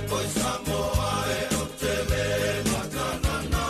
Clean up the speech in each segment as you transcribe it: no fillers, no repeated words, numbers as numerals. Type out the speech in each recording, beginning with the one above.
Pois amo ai o te le makanana,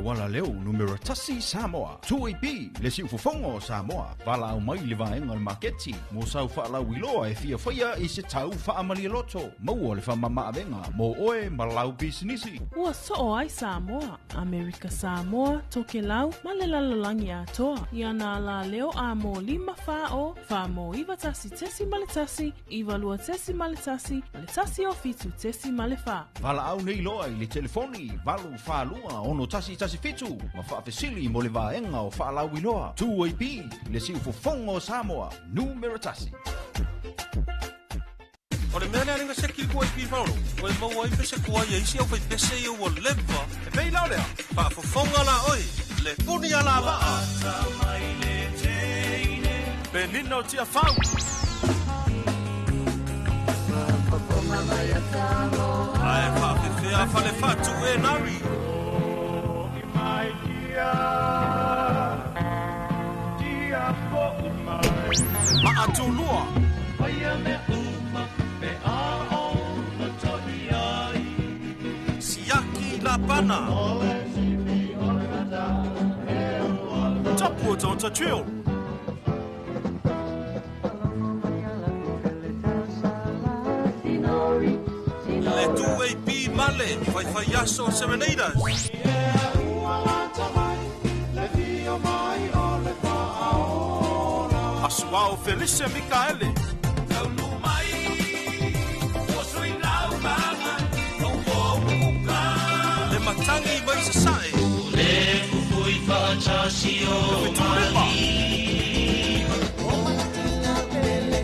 wala leo numero tasi Samoa. 2AB le si ufofongo Samoa. Wala au mai le vaenga le maketi. Mo sau whaala wiloa e fia whaia i se tau whaamali loto. Maua le whamama avenga. Mo oe malau bisinisi. Ua so ai Samoa, Amerika Samoa, toke lau, malelalolangi atoa. Ia na la leo a mo 5 fao, fa mo iwa tasi tesi maletasi, iwa lua tesi maletasi, maletasi o fitu tesi malefa. Wala au nei loa i le telefoni. Walu whalua ono tasi fitu. Ma whaafesili mo le vaenga o whaalau wiloa. 2AB le si ufofongo Samoa. Numero tasi. O le mea le aringa se kili kua i pīwharo. O e maua i pese kua i eisi au fai pese i ua lewa. E pei lau lea. Pa fofonga la oi. Le puni ala waa. Pe lina o tia whau. Ae whaafefea whale whatu e nari. Ma atunua. Siaki la pana. Tapu o ta trio. Le 2AB male, fai aso Serenaders. Asuao Felicia Mikaele. Le matangi mai se sae. Le fufui whaatasi o mali. O manatina pele,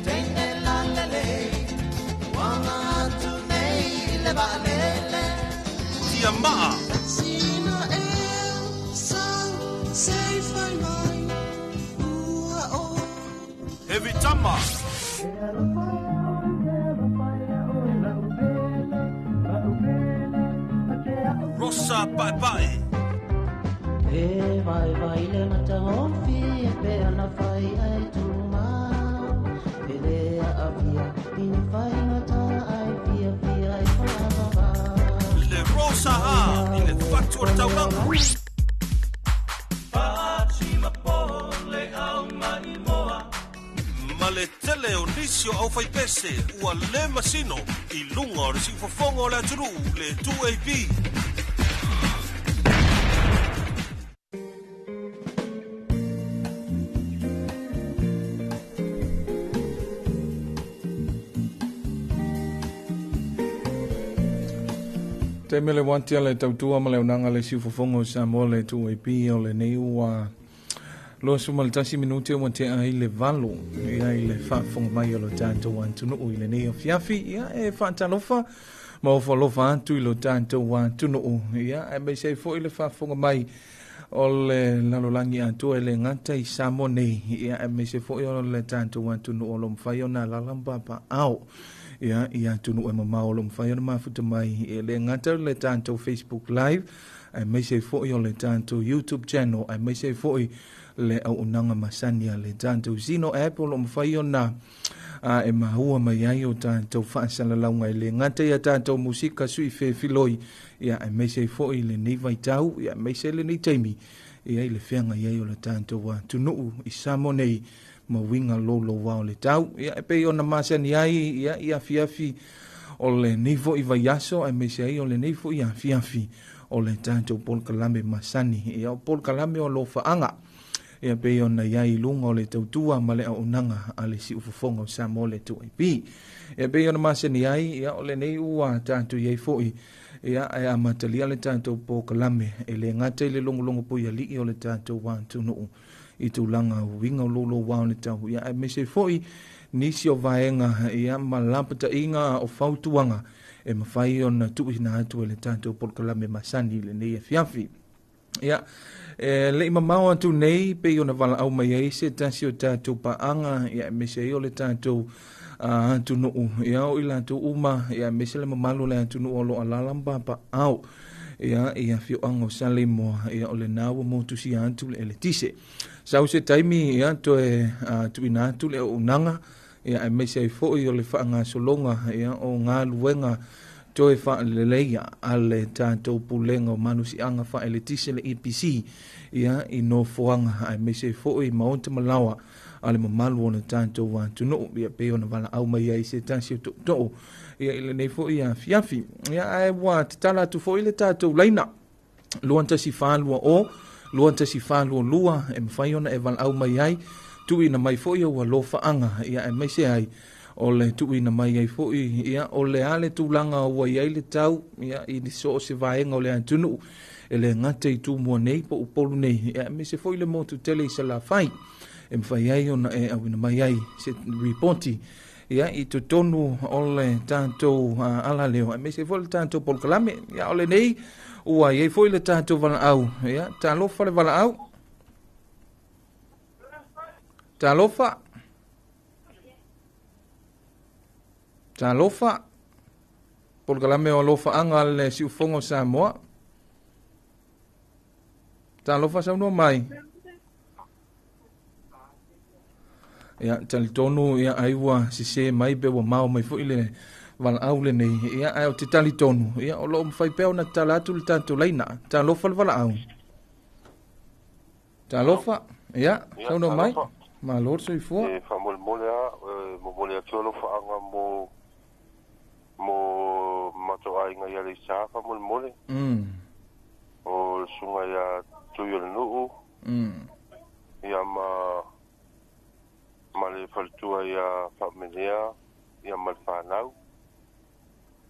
tene la lele. Wanga atu nei le valele. Tia maa. Sina e sang, sei fai mai. Ua o. Heavy tama. Rosa bye bye. E vai le mata hofi e pe ana fai ai tuma. E le avia in fai mata ai via ai fa. Le rosa a il fatto tauranga. Fatima pole au mai moa. Ma le tele o nisio au fai pese ua le masino i lunga o resi fofongo le aturu le 2AB. Te mele wantia le tautua ma le unanga le siufofongo Samoa le 2AB o le nei ua lo suma le tasi minuti o wantia ai le valo ia i le whaafonga mai o lo tātou antunu o i le nei o fiafi ia e whaatalofa ma o whalofa atu i lo tātou antunu o ia e mei sei fo i le whaafonga mai o le lalolangi atua e le ngata i Samoa nei ia e mei sei fo i o le tātou antunu o lo mwhai o na lalamba pa au ia tunu e mamao lo mwhai ona mafuta mai e le ngata le tātou Facebook Live ai mai sei fo'i o le tātou YouTube channel ai mai sei fo'i le au unanga masania le tātou Zino app o lo mwhai ona e mahua mai ai o tātou whaasala launga i le ngata ia tātou musika sui fe filoi ia ai mai sei fo'i le nei vai tau ia mai sei le nei taimi ia i le whianga iai o le tātou wa tunuu i Samoa nei ma winga lolo wao le tau ia e pei ona masani ai ia fiafi o le nivo i vaiaso ai me sei o le nivo ia fiafi o le tātou Paul Kalame masani ia o Paul Kalame o lo faanga ia pei ona iai lunga o le tautua ma le aunanga a le si ufofonga o Samoa le 2AB ia pei ona masani ai ia o le nei ua tātou iai foi ia e amatalia le tātou Paul Kalame e le ngata i le longo pui ali o le tātou wātunu i tūlanga winga o lolo wao le tau. Ia e mese foi nisi o vaenga ia malapata inga o fautuanga e mawhai o na tupi na atu e le tātou Paul Kalame masani le nei e fiafi. Ia le ima mau atu nei pe i o na wala au mai eise tasi o tātou paanga ia e mese o le tātou atu nuu. Ia o ila atu uma ia mese le mamalu le atu nuu o lo alalamba pa au. Ia fio ango sale moa ia o le nawa mo tusi atu le tise. Sau se taimi ia to e tuina atu le unanga ia e mese ai foi o le whaanga solonga ia o ngā luenga toe fa le leia ale tātou pulenga o manusi anga fa ele tise le EPC ia i no foanga ai me se fo i maonte malawa ale mamalu ona tātou wa tunu ia pe ona wala au mai ai se tansi to ia ile nei fo ia fiafi ia ai wa tala tu fo ile tātou laina luanta si falua o luanta si falua lua e mfai ona e wala au mai ai tu ina mai fo ia wa lo faanga ia e me se ai o le tuina mai ai foi ia o le ale tulaga ua iai le tau ia i ni so se vaenga o le atunu e le ngate i tu mua nei po upolu nei ia me se foi le motu tele i sala fai e mwhai ai ona e awina mai ai se reporti ia i tu tonu o le tātou ala leo e me se foi le tātou polkalame ia o le nei ua iai foi le tātou vala au ia talofa le vala au talofa Talofa, polkalame o lofa anga le siufongo Samoa. Talofa sauno mai. Ia talitonu ia aiwa sise mai be wa mau mai fo ile wala au le nei ia ai o te talitonu ia o lo mfai peo na talatu le tanto laina. Talofa le wala au. Talofa, ia sauno mai. Ma lor so ifo. E fa mol molea mo molea tolo fa anga mo mato ai nga ya le safa mol mole o sunga ya tuyo no ya ma le faltua ya familia ya mal fanau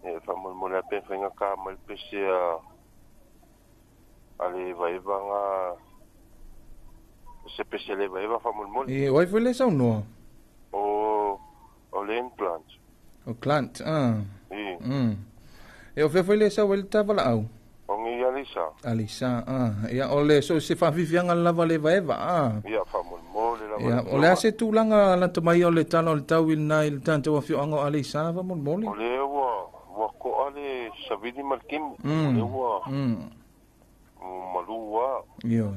e fa mol mole pe fenga ka mal pese ale vai vanga se pese le vai va fa mol mole e vai foi le sau no o le implant o plant e o foi le sau el tava la au o ngi alisa ia o le so se fa vivianga lava le vaeva ia fa mol la ia o le ase tulanga la tomai o le talo le tau il nai le tanto wa fio anga alisa va mol o le wa ko ale savidi malkim le wa malua io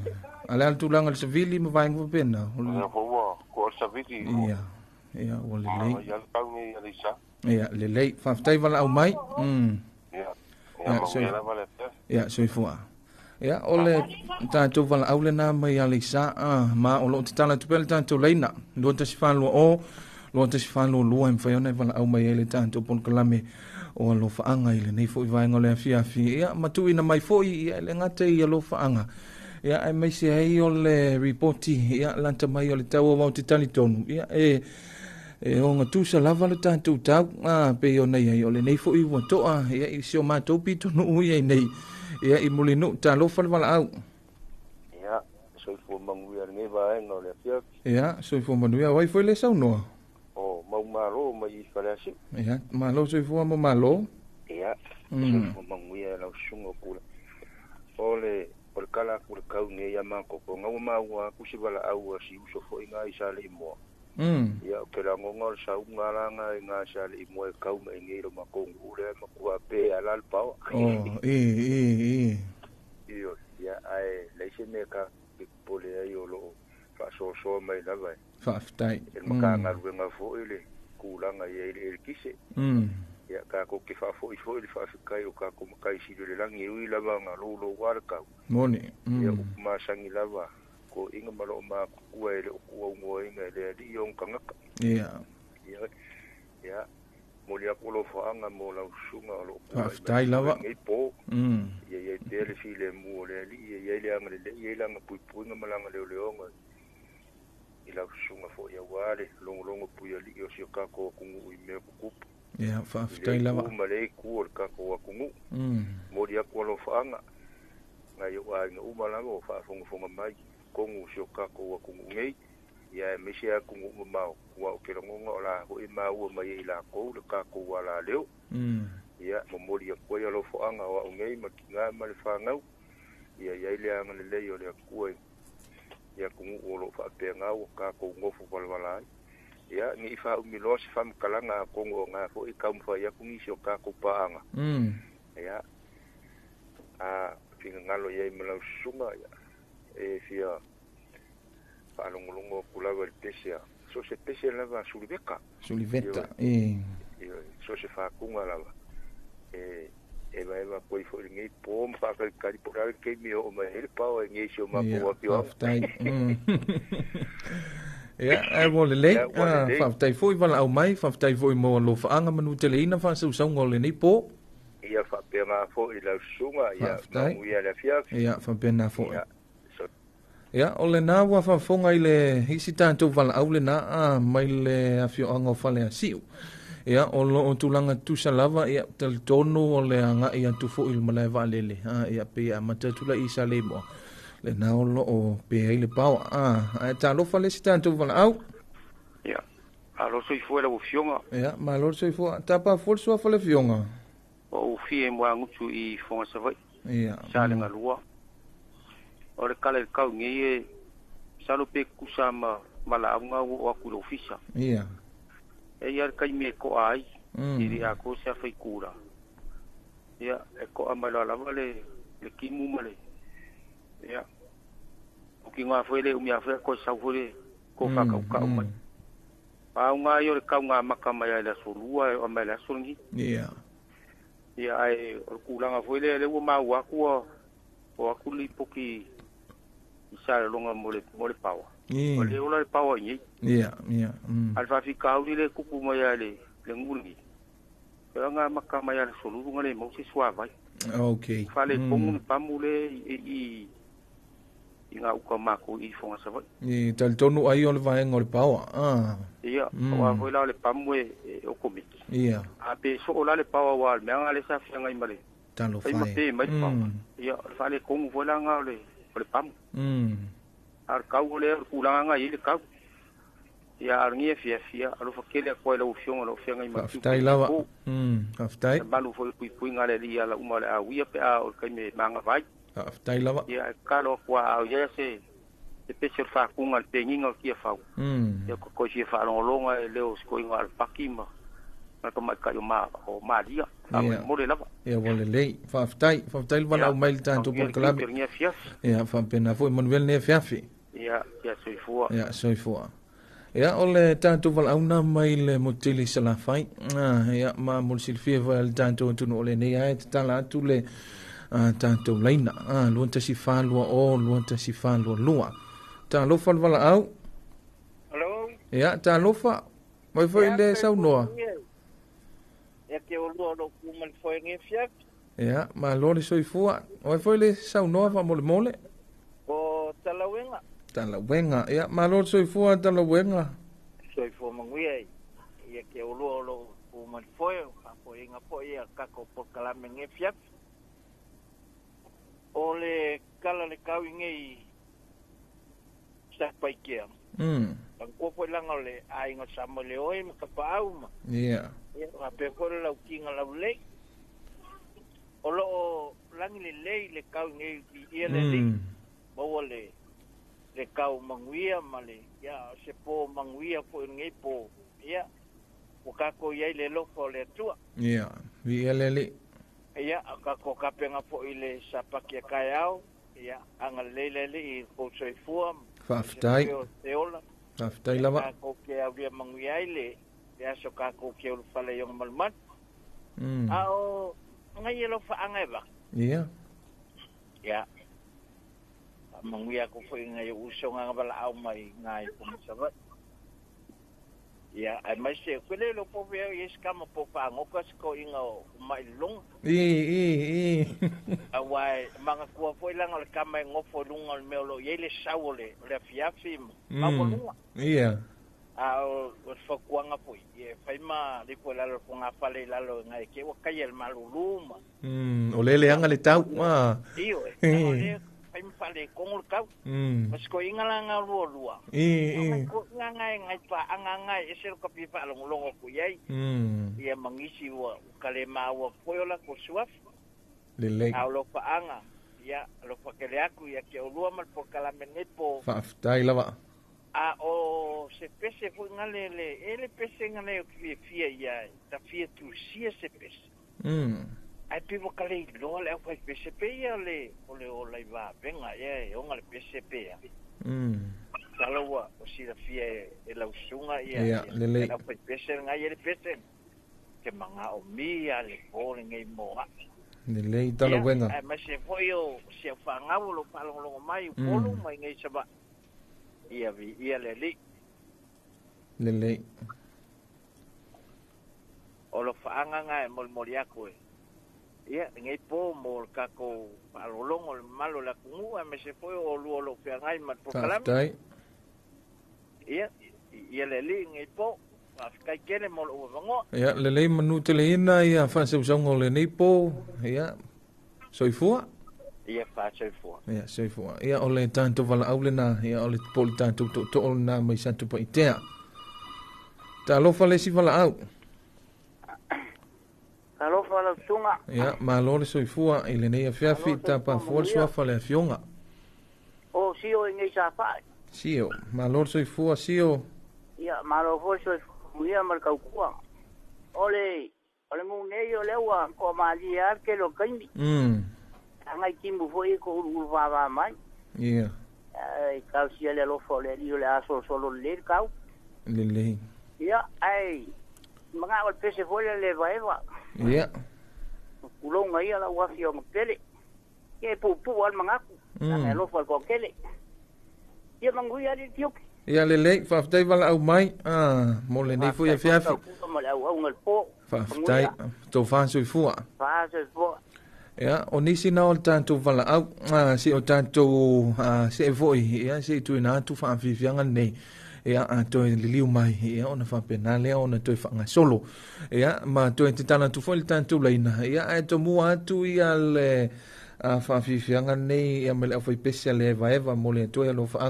ale al tulanga le savili ma vai ngo pena o le wa ko savidi ia o le lei ia tau ngi alisa ia le lei fa tai vala au mai ia so ifua ia ole tanto vala au le na mai alisa ma o lo tala tu pel tanto leina lo te sifalo lo te sifalo lo em fa ona vala au mai le tanto pon kalame o lo faanga ile nei fo vai ngole afia ia matu ina mai fo ia le ngate ia lo faanga ia ai mai se ai o le reporti ia lanta mai o le tau o te tani tonu ia e o nga tu sa lava le tātou tau pe o nei ai o le nei fo i wa toa ia i sio mātou pito no ui ai nei ia i muli no tā lofa le wala au ia so i fo mangu ia ngai vai ngau le fia ia so i fo manu ia wai foi le sau noa o mau maro mai i whare asi ia malo so i fo mo malo ia so i fo mangu ia lau sungo kula o le kala kula kau ne ia mako ko ngau maua kusi wala au si uso fo inga i sa le moa ia ke la ngol sa ungalanga nga sa le mo e kau me ngiro makongu le makua pe ala al pau io ia ai le se me ka pole ai o lo fa so mai la vai fa ftai e makanga ruenga fo ile kulanga ia ile kise ia ka ko ke fa fo ile fa kai o ka ko kai si le langi ui la nga lo warka moni ia ma sangi lava ko inga malo ma kua ele kua ungo inga ele di yong kangaka ia molia kolo faanga mo la usunga lo aftai lava ipo ia tele file mo le ia le anga le anga pui nga malanga le onga ila usunga fo ia wale longo pui ali o si ka ko kungu i me kup ia fa aftai lava ma le ku ka ko kungu molia kolo faanga ngai o ai nga umalanga o fa fonga mai kongu siokako wa kungu ngei ia misia kungu mau wa kerongo la ho i mau mai ila ko le kako wala leo ia momoli ko ia lo fo anga wa ngei makinga mal fangau ia ile anga le yo le ko ia kungu o lo fa penga o kako ngofu wala ia ni fa mi lo si fam kalanga kongo nga fo i kam fa ia kungi siokako pa anga ia finga ngalo ia mala sunga ia e fia palongolongo kulawa el pesia so se pesia lava suliveta so se fa kunga lava e vai va poi fo ngai pom fa ka po ra ke mi o mai ele pau ngai sio ma po pio tai ai vole le fa tai foi vala au mai fa tai foi mo lo fa anga manu teleina fa su sa ngole ni po ia fa pena fo i la sunga ia mo ia la fia ia fa pena fo ia ole na wa fa fonga ile hisi tanto vala au le na mai le afio anga fa le asiu ia o lo tulanga tu salava ia tel tono o le anga ia tu fo il mala valele ia pe amata tula isa le mo le na o lo o pe ile pau ta lo fa le tanto vala au ia alo soi fo la fionga ia ma lo soi fo ta pa fo so fa le fionga o fie mo ngutu i fonga sa vai ia sa le ngalua o le kale kau ngie salo pe kusama mala nga o ku lo fisa ia e ia kai me ko ai iri a ko sa fai kura ia e ko amala la vale le kimu male ia o ki nga foi le umia foi ko sa foi ko ka ka mai pa nga yo le ka nga makama ya la solua o mala solngi ia ia ai o kulanga foi le o ma wa ku o akuli poki isa longa mole pawa o le ola pawa ni ia alfa fi kauli le kupu maya le ngulgi nga makama ya solu ngale mo si swa vai okay fale pongun pamule i nga ukama ko i fonga sa vai ni tal tonu ai on vai ngol pawa ia wa voila le pamwe o komiki ia ape so ola le pawa wa me ngale sa fi ngai male talo fai mai pawa ia fale kong voila nga le pam ar kau le kulanga ile kau ya arngie fia alo fakele ko le ufiong lo fianga ima aftai lawa aftai balu foi pui ngale dia la umale a wia pe a o kai me manga vai aftai lawa ya kalo kwa au ya se pese fa kunga penginga kia fa ya ko si fa longa leo sko inga pakima na ko ka yo ma o ma dia mo le lava ya vole le fa aftai vala mail tanto por club ya fa pena foi manuel ne fiafi ya soifua ya ole tanto val auna mai le motili sala fai ya ma mol silfie val tanto tu no le ne ya tala tu le tanto leina lo si fa lua ta lo fa val au hello ya ta lo fa mai foi le sau noa ya ke o lo ku mal foi nge fiak ya ma lo le soifua mai foi le sau noa fa mole o Talawenga, ya malo soifua talawenga. Soifua manguia, ia ke olo o malfoe, apo inga po ia kako por kalame nge fiat. Ole kala le kau nge sa paikia. Ang ko po lang ole ai nga sa moleoy makapau ma. Ia. Ia ape ko la ukinga la ule. Olo lang le kau nge ia le. Bawole le kau manguia male ya se po manguia po ngai po ya o ka ko ia le lo po le tua ya vi ele ya ka ko ka penga po ile sapaki kayao ya angal le i ko soi fuam faftai lava ko ke avia manguia ile ya so ka ko ke ul fale yung malmat ao ngai lo fa angai ba ya manguia ko foi ngai usong nga bala au mai ngai pumasabat ya ai mai se kwele lo po ve yes kama po pa ngokas ko inga mai long awai manga ko foi lang al kama ngofo lungal melo yele saule le fiafim mabolunga ia au fo kuanga foi e faima le ko la lo nga fale la lo ngai ke wa kayel maluluma olele anga le tau io ai fale kongol kau mas ko ingala nga lua ko ngai pa angai esel ko pi fa longo ku yai ia mangisi wa kalema wa poyola ko suaf lele aulo pa anga ia lo pa kele aku ia ke lua mal por kala menepo fa aftai lava o se pese fu ngale ele pese ngale ki fia ia ta fia tu sia se pese ai pivo kale lo le ko PCP ya le o le va venga ya o ngale PCP ya kalau wa o si la fie e la usunga ya lele ko PCP nga ye PCP ke manga o mia le pole ngai moa. Ni le tala wenga. Ai ma se foi o se fanga lo palongo mai polo mai ngai saba. Ia vi ia le li. Le. O lo fanga ngai molmoria ko. Ia ngai po mol kako palolongo le malo la kungu ai ma se foi o lo fe ngai mat program. Ia le li ngai po. Kai kene mo o vango. Ya le manu tele ina ia fa se usongo le nipo ia soifua. Ia fa soifua. Ia soifua. Ia ole tanto vala aulena ia ole pol tanto to ona mai santo pa itea. Ta lo fa le si vala au. Ta lo fa la tunga. Ia ma lo le soifua ile nei afia fita pa for so fa le fionga. O sio ngai sa fa. Sio ma lo soifua sio. Ia ma lo fo soifua. Mulia markau kuang. Ole mu nei ole wa ko mali ar ke lo kaini. Angai kimbu foi ko urva mai. Ia. Ai kau sia le lo fo le io le aso solo le kau. Le. Ia ai manga o pese foi le vaeva. Ia. Ulong ai ala wa fio mkele. Ke pu al manga. Na lo fo ko kele. Ia mangu ya di tiok. Ia le faftai wala au mai mo le nei fu ia fiafi faftai to fanso fua ia o nisi na o tanto wala au si o tanto se foi ia si tu na tu fa fianga nei ia to liu mai ia ona fa penale ona to fa solo ia ma to titana tu foi tanto leina ia to mua tu ia le fa fianga nei ia mele foi special eva mo le to lo fa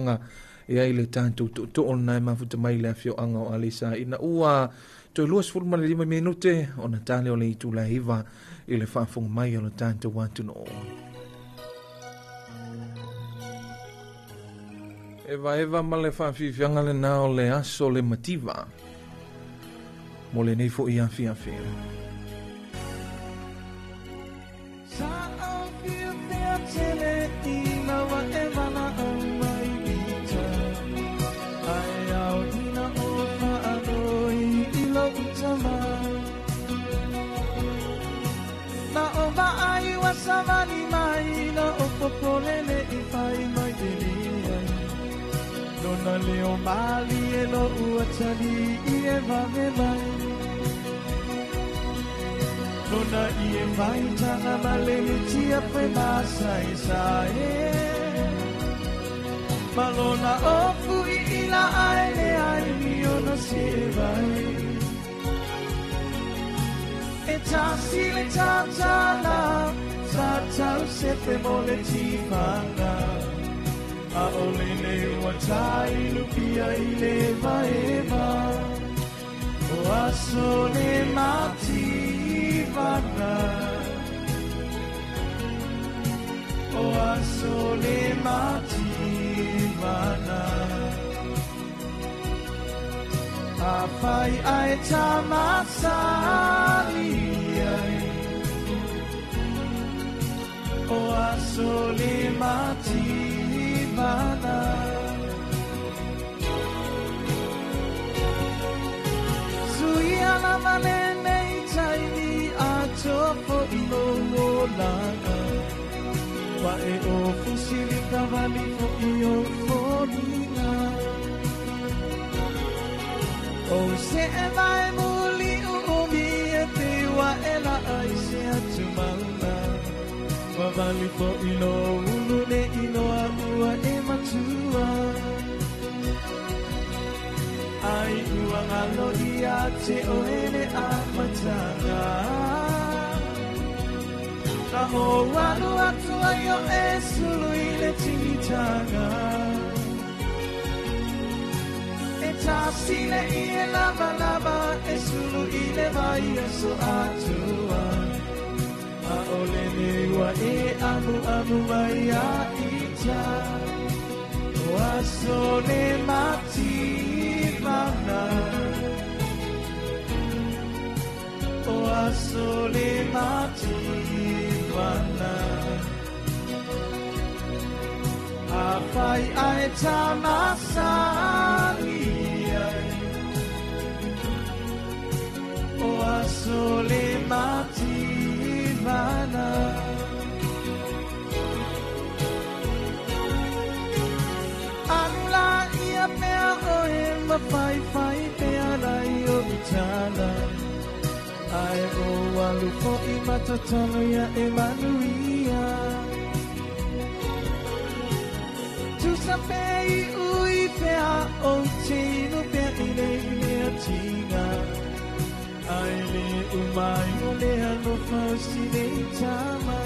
ia ile tanto to ona ma futa mai le fio anga o alisa ina ua to luas ful ma 5 minute ona tale o le itu la hiva ile fa fong mai o tanto want to know eva ma le fa fi fianga le na o le aso le mativa mo le nei fo ia fia sa o fia tele ina wa eva na Samani mai na opopolele ifai mai delia Nona leo mali e lo uatani ie vave mai Nona ie mai tanga malele tia pe masai sae Malona ofu i ila aile ai miona sievai E tasile tatala Satau sepe mole tifanga A olele watai lupia ile vaeva O asole mativanga O asole mativanga Afai ai tamasali ai O asole mativana Suiana malene itaini atofo ilo wolana Wa e o fusili kavali fo iyo folina O se e vai muli umi e te wa ela ai se atumala Wavali fo ilo ulune ilo amua e matua Ai ua ngalo ia te oene a matanga Na ho wanu atua yo e sulu ile timitanga E tasile ie lava lava e sulu ile vai so atua Olele wa e amu mai a ita Wa sole mativana Wa sole mativana Afai ai tamasani Wa sole mati mana anula ia mea oe mawhai whai mea lai o mitala ai o walu fo i matatono ia e manuia tu sapei ui pea o tino pea i le mea tinga ai le umai o le alo fausi le tama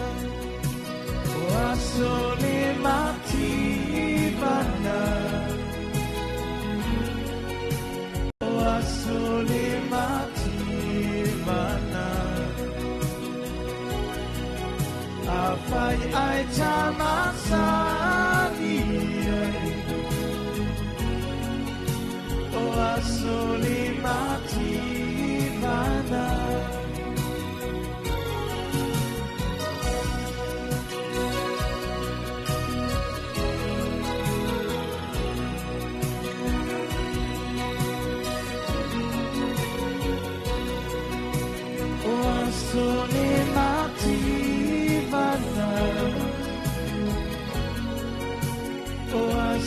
o aso le mati mana o aso le mati mana afai ai tama sani o aso le mati mana sole mati mana o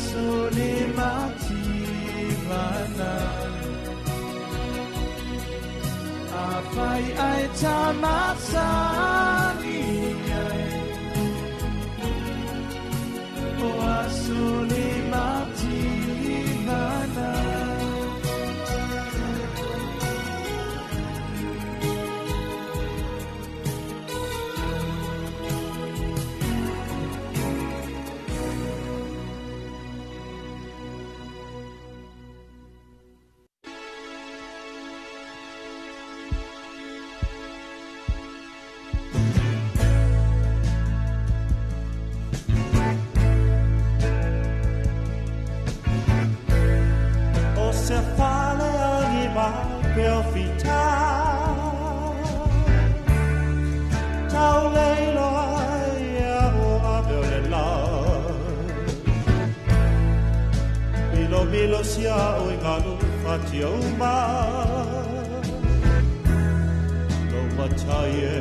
sole mati mana apai ai tamasani o sole mati mana Milo sia o ngalo fatio ma lo machaye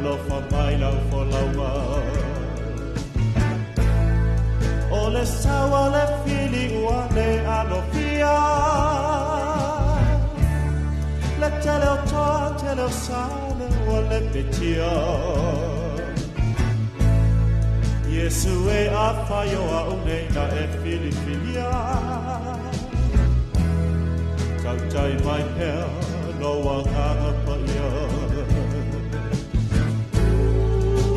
lo fa mai la fo la ma ole sawa le fili wa le alo fia la tele o to tele o sale o le petia Yesu e afaio a une na e fili filia Tautai mai pea no wanganga paia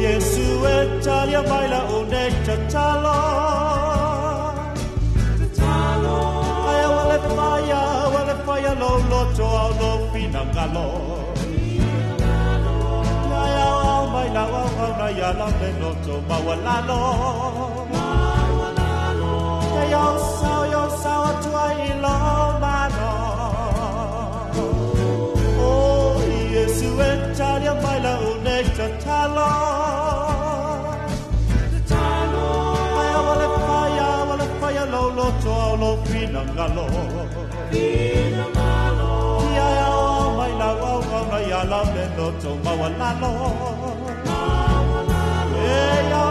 Yesu e talia mai la une tatalo Aya wale faya lo loto au lo fina ngalo Mai la wa na ya la me no to ma wa la lo yo sao tu ai lo ma no oh Yesu entaria mai la une ta lo ai wale faya lo to lo fina ngalo mai la wa na ya la me no to ma wa la lo yo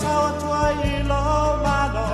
sao tu ai lo ma no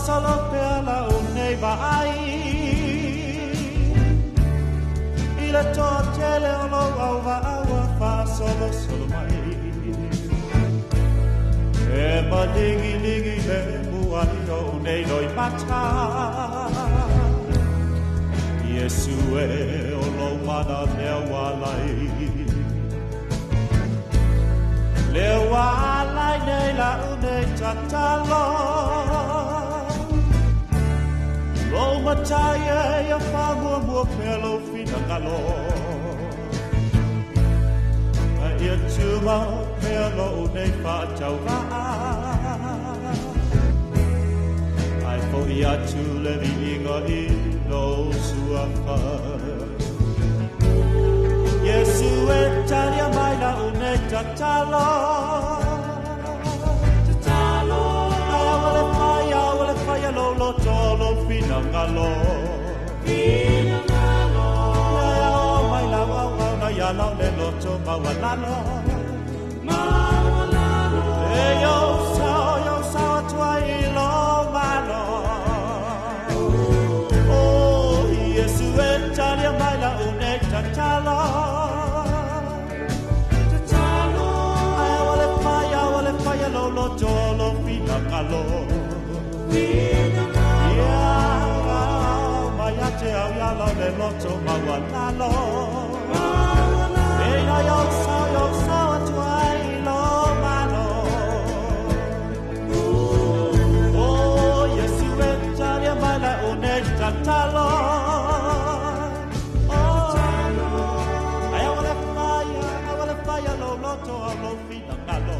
solo per la unei vai il totele lo va fa solo mai e ma digi le buai o nei noi mata Yesu e o lo mana me walai le walai nei la unei tatalo Lo mataya ya fa mo pelo ngalo ia cuma melo nei fa chau va ai fo ia tu le vinga I no sua fa Yesu e talia mai la une tatalo wale faya lo tolo fina ngalo mai la wa na ya la le lo to ma wa la lo e yo sa twai lo ma lo oh Yesu e talia mai la une tatalo wale faya lo tolo fina ngalo Maya te au ya lo le loto mawana lo Eina yo sa tuai lo malo Oh Yesu e talia mala une tatalo Oh I wanna fire lo loto lo fina ngalo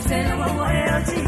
Say what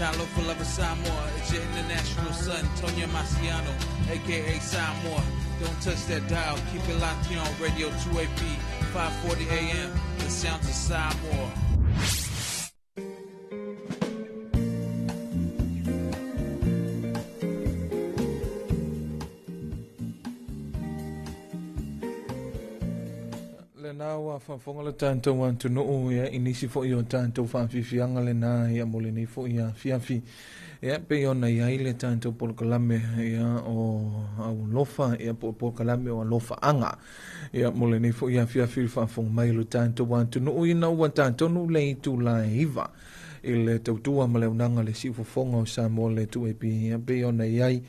Talo for Lover Samoa, it's your international son, Tonya Marciano, a.k.a. Samoa. Don't touch that dial, keep it locked here on Radio 2AP, 540 AM, the sounds of Samoa. Nawa whafonga le tātou antu noo ia inisi fo i o tātou whawhiwhianga le nā ia mole nei fo ia whiawhi. Ia pe ona ia i le tātou polokalame ia o au lofa ia polokalame o lofa anga. Ia mole nei fo ia whiawhi whafonga mai le tātou antu noo ina ua tātou nu le i tū la hiva. I le tautua ma le unanga le si whafonga o Samoa le tuepi ia pe ona iai.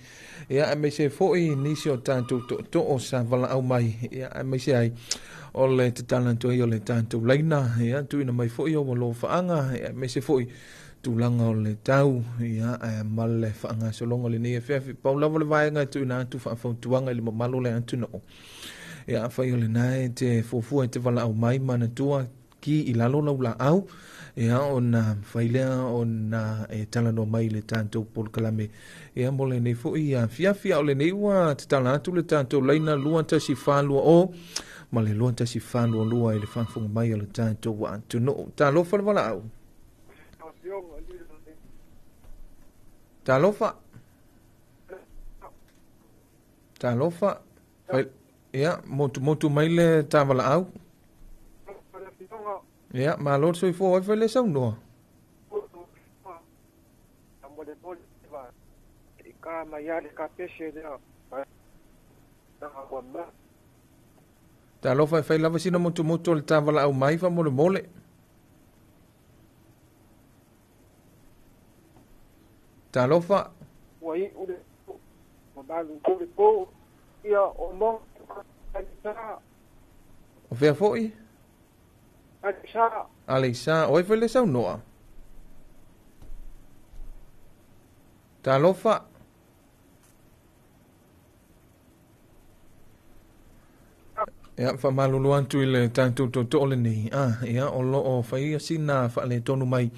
Ia me se fo i nisi o tātou to o sa vala au mai. Ia me se ai. O le te talanto i o le tātou leina, ia, tuina mai fo i o walo whaanga, ia, me se fo i tūlanga o le tau, ia, male le whaanga solonga le nia whiawhi, paulawa le vaenga tuina atu whaafautuanga i le mamalo le atu no. Ia, whai o le nae te fofua e te wala au mai mana tua ki i lalo lau la au, ia, o na whailea o na talano mai le tātou polokalame, ia, mo le nei fo i a whiawhi o le neiwa te talanto le tātou leina lua tasi whalua o, ma le loa tasi whanua lua i le whanfunga mai o le tātou wa atu no. Tā lofa le wala au? Tā lofa? Tā lofa? Ia, motu mai le tā wala au? Ia, ma lor soi fo oi le sau noa? Ka mai ale ka pese lea. Ta lofa fai lava sina motu le tavala au mai fa mole. Ta lofa. Wai ule mo balu ko ia o mo o fea foi? Alisa, oi fai le sau noa. Ta lofa. Ia whamalulu antu i le tātou to ole nei. Ia o lo o whai asina wha le tonu mai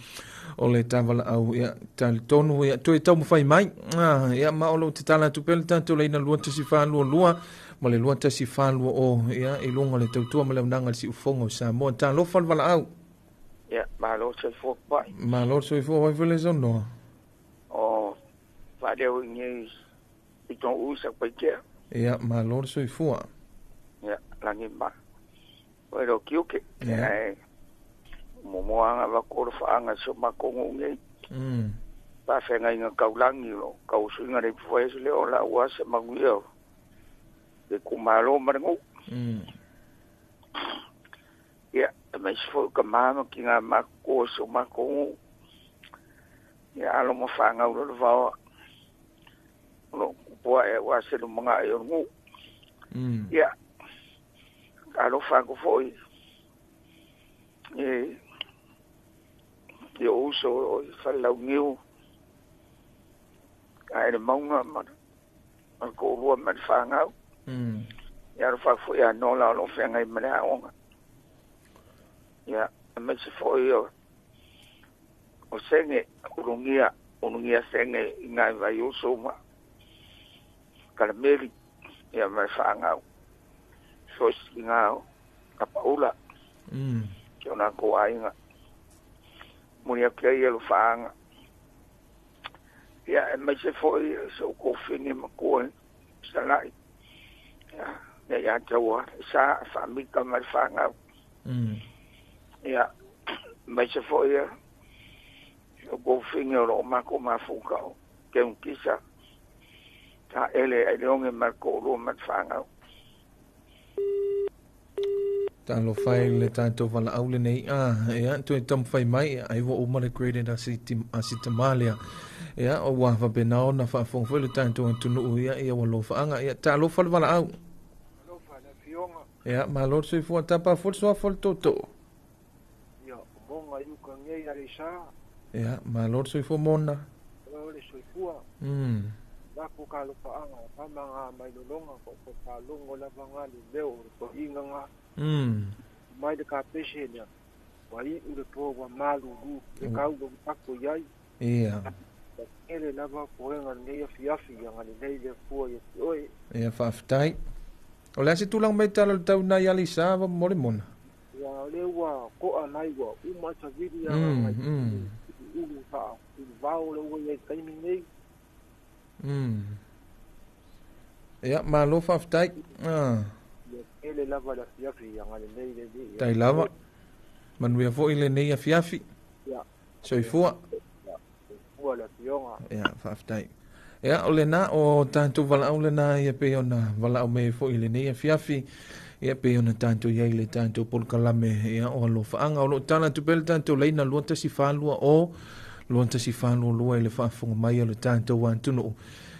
o le tāwala au. Ia tāli tonu ia toi tau mwhai mai. Ia ma olo te tala tu pele tātou leina lua tasi whālua lua. Ma le lua tasi whālua o ia i lunga le tautua ma le unanga le si ufonga o Samoa. Tā lo whala au. Ia ma lo soi fo pai. Ma lo soi fo wai whele zono. O whadeo ngai i tō usa pai kia. Ia ma lo soi fua. Ia langi ma. Oe ro kiuke. Mo moanga wa ko faanga so makongo nge pa fenga inga kaulangi lo kau suinga de foi le ola wa se manguio de kumalo marengo ya mas fo kamama kinga mako so makongo ya alo mo faanga lo va lo po wa se lo manga yo ngu ya alo fago foi yo uso falau ngiu ai de monga ma ko ro ma fanga ya fa fo ya no la lo fenga me na onga ya me se fo yo o senge unungia senge ngai va yo so ma kala meri ya me fanga so singa kapaula na ko ainga munia kei lo fanga ya me se foi so ko fini ma ko salai ya tawa sa fami kamar fanga ya me se foi so ko fini lo ma ko ma fuka ke un kisa ta ele ai longe ma ko lo ma fanga talo fai le tanto vala aule nei ya to tom fai mai ai wo uma le graded asitamalia ya o wa va benao na fa fong le tanto tunu ya ia wo fa anga ya talo fal vala au ya ma lo se fu tapa fu so fol toto ya monga yu ka ngai ari sa ya ma lo se fu mona le so fu la ko ka lo fa anga pa manga mai lo longa ko pa longo la vanga le leo ko inga mai de ka pesenia wai u de to wa malu du ka u do pakko yai ele lava ko nga nei fiafi nga nei de fo e fa ftai o la se tulang mai talo tau na yali sa va mole mona ya le wa ko anai wa u ma sa vidi ya nga u fa u va o le wo ye kai mi nei ya ma lo fa ftai ele lava la fiafi yang ale nei de tai lava man we fo ile nei fiafi ya so i fo la fionga ya fa ftai ya ole na o tanto vala ole na ye pe ona vala o me fo ile nei fiafi ye pe ona tanto ye ile tanto por kalame ya o lo fa anga o lo tana tu pel tanto leina lo ta si fa lo o lo ta si fa lo ile fa fo mai le tanto wan tu no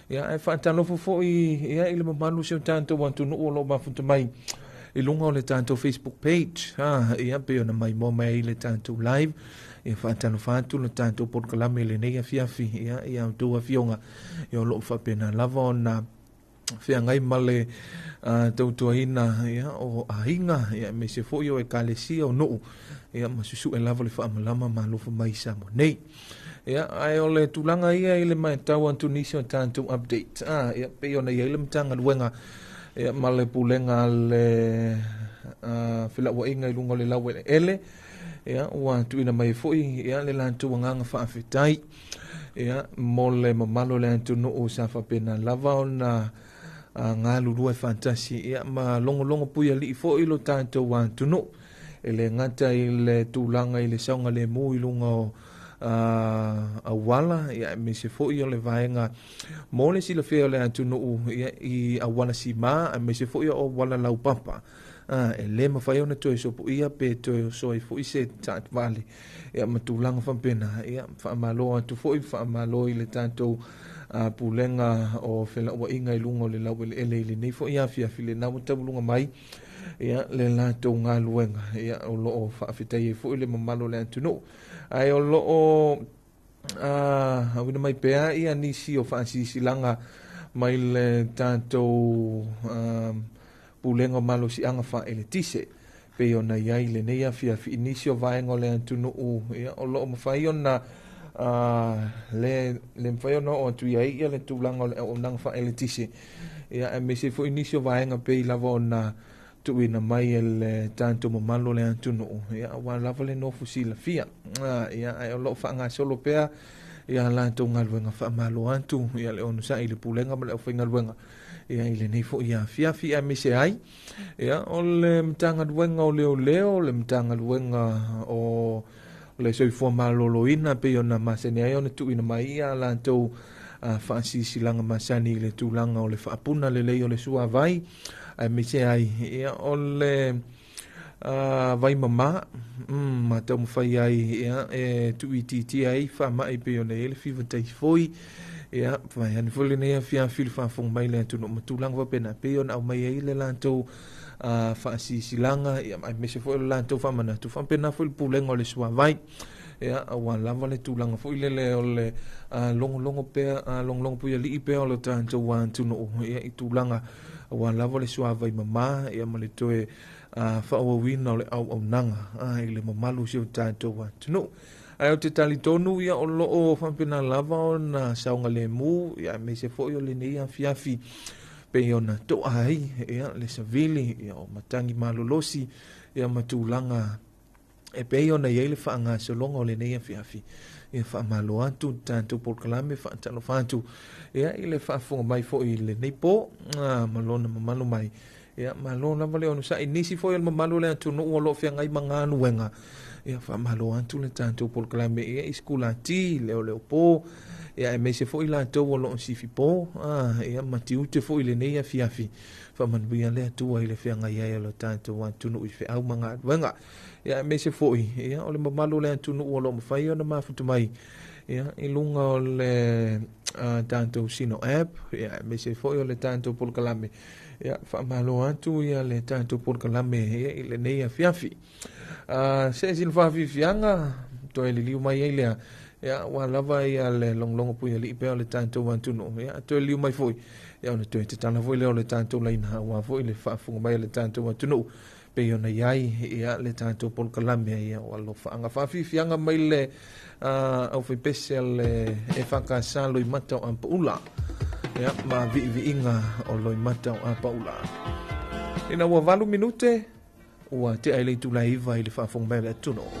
ya e fa tano fo ya ile malu se tanto wan tu no lo ma fu mai ilunga o le tanto Facebook page ya pe ona mai mo mai le tanto live e fa tano fa tu le tanto por kalame le nei fiafi ya tu afionga yo lo fa pena lava na fia ngai male tau ina ya o ainga ya me se fo yo e kalesia o no ya masusu e lava le fa malama ma lo fa mai sa mo nei ya ai ole tulanga ia ile mai tau Tunisia tanto update ya pe ona ia ile mtanga luenga ya male pulenga le fila wa inga ilunga le lawe ele ya wa tu ina mai foi ya le lantu nganga fa afitai ya mole mamalo le antu no o sa fa pena lava ona ngalu rua fantasi ya ma longo puya li foi lo tanto wa tu no ele ngata ile tulanga ile saunga le mu ilunga awala ya me se fo yo le vaenga mole si le feo le atu no ya I awala si ma me se fo yo o wala lau papa le ma fa yo na to so ia pe to so I fo I se tat vale ya matulanga fa pena ya fa malo atu fo I fa malo I le tanto pulenga o fela wa inga ilungo le lau ele nei fo ia fia file na mo tabulunga mai ya le la to nga luenga ya o lo fa fitai fo le mamalo le atu no ai o lo o wina mai pea ia nisi o whaasi silanga mai le tanto pulenga malo si anga wha ele tise pe o na iai le neia fia fi inisi o vaenga le antunu u ia o lo o mawhai o na le mwhai o na o atu iai ia le tūlanga o nanga wha ele tise ia e me se fo inisi o vaenga pe I lava o na tuina mai el tanto mamalo le antunu ya wa lava le no fusila fia ya ai lo fa nga solo pea ya la to ngalwenga fa malo antu ya le onu sa ile pulenga le fa ngalwenga ya ile nei fo ya fia me se ai ya o le mtanga duenga o leo le mtanga duenga o le soifua maloloina pe ona masani ai ona tuuina mai ia latou faasisilaga masani i le tulaga o le faapuna lelei o le suavai ae mese ai ia o le vai mama matau mawhai ai ia tuititi ai faamaʻi pe ona ele fivataifoi ia vai ani fole nei fiafili faafoga mai le atunu o matulaga faapena pe ona au mai ai le latou faasisilaga ia ae mese foʻi o le latou faamanatu faapena foi le pulega o le suavai ia aua lava le tulaga foʻi lele o le logologo pea logologo pui alii pea o le tatou atunuu ia i tulaga aua lava le suavai mamā ia ma le toe faauauina o le auaunaga i le mamalu sio tatou atunuu ae o te talitonu ia o loo faapena lava ona saoga lemu ia me se foʻi o lenei afiafi pe ona toʻa ai ia le savili ia o matagi malolosi ia ma tulaga e pei ona iai le faagasologa o lenei afiafi ia faamalo atu tatou polokalame faatalofa atu ia i le faafoga mai foʻi lenei po ma lona mamalu mai ia malo lava le ona saʻi nisi foʻi o le mamalu le atunuu o loo feagai maganuega ia faamalo atu le tatou polokalame ia i skulati leoleo po ia e meise foʻi latou o loo sifi po ia matiute foʻi lenei afiafi faamanuia le atua i le feagai ai o le tatou atunuu i feʻau maganuega ia e meise foʻi ia o le mamalu le atunuu o loo mafai ona mafuta mai ia i luga o le tatou sino app ia e meise foʻi o le tatou polokalame ia faamalo atu ia le tatou polokalame ia i lenei afiafi seʻesili faafiafiaga toe liliu mai ai lea ia ua lava ia le logologo pui alii pea o le tatou atunuu ia toe liu mai foʻi ia ona toe tatala foʻi lea o le tatou laina auā foʻi le faafoga mai o le tatou atunuu pei ona iai ia le tatou polokalame ia ua lo faaga faafiafiaga mai le aufai le e faakasā loimata o apaula ia ma viʻiviʻiga o loimata o apaula ina ua 8 minute ua te ai le itulaiva i le faafoga mai o le atunuu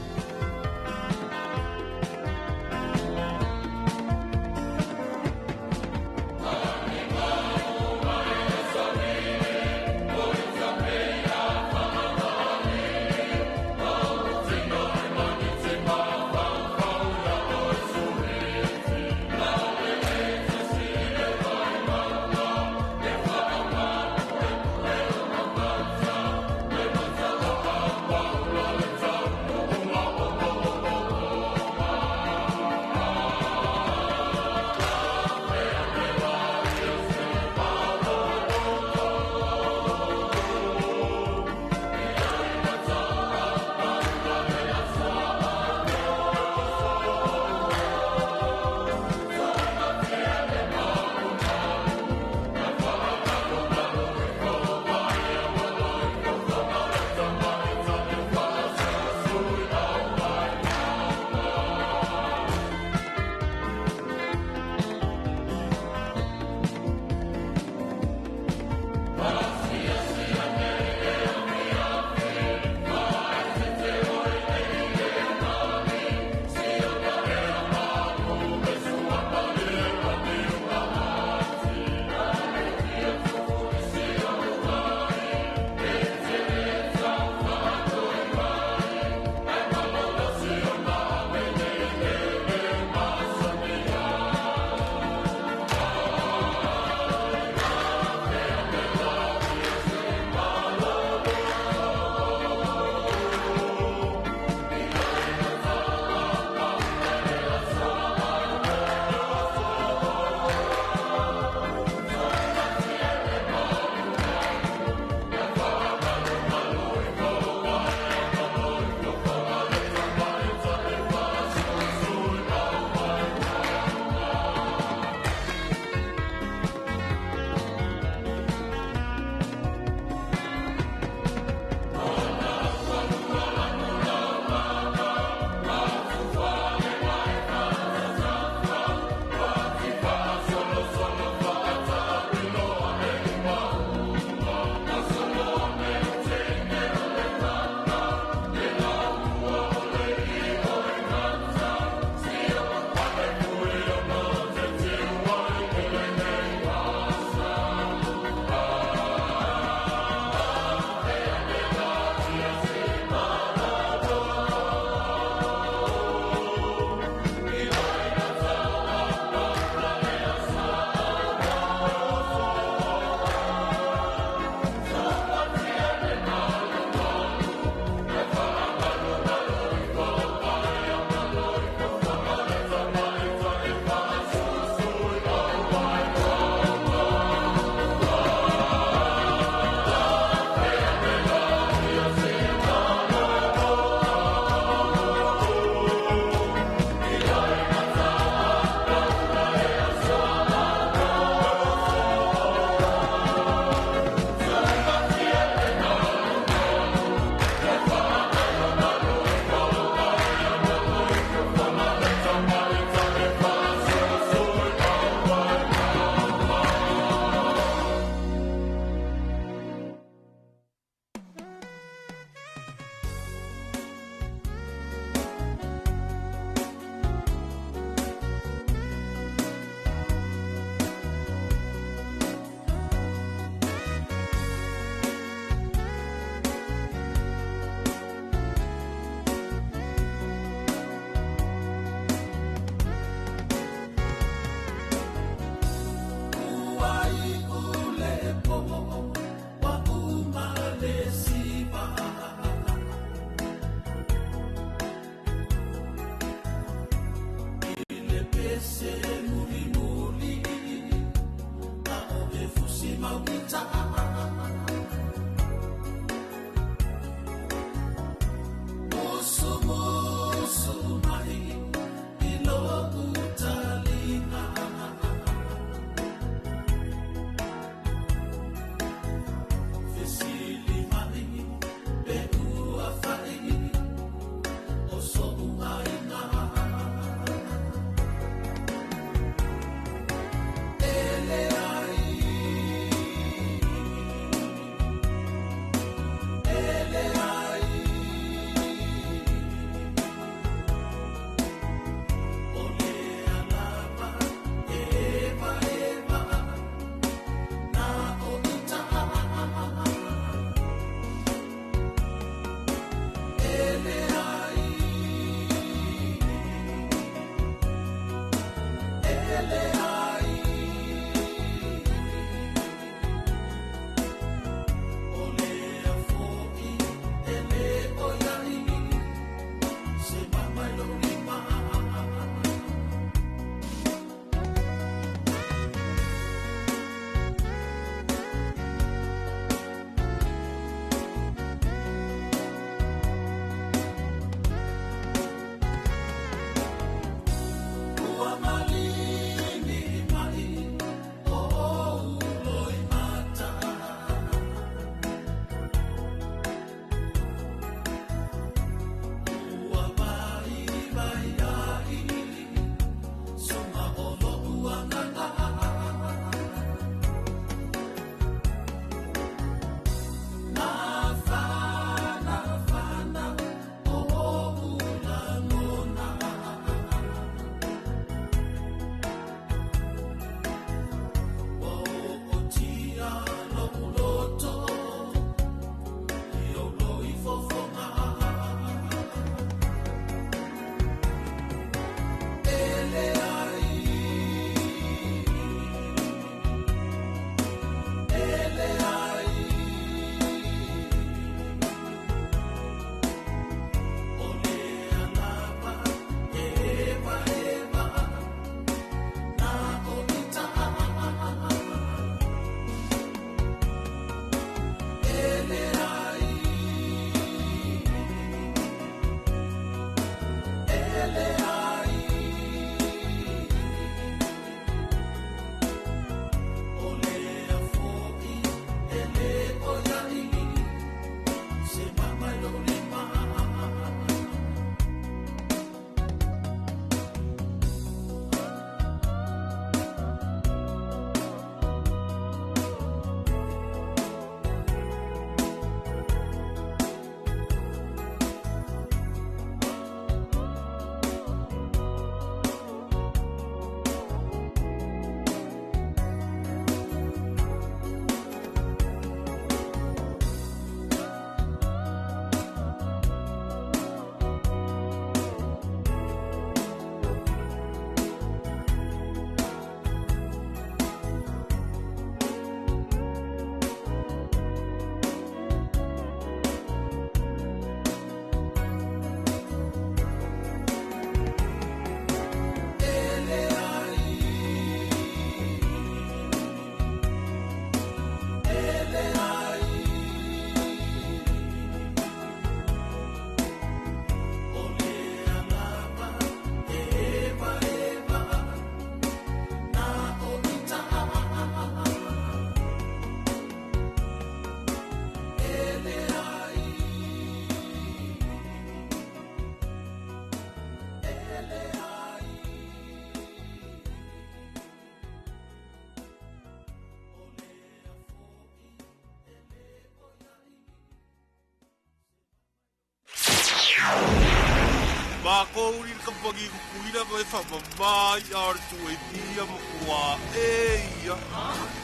Mako uri ka pagi kuina ko fa mai ar tu e dia mo kwa eia.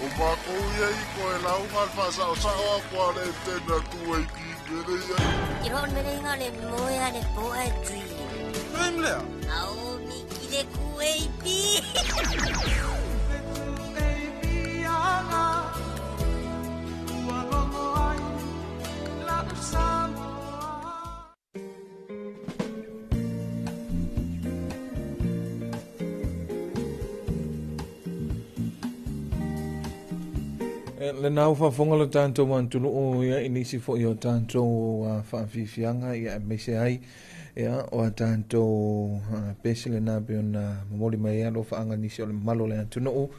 O mako ia I ko e lau ngal fa sa o kwa le tena tu e bere ia. I ron mene ngale moya le poetry. Remle. Au mi kile ku e pi. Le nau whafonga le tātou mantunu o ia inisi fo i o tātou whaafifianga ia me se ai ia o a tātou pese le nā pe o na mamoli mai alo whaanga nisi o le malo le antunu o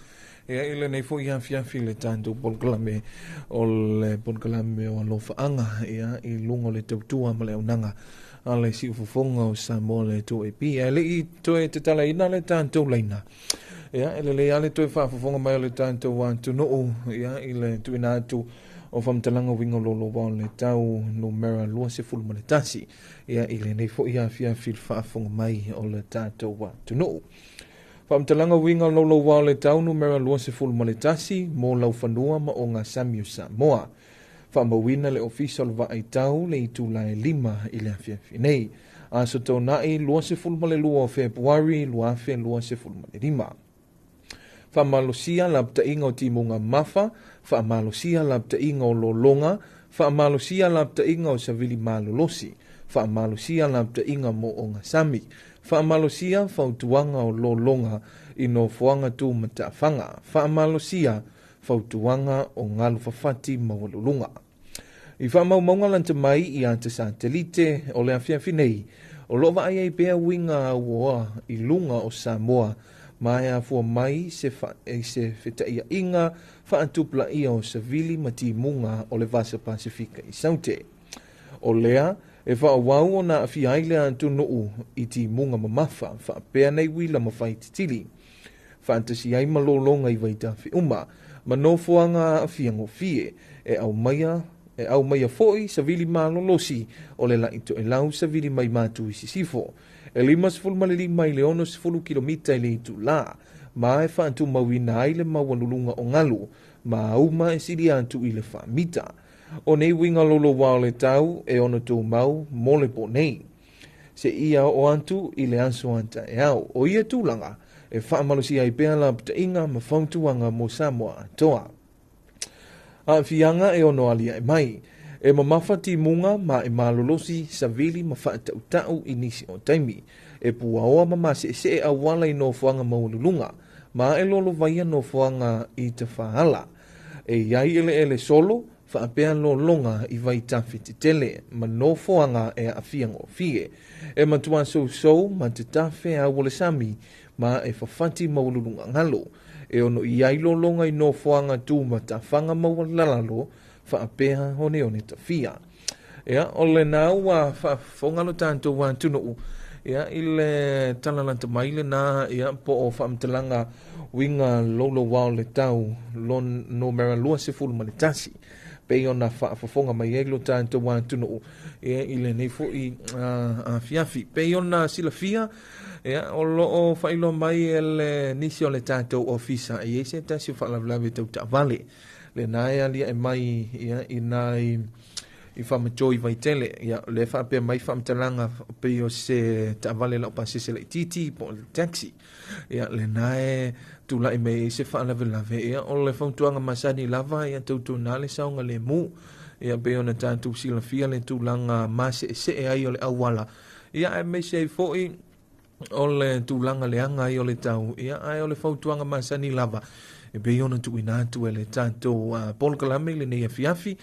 ia ile nei fo i hafiafi le tātou polkalame o le polkalame o alo whaanga ia I lungo le tautua ma le unanga a le si ufufonga o Samoa le tō e pi ia le I toe te tala ina le tātou leina ia ele ale toe whaafafonga mai o le tātou antunuu ia ile tuina atu o whamtalanga wingo lolo wao le tau numera lua se fulma le tasi ia ile nei fo ia fia fil whaafonga mai o le tātou antunuu whamtalanga wingo lolo wao le tau numera lua se fulma le tasi mo lau whanua ma o ngā Samoa Samoa whamawina le official wa ai tau le itu lai 5 ile fia finei a so tau nai lua se fulma le lua o Februari lua fe lua se fulma le 5 Whamalosia labta inga o timunga mafa, whamalosia labta inga o lolonga, whamalosia labta inga o savili malolosi, whamalosia labta inga mo o ngasami, whamalosia whautuanga o lolonga ino fuanga tu matawhanga, whamalosia whautuanga o ngalu whawhati mawalulunga. I whamau maunga lanta mai I anta satelite o le awhiawhinei, o loa ai ai bea winga aua I lunga o Samoa, mai a fua mai se whetaia inga whaantupla ia o savili mati munga o le Vasa Pasifika I Saute. O lea, e whaawau o na awhi aile antu nuu I ti munga mamafa, whaapea nei wila mawhai titili. Whaantasi ai malolonga I waita fi uma, manofuanga awhi angofie, e au maia foi savili malolosi o le laito e lau savili mai matu I sisifo. E 5 leono 10 kilomita I le itu la, ma e whaantu mawina ai le mawanulunga o ngalu, ma auma e siri antu I le whaamita. O nei winga lolo wao le tau e ono tō mau mo le po nei. Se ia o antu I le anso anta e au, o ia tūlanga e whaamalosi ai pēa la pta inga ma whauntuanga mo Samoa atoa. A fianga e ono alia e mai, e mamawhati munga ma e malolosi savili ma whaatau I nisi o taimi. E puaoa ma se e awala I no fuanga maululunga, ma e lolo vaia no fuanga I te whaala. E iai ele solo, whaapea lo longa I vai tawhiti tele, ma no fuanga e a fianga o fie. E matua sou ma te tawhe a wale sami, ma e whawhati maululunga ngalo. E ono iai lo longa I no fuanga tu ma ta whanga maulalalo, whaapea hone ta fia. Ea, o le nau a whongalo tātou wā tunuu. Ea, I le talalanta maile nā, ea, po o whaamtalanga winga lolo wao le tau, lon no mera lua se fulu male tasi. Pei o na whafonga mai eilo tātou wā tunuu. Ea, I le nei fo I fiafi. Pei o na sila fia, ea, o loo whailo mai e le nisi o le tātou ofisa. E se tasi whalavlawe tau ta vale. Le nai alia e mai ia I nai I whamajoi vai tele ia le whapea mai whamtalanga pe o se ta'avale lau pasese le titi po le taxi ia le nai tula I mei se whaalawe lave ia o le whamtuanga masani lava ia tautu nale saunga le mu ia pe o na tātou sila fia le tūlanga mase se e ai o le awala ia e mei se foi o le tūlanga le anga I o le tau ia ai o le whamtuanga masani lava e be ona tu ina tu ele tanto polkalame le nei afiafi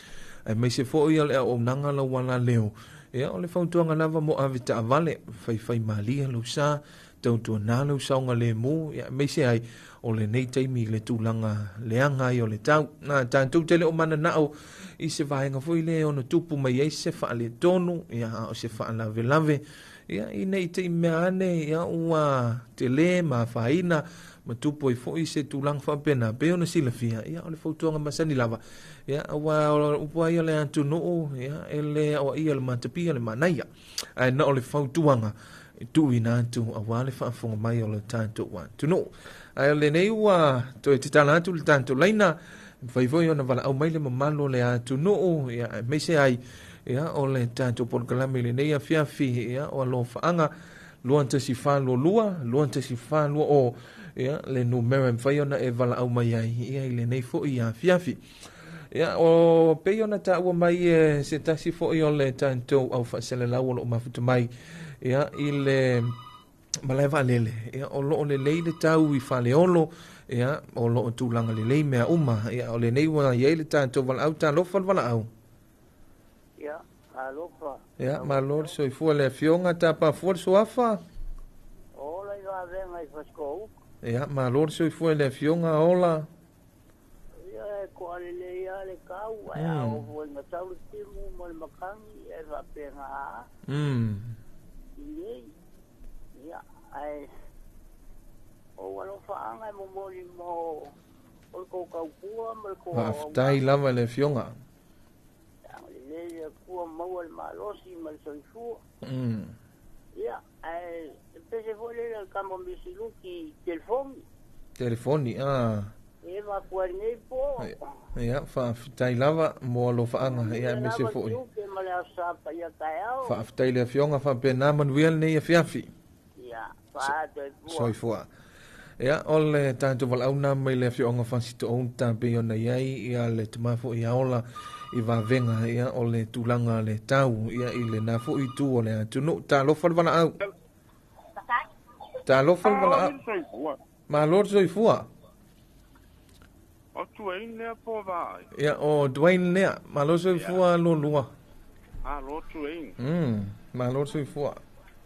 e me se foi ale o nanga la wala leo e o le fautuanga lava mo avita avale fai malia lo sa tau na lo sa nga le mu e me se ai o le nei taimi le tūlanga le anga I o le tau na tanto tele o mana nao I se vaenga foi le ona tupu mai e se fa le tonu ia o se fa la velave ia I nei taimi ane ia ua tele ma faina ma tupo I foi se tulang whapena pe ona sila fia ia o le fautuanga masani lava ia awa upua ia le antu noo ia ele o ia le matapia le manaia ai na o le fautuanga tuina tu awale fa fonga mai o le tanto wa tuno ai le nei wa to te tala tu le tanto laina fai foi ona vala au mai le mamalo le atu no ya me se ai ya o le tanto por kalame le nei afia fi ya o lo faanga luan te si fa lo lua luan te si fa lo o ya le numero fai ona e vala au mai ai ya le nei fo ya afia fi ya o pe ona ta o mai se ta si fo o le tanto au fa se le la o mafuta mai ya ile maleva lele ya o lo le le tau I fale olo ya o lo tu langa le mea uma ya o le nei wa ye le tanto val au ta lo fal vala au ya alofa ya ma lor so fu le fionga ta pa for so afa ola va venga I fasco ya ma lor so fu le fionga ola ya ko le ya le kau ya o vo na tau timu mo le makangi e va pena ya ai o walo faanga mo moli mo o ko ka kua mo ko aftai lava le fionga le kua mo el malosi mal soifu ya ai pese vole el campo misiluki telefoni e va kuarnei po ya fa aftai lava mo lo faanga ya me se foi fa aftai le fionga fa pena manuel nei fiafi soifua ya ole tanto val au na mai le fionga fa sito on ta pe ona yai ya le tmafo ya ola I va venga ya ole tulanga le tau ya ile na fo I tu ole tu no ta lo fal vala au ta lo fal vala ma lord soifua o tu e ne po va ya o Dwayne ne ma lo soifua lo lua lo tu e ma lord soifua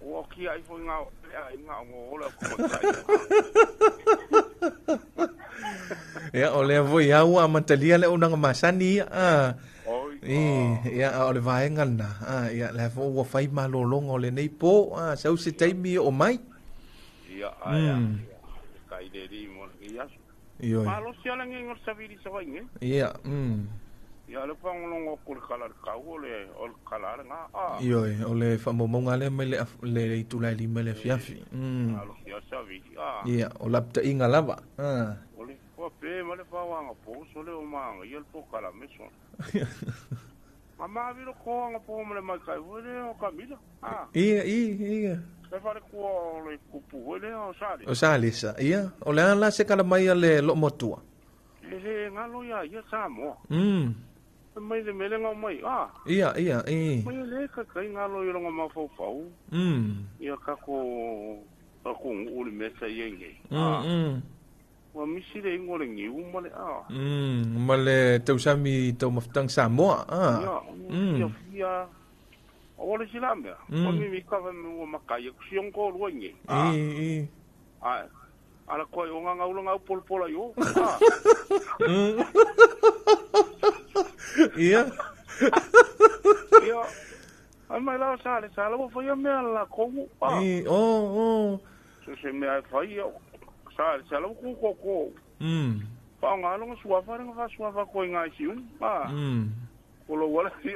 o ki ai fo nga ya ole voi au a matalia le una masani ya ole vai ngana ya le fo wo fai malolongo le nei po sau se taimi o mai ya kai de ri mo ya yo malo si ala ngeng or saviri sa wainge ya ya le pangolongo kur kalar kau le ol kalar nga yo ole fa mo ngale mele le itulai li mele fiafi alo ya savi ya o lapta inga lava ole po pe male fa wanga po so le o manga yel po kala meso mama viro ko nga po mele mai kai ole o kamila ia se fare ko le kupu ole o sali sa ia ole ala se kala mai le lo motua le ngalo ya samo mai le mele nga mai ia mai le ka kai ngalo yo nga mafau ia ka ko uli mesa yenge wa misile ngole ngi umale male tausami tau maftang Samoa ya ole silame o mi ka mo makai ku siong ko luengi ala ko yo nga ulanga polpola yo iya ai mai la sale mo foi me la como se me ai foi yo sale ku ko pa nga lo sua fa ko nga si ko lo wala si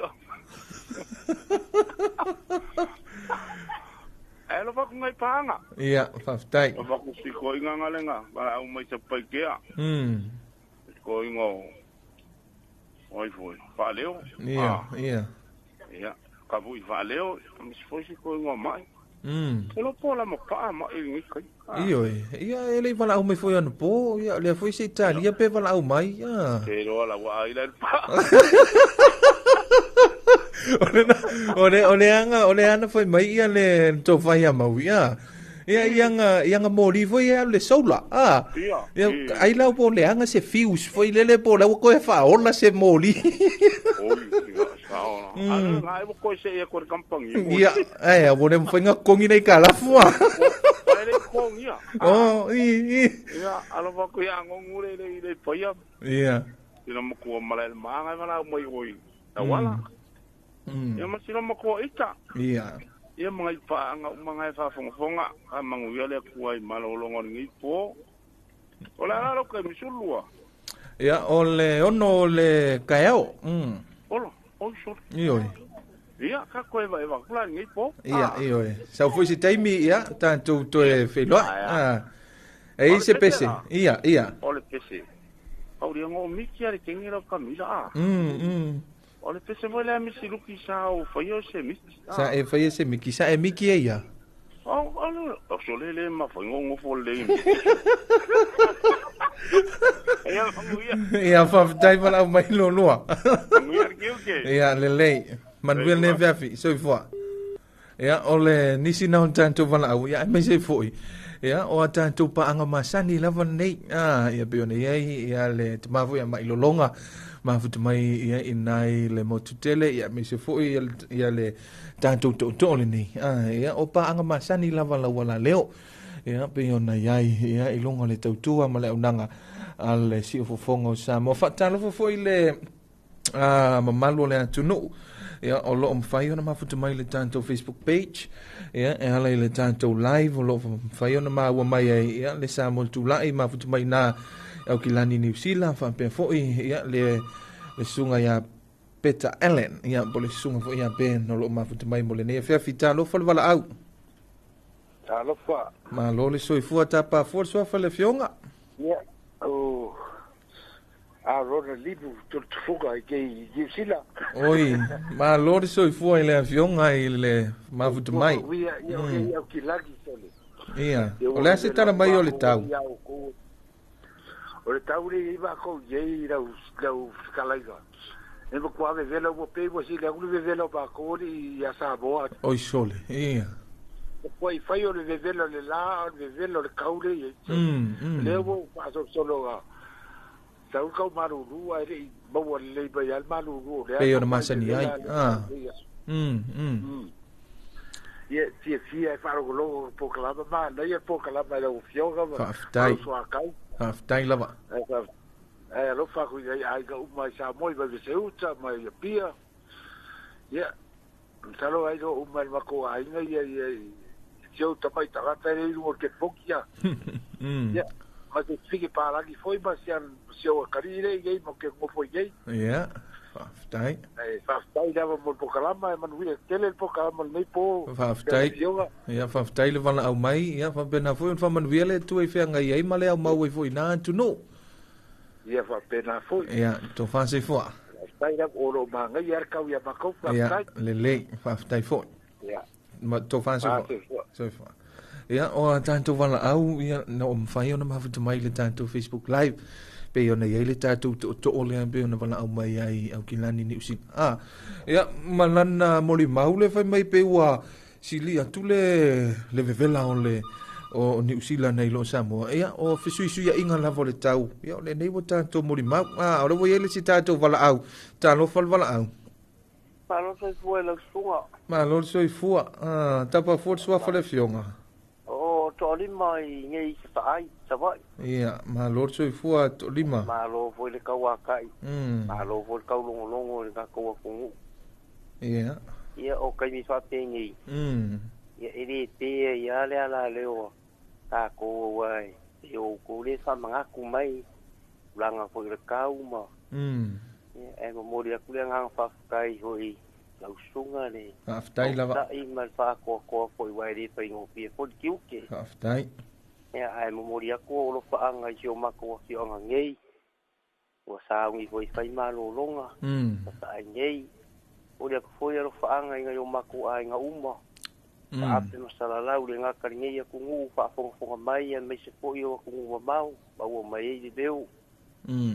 elo va ngai panga iya faftai va ku si ko nga ngalenga ba au mai se pai ke ko ngo oi foi valeu ia kabu valeu mis foi si ko ngo mai lo pola mo pa ma ngi kai ia ele vala au mai foi an po ia le foi se Italia pe vala au mai pero la wa ile pa ole anga foi mai ia le to vai a mau ia nga mori foi le sola ai la po le anga se fius foi le po la ko fa ola se mori ngai mo ko se e ko kampang ia ai bo nem foi nga kongi nei kala fua ele kongi ia alo ba ko ya ngure le poia ia ina mo ko malal manga mala mo oi wala ia masilo mo ko ita ia mga ipa mga fonga mangu yale kuai malolongo ngi po ola lo ke misulua ia ole ono le kaeo olo o so io Ia, ka koe wa e wa kula ngai po. Ia, iyo e. Sau fui si taimi, ia, tātou toe wheloa. E se pese. Ia. Ole pese. Auri ngo miki ari kengero kamila. Ole pese mo le misi luki sa o faio se miki. Sa e faio se miki, sa e miki e ia. Alo, so le ma foi ngo fo le. Ia fa tai vala mai lo loa. Ia le. Manuel ne vefi, so foi. Ia ole nisi na tanto vala au, ia me se foi. Ia o tanto pa anga masani lava nei. Ia pe ona ia le tamafu ia mai lolonga. Mafu mai ia inai le motutele ia me se foi ia le tanto to le nei. Ia o pa anga masani lava la wala leo. Ia pe ona ia ilonga le tautua ma le unanga ale si fofongo sa mo fatalo foi le mamalo le tunu. Ia o lo mfai ona mafuta mai le tanto Facebook page. Ia e hala le tanto live o lo mfai ona ma wa mai ia le sa mo tu lai mafuta mai na au kilani New Zealand fa pe foi ia le sunga ia Peter Allen ia po le sunga foi ia ben no lo mafuta mai mo le ne fa fitalo fa vala au. Talo fa. Ma lo le soifua tapa for so fa le fionga. Ia o rona libu tu fuga ke Gisila. Oi, ma lori soifua ile afionga ile mafuta mai. Ia ki lagi sole. Ia. Ole se tara mai ole tau. Ole tau ri va ko ye ra kalaiga. E mo kwa ve velo mo pe mo si le ulu ve velo ba ko ri ya sa boa. Oi sole. Ia. Poi fai ole ve velo le la, ve velo le kaure. Le mo pa solo tau kau maruru ai bawa le bai al maruru le pe ona masani ai Ia faro lo po kalaba ma na ia po kalaba lo fioga ma aftai lava lo fa ku ai ga uma sa moi ba se uta ma ia pia ia talo ai go uma ma ko ai nga ia tio tapai ta ta re mo ke fokia ia ma te fiki paragi foi ba sio karire gei mo ke mo foi gei ia faftai faftai dava mo pokalama man wi tele pokalama nei po faftai ia faftai le vala au mai ia fa pena foi fa man viele tu e fenga ia male au mau foi na tu no ia fa pena foi ia to fa se foi faftai da oro manga ia ka ia ba ko faftai le faftai foi ia ma to fa se foi ia o tanto vala au ia no mfai ona mafuta mai le tanto Facebook live pe ona ia le tanto to ole pe ona vala au mai ai au kilani ni usi ia malana moli maule fai mai pe wa sili atu le vevela ole o ni usila nei lo Samoa ia o fisui ia inga lavo le tau ia le nei wo tanto moli mau o le wo ia le si tanto vala au talo fal vala au malo se foi la sua malo se foi tapa força fa le fionga to lima i ngai sai savai ia ma lor soi fua to lima ma lo foi le kaua kai ma lo foi kau longo le ka ko ku ia o kai mi fa pe ngi ia iri te ia le ala le o ka ko wai yo ko le sa manga ku mai langa foi le kau ma ia e mo moria ku le ngang fa kai hoi lau sunga ne aftai lava i mal fa ko foi wai ri pe ngo pi fo kiuke aftai ia ai mo moria ko lo fa anga jo ma ko ki anga ngei o sa ngi foi fai ma lo longa sa ngei o le foi lo fa anga nga yo ma ko ai nga uma a pe no sala la u le nga ka ngei ku ngu fa fo mai me se ko yo ku ngu mau ba o mai di deu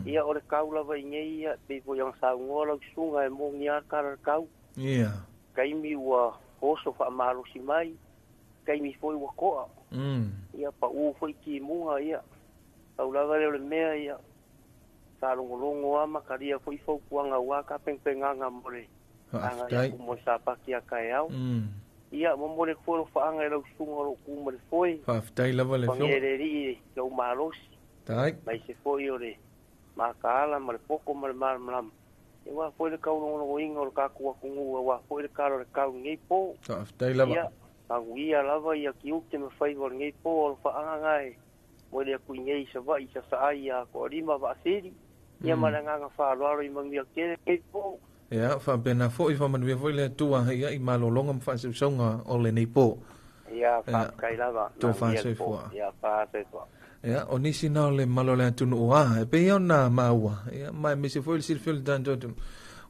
ia o le kaula vai ngei ia pe po yang sa ngola sunga e mo ngia kar kau ia kai mi wa hoso fa malu si mai kai mi foi wa ko ia pa u foi ki mua ia au lava le mea ia sa longo ama karia foi fo kuanga wa ka penganga more anga ku mo sa pa ki kai au ia mo more fo fa anga lo sunga lo ku mo foi fa tai lava le fo ri yo malos tai mai se foi ore ma kala mo poko mo mal e wa foi le kau no inga o ka ku ku wa foi le karo le kau ngai po tai lava ia a ia lava ia ki u ke me fai vor ngai po fa anga ngai mo le ku ngai sa va i sa ia ko rima va seri ia malanga nga fa lo i mangi ke ngai po Ia, whapena fo i whamanui fo i le tua ia i malolonga mwhasausaunga o le nei po. Ia, whakailava. Tō whasauifua. Ia, whasauifua. Ia, o nisi nao le malo le atunu o a, e pe iau nā maua. Ia, mai me se fo i le silfio le tanto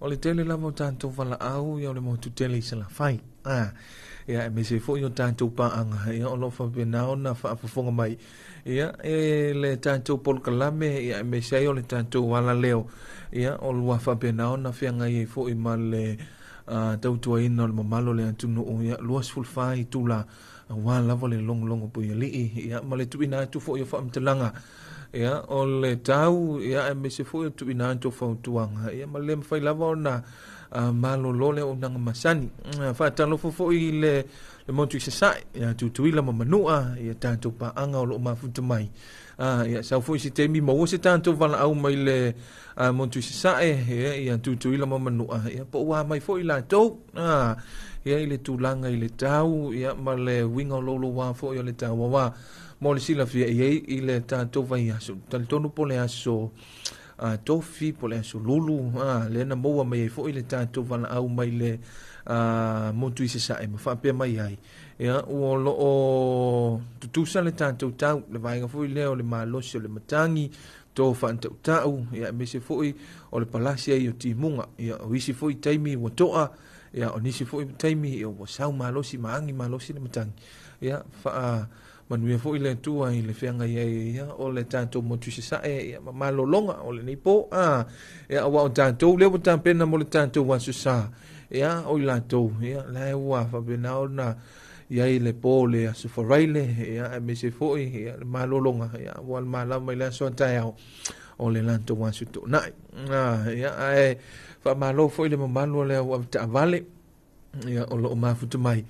o le tele lava o tanto wala au, ia o le motu tele i sala fai. Ia, e me se fo i o tanto paanga, ia o lo whapena o na whaafafonga mai. Ia, e le tanto polkalame, ia, e me se o le tanto wala leo. Ia, o lua whapena o na whianga i fo i ma le tautua ina o le mamalo le atunu o ia, luas fulfai tula wā lava le longo pui alii, ia, ma le tuina atu fo i o whaamtalanga. Ia, o le tau, ia, e me se fo i o tuina atu whautuanga. Ia, ma le mwhai lava o na malo lole o nanga masani. Whaatalo fo i le motu i sasai, ia, tutuila ma manua, ia, tātou paanga o lo mafuta mai. Ia, sau fo i si temi maua se tātou wala au mai le motu i sasai, ia, tutuila ma manua. Ia, po wā mai fo i la tau, ia, i le tūlanga i le tau, ia, ma le winga o lolo wā fo i o le tau wā. Mo le sila fia i le tātou vai aso. Tali tonu po le aso tofi, po le aso lulu, le na moua mai e fo i le tātou wala au mai le motu i sasai, ma whapea mai ai. Ia, ua lo o tutusa le tātou tau, le vainga fo i leo le malosi o le matangi, tō whaantau tau, ia, me se fo i o le palasia i o timunga, ia, o isi fo i taimi ua toa, ia, o nisi fo i taimi i o wasau malosi, maangi malosi le matangi. Ia, manuia fo i le tua i le whianga ia, o le tātou motu sasae, ia, malolonga o le nipo, ia, awa o tātou, leo o tāpena mo le tātou wasu sa, ia, o i lātou, ia, lai ua, whapena o na, ia i le pō le asu wharaile, ia, me se fo i, ia, le malolonga, ia, wal malama i le asu atai au, o le lanto wasu tō nai, ia, whamalo fo i le mamalo le au ta avale, ia, o lo o mafuta mai,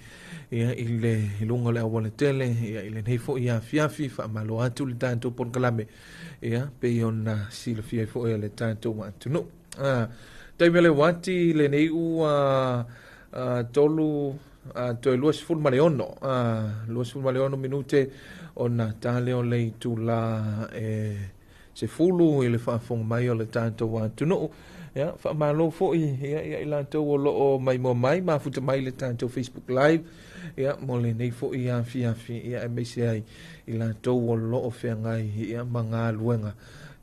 ia, i le ilunga le awale tele, ia, i le nei fo i a fiafi, whamalo atu le tātou pon kalame, ia, pe i ona sila fia fo i le tātou atu no. Taimea le wati, le nei ua tolu, toi luas ful maleono minute o na tale o le tu la se fulu i le whaafong mai o le tātou wa tuno ia whaamalo fo ia i lātou o loo mai mo mai mafuta mai le tātou Facebook live ia mo le nei fo ia fiafi ia e meise ai i lātou o loo whiangai ia mga luenga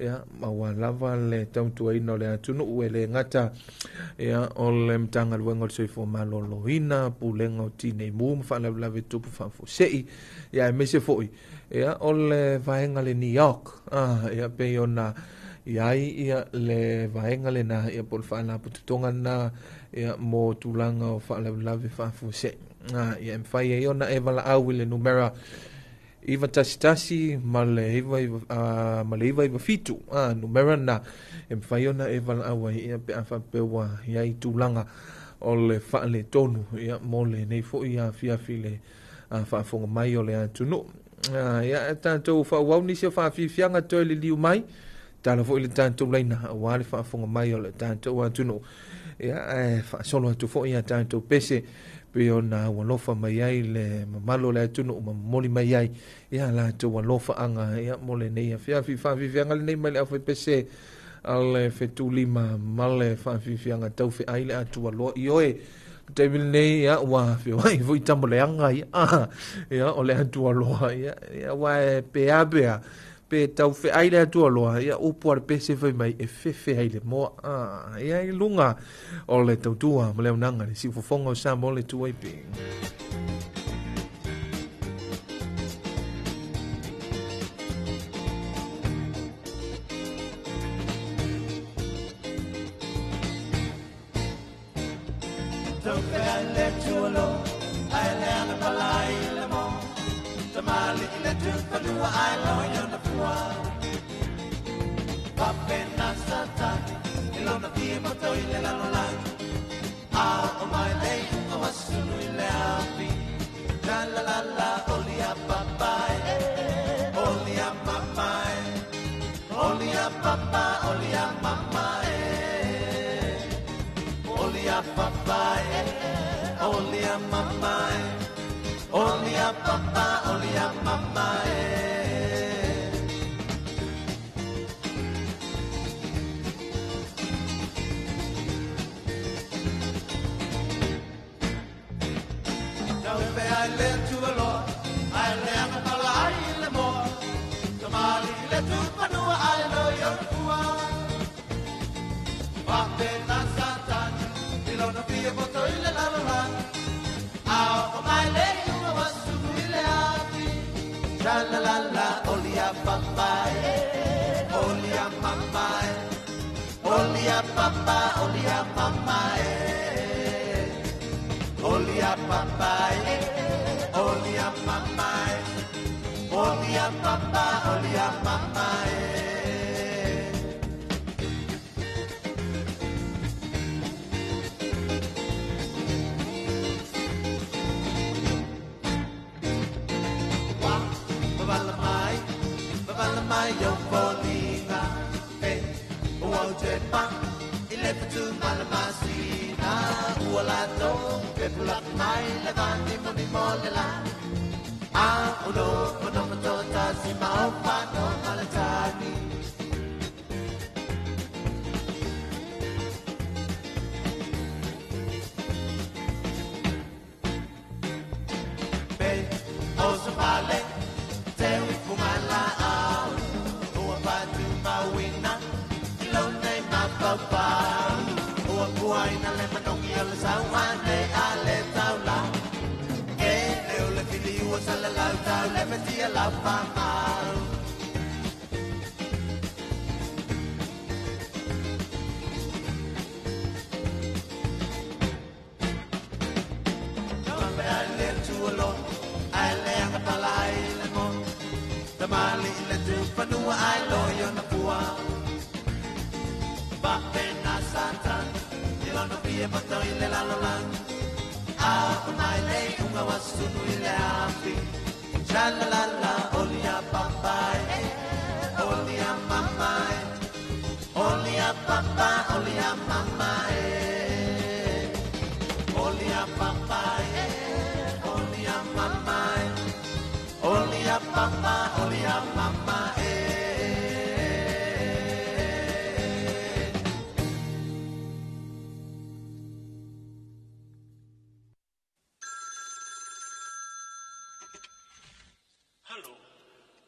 ia maua lava le tautua ina o le atunu ue le ngata ia o le mtanga luenga o le soifo malolo ina pulenga o tine mu mawhalawlawe tupu whafosei ia e mese foi ia o le vaenga le New York ia pe ona iai ia le vaenga le na ia pol whaala pututonga na ia mo tulanga o whalawlawe whafosei ia mwhai e ona e wala au le numera iwa tasi ma le iwa fitu numera na e mwhaiona e wala awa ia pe awha pewa ia i tūlanga o le whaale tonu ia mo le nei fo ia fiafi le whaafonga mai o le atunu ia e tātou whaawau nisi o whaafifianga toi le liu mai tāna fo i le tātou leina a wale whaafonga mai o le tātou atunu ia e whaasolo atu fo ia tātou pese pe ona walofa mai ai le mamalo le atunu ma moli mai ai ia la to walofa anga ia mole nei fia anga nei mai le pese al fetulima male fa anga tau fe ai le atu lo ioe te nei ia wa fe vai voi tamole anga ia o le atu lo ia wa pe abea pe tau fe ai le atu lo ia o por pese foi mai e fe ai le mo ia i lunga o le tautua ma le unanga le si fofonga o sa mo le tu ai ping Sha la la la, olia papai, olia mamai, olia papa, olia mamai, olia papai, olia mamai, olia papa, olia mamai. Yo polina, hey, uote pa, ilepa tu malamasina, uolato, pepulak mai, levandi moni molela. Ah, ulo, monomatota, si maopa, no malatani. Be, oso vale, te ufumala. Papa, o buai na le manongi ala sauane ale taula. E leo le fili o sala lau tau le metia lau pamau. Kambe ale tuolo, ale anga pala ile mo. Tamali ile tu panua ai loyo na pua. Bapena Satan, ilona pia pato ile la lolang. Aku mai lei unga wasunu ile api. Shalalala, olia papai, olia mamai, olia papa, olia mamai, olia papai, olia mamai, olia papa, olia mamai.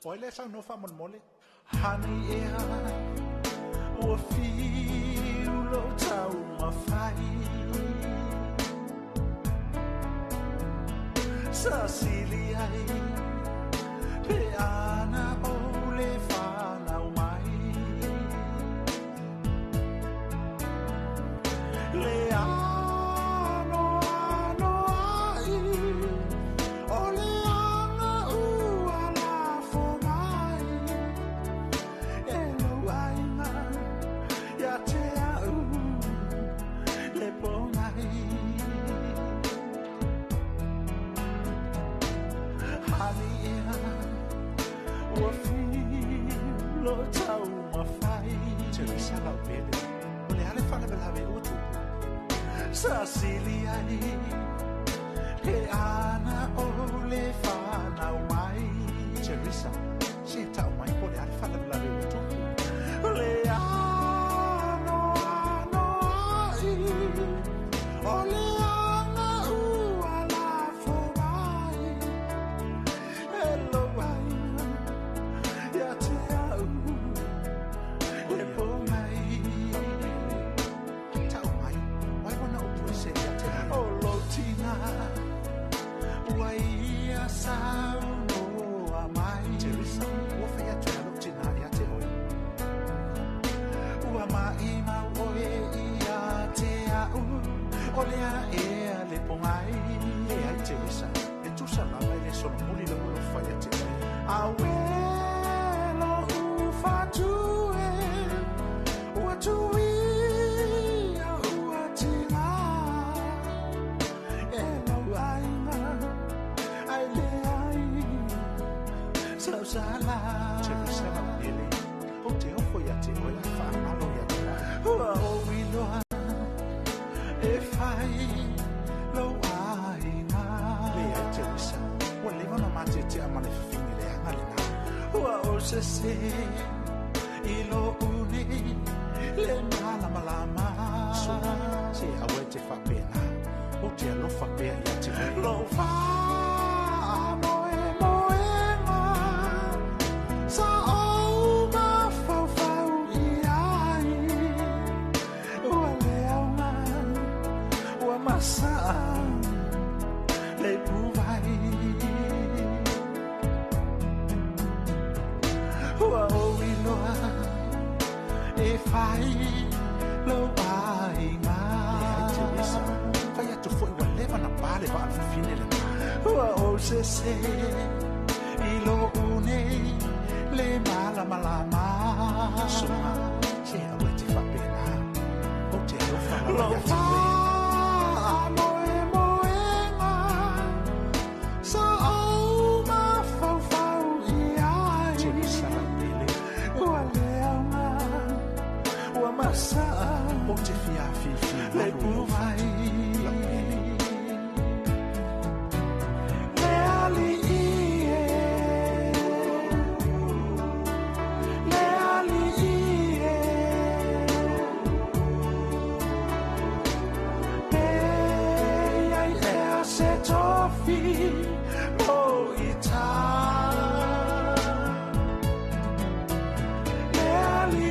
Oile sang no fa mon mole hani e ha o fi lo tau ma fai sa silia pe ana ole fa na mai le ano ai ole lo tau ma fai te sa la pele o le ale fa la ve o tu sa silia ni e ana o le fa na mai te sa se tau mai po le ale fa la ve o tu le ano ai o le ana u ala fo mai hello ai ya te sao no amai teresa o fe ya tano tina ya te oi o amai ma o e ya te a o le a e le pongai e ai teresa e tu sa la mai le sono muli lo fa ya te a we lo u fa tu e o tu i o tina e lo ai ma ai le sala Jerusalem ele o te ofo ya te o fa alo ya te o wiloa e fai lo ai na le ya Jerusalem o le vona mate te amale fingi le ngale na o se i lo uni le mala malama se awe te fa pena o te lo fa pe ya te lo fa fai lo ai nga fai atu foi wa leva na pale va fine le wa o se i lo une le mala malama soma se awe te fa pena o te lo fa lo fa le puvai le ali se tofi mo ita le ali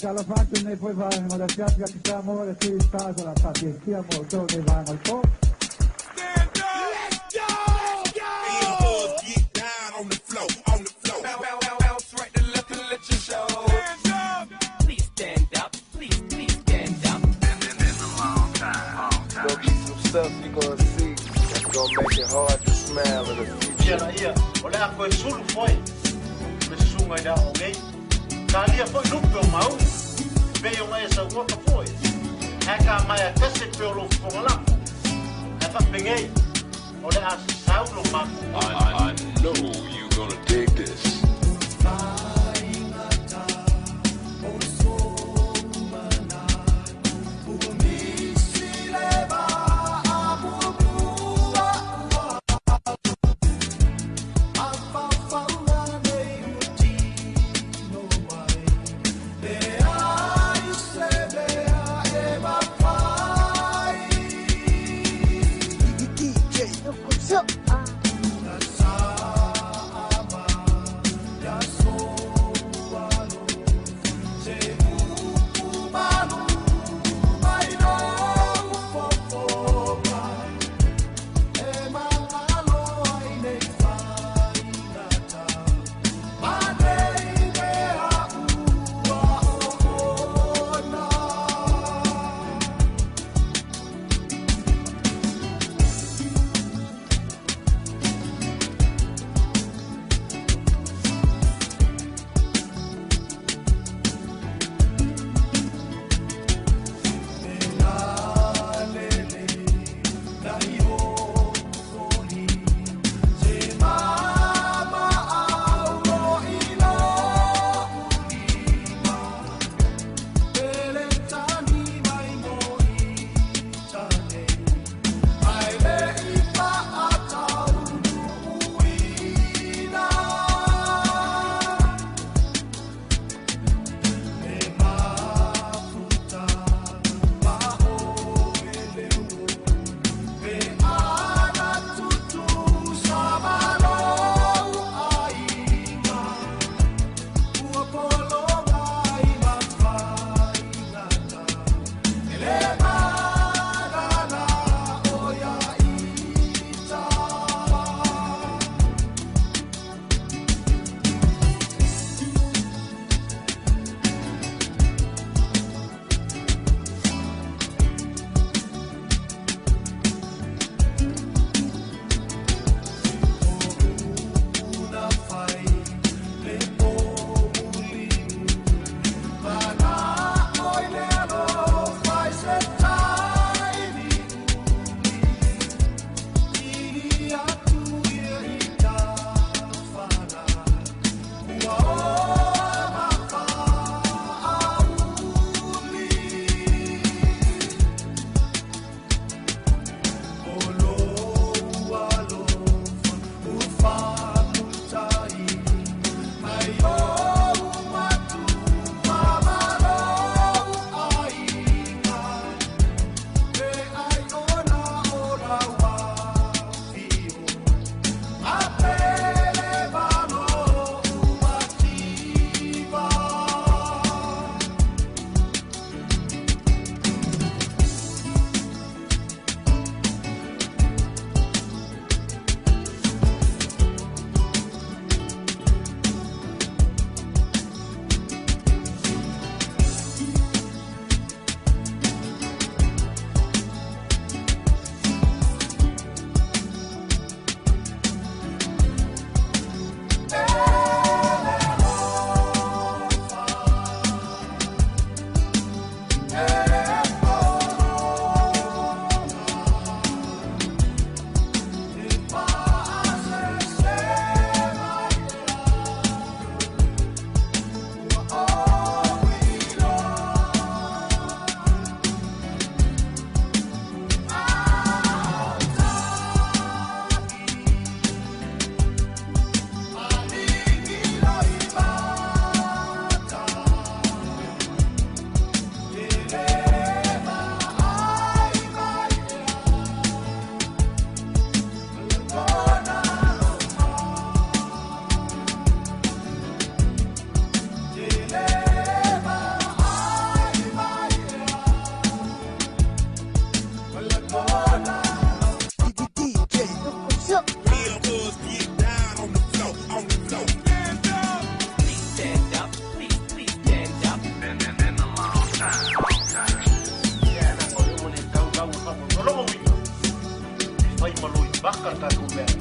Alla faccia ne poi vanno da spiaggia che siamo ora qui in stato la pazienza molto ne vanno al po'. Stuff you're gonna see that's gonna make it hard to smile in the future. Yeah, olha a coisa sul foi. Mas sunga da alguém. Kalia foi lupo mau. Veio mais essa outra foi. É que a maia case pelo fogo. É para pegar. Olha a saulo mago. I know you're gonna dig this.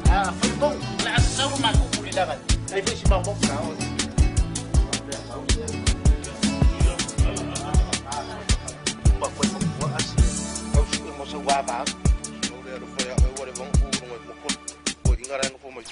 Foi bom, a sessão uma comunidade. Aí foi se mal bom para onde? Uma coisa boa assim. Eu estou emocionado. Eu foi agora vamos por enganar no fumo.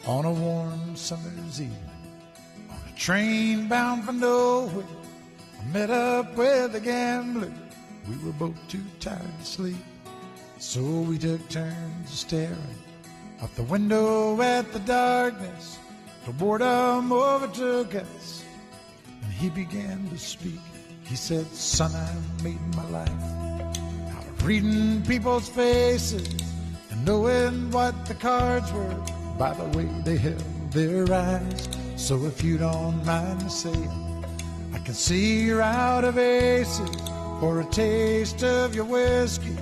on a warm summer's evening, on a train bound for nowhere, I met up with a gambler. We were both too tired to sleep, so we took turns staring out the window at the darkness. The boredom overtook us, and he began to speak. He said, son, I made my life out of reading people's faces and knowing what the cards were by the way they held their eyes. So if you don't mind me saying, I can see you're out of aces. For a taste of your whiskey,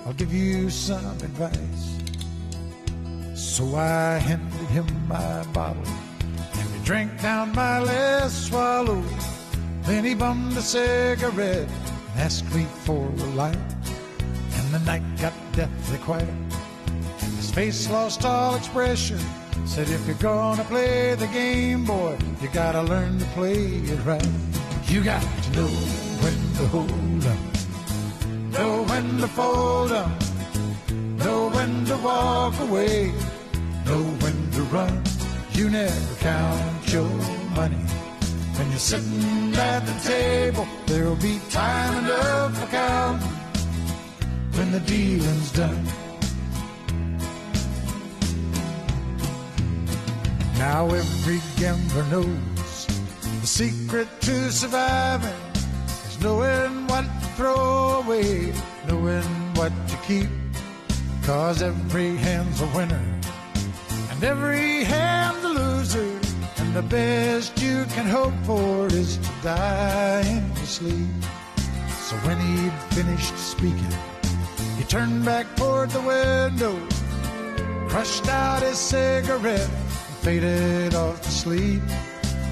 I'll give you some advice. So I handed him my bottle, and he drank down my last swallow. Then he bummed a cigarette and asked me for a light. And the night got deathly quiet. His face lost all expression. Said, if you're gonna play the game, boy, you gotta learn to play it right. You got to know when to hold up, know when to fold up, know when to walk away, know when to run. You never count your money when you're sitting at the table. There'll be time enough for counting when the dealing's done. Now every gambler knows the secret to surviving is knowing what to throw away, knowing what to keep. 'Cause every hand's a winner and every hand's a loser, and the best you can hope for is to die in your sleep. So when he'd finished speaking, he turned back toward the window, crushed out his cigarette, and faded off to sleep.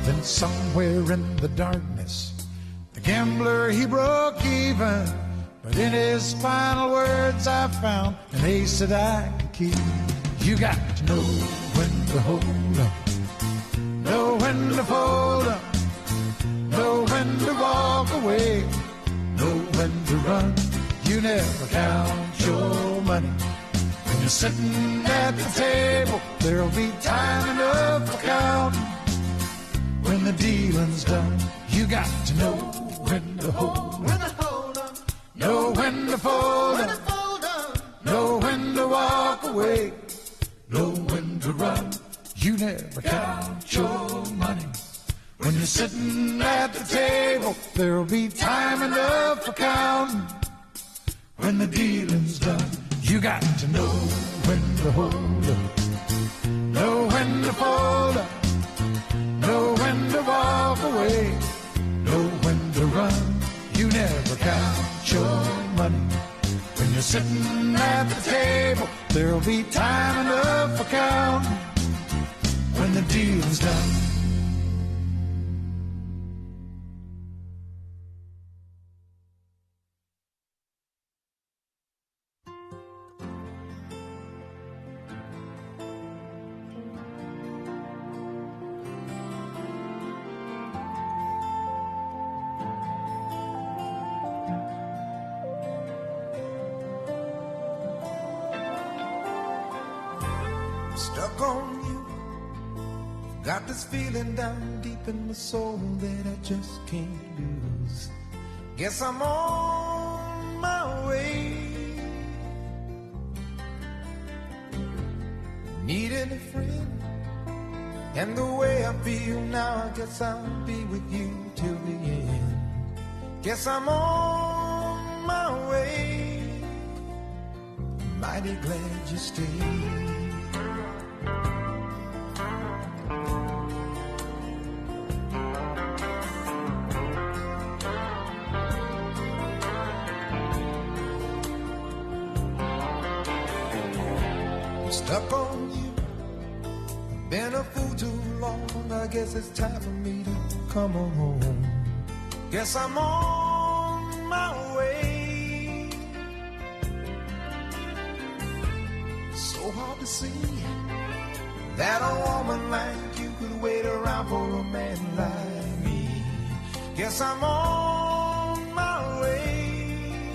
Then somewhere in the darkness, the gambler, he broke even. But in his final words I found an ace that I could keep. You got to know when to hold up, know when to fold up, know when to walk away, know when to run. You never count your money when you're sitting at the table. There'll be time enough for counting when the dealing's done. You got to know when to hold up, know when to fold up, know when to walk away, know when to run. You never count your money when you're sitting at the table. There'll be time enough for counting when the dealing's done. You got to know when to hold up, know when to fold up, know when to walk away, know when to run. You never count your money when you're sitting at the table. There'll be time enough for counting when the deal's done. Stuck on you, got this feeling down deep in my soul that I just can't lose. Guess I'm on my way, needing a friend, and the way I feel now, I guess I'll be with you till the end. Guess I'm on my way, mighty glad you stayed. Stuck on you, been a fool too long. I guess it's time for me to come on home. Guess I'm on my way. So hard to see that a woman like you could wait around for a man like me. Guess I'm on my way,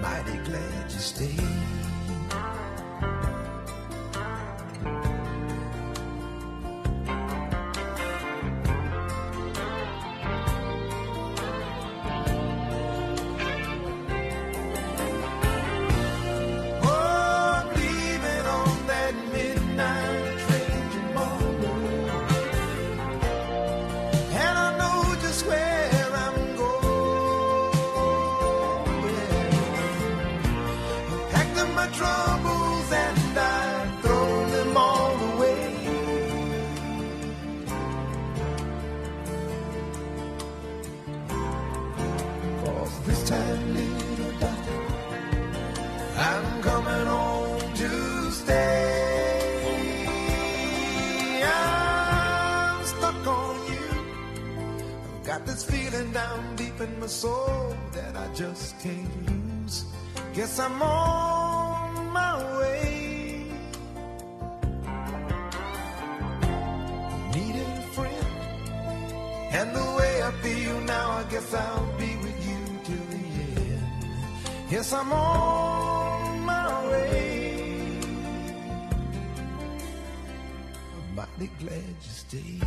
mighty glad you stayed. this feeling down deep in my soul that I just can't lose. Guess I'm on my way. Needing a friend, and the way I feel now, I guess I'll be with you till the end. Yes, I'm on my way. I'm mighty glad you stayed.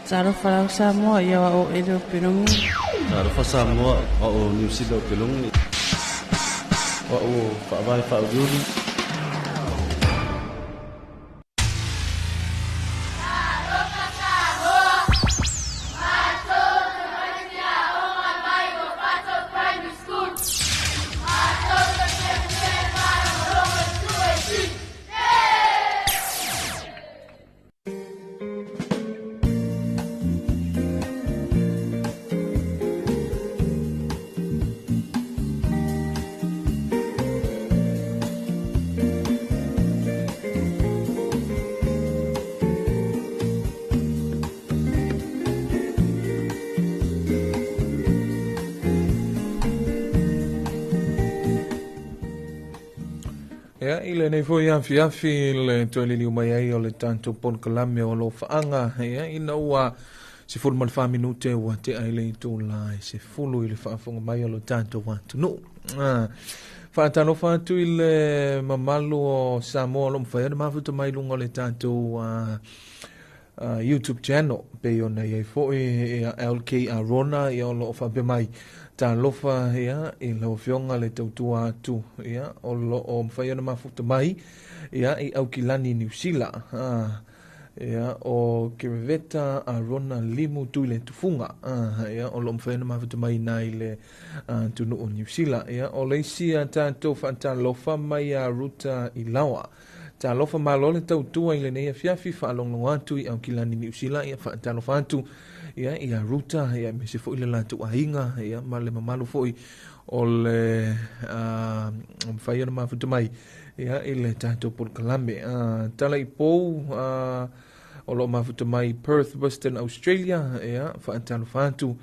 Taro farau Samoa ia o Edo Pirungi. Taro fa Samoa o New Zealand Pirungi. Wa o fa vai fa uri. Ya, ile nei foi afi le toile liu mai ai o le tanto pon kalame o lo faanga, ya, ina ua se fulu mal fa minute ua te ai le tu lai, se fulu ile faafonga mai o lo tanto watu no. Faatano fatu ile mamalu o Samoa lo mwhai, ana mafuta mai lunga o le tanto YouTube channel, pe o nei foi LK Arona, ia o lo fabe mai. Ta lofa ia I lo fionga le tautua atu ia o lo o mwhai ana mafuta mai ia I au kilani New Zealand ia o Kiriveta Arona limu tu le tufunga ia o lo mwhai ana mafuta mai na I le tunu o New Zealand ia o leisia tanto fanta lofa mai a ruta I lawa ta lofa malo le tautua I le nei fiafi fa alongo atu I au kilani New Zealand ia fanta lofa atu ia ia ruta ia me se foi le latu ainga ia male mamalu foi o le fai ana mafuta mai ia ile tato por Kalame tala I pou o lo mafuta mai Perth Western Australia ia fa talo fatu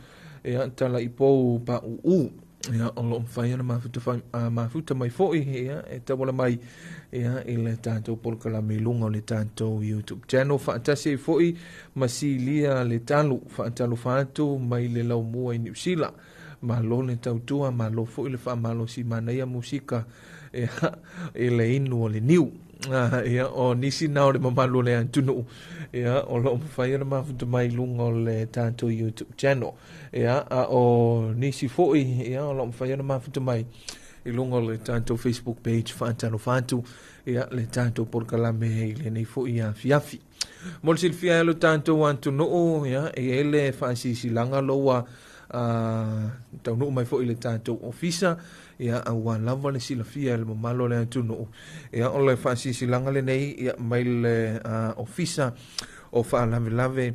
ia tala I pou pa u ia o lo fai ana mafuta mai foi ia e tawala mai ia ile tanto por Kalame lunga le tanto YouTube channel fa tasi foi masilia le talu fa talo fatu mai le lau mua I New Zealand ma lo le tautua ma lo foi le fa malo si manaia musika ia ile inu le new ia o nisi na le mamalu le antunu ia o lo fai ana mafuta mai lunga le tanto YouTube channel ia o nisi foi ia o lo fai ana mafuta mai I lunga le tanto Facebook page fantano fantu ia le tanto por Kalame le nei fo ia fiafi mol silfia lo tanto wantu no ia ele fansi silanga loa tau no mai fo ile tanto ofisa ia awa lava le silafia le malo le tanto no ia o le fansi silanga le nei ia mai le ofisa o fa lave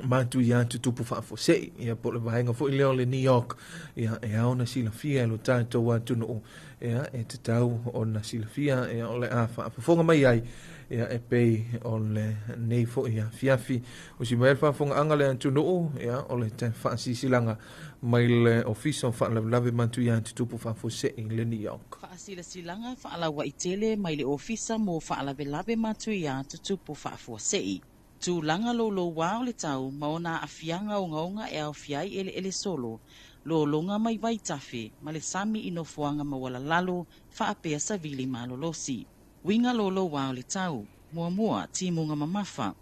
matu ia tutupu fa fo sei ia po le vaenga fo ile le New York ia e ona silafia lo tanto watu no ia e te tau ona silafia ia o le fa fonga mai ai ia e pei o le nei fo ia fiafi o si mai fa fonga anga le antu no ia o le te fa silanga mai le office fa lave matu ia tutupu fa fo sei le New York Fa silanga fa ala wa itele mai le ofisa mo fa lave matu ia tutupu fa fo sei tu langa lo wao le tau maona afianga o ngaunga e au fiai ele solo lo longa mai vai tafe ma le sami ino fuanga mawala lalo fa apea sa vili malolosi winga lo wao le tau mua timunga mamafa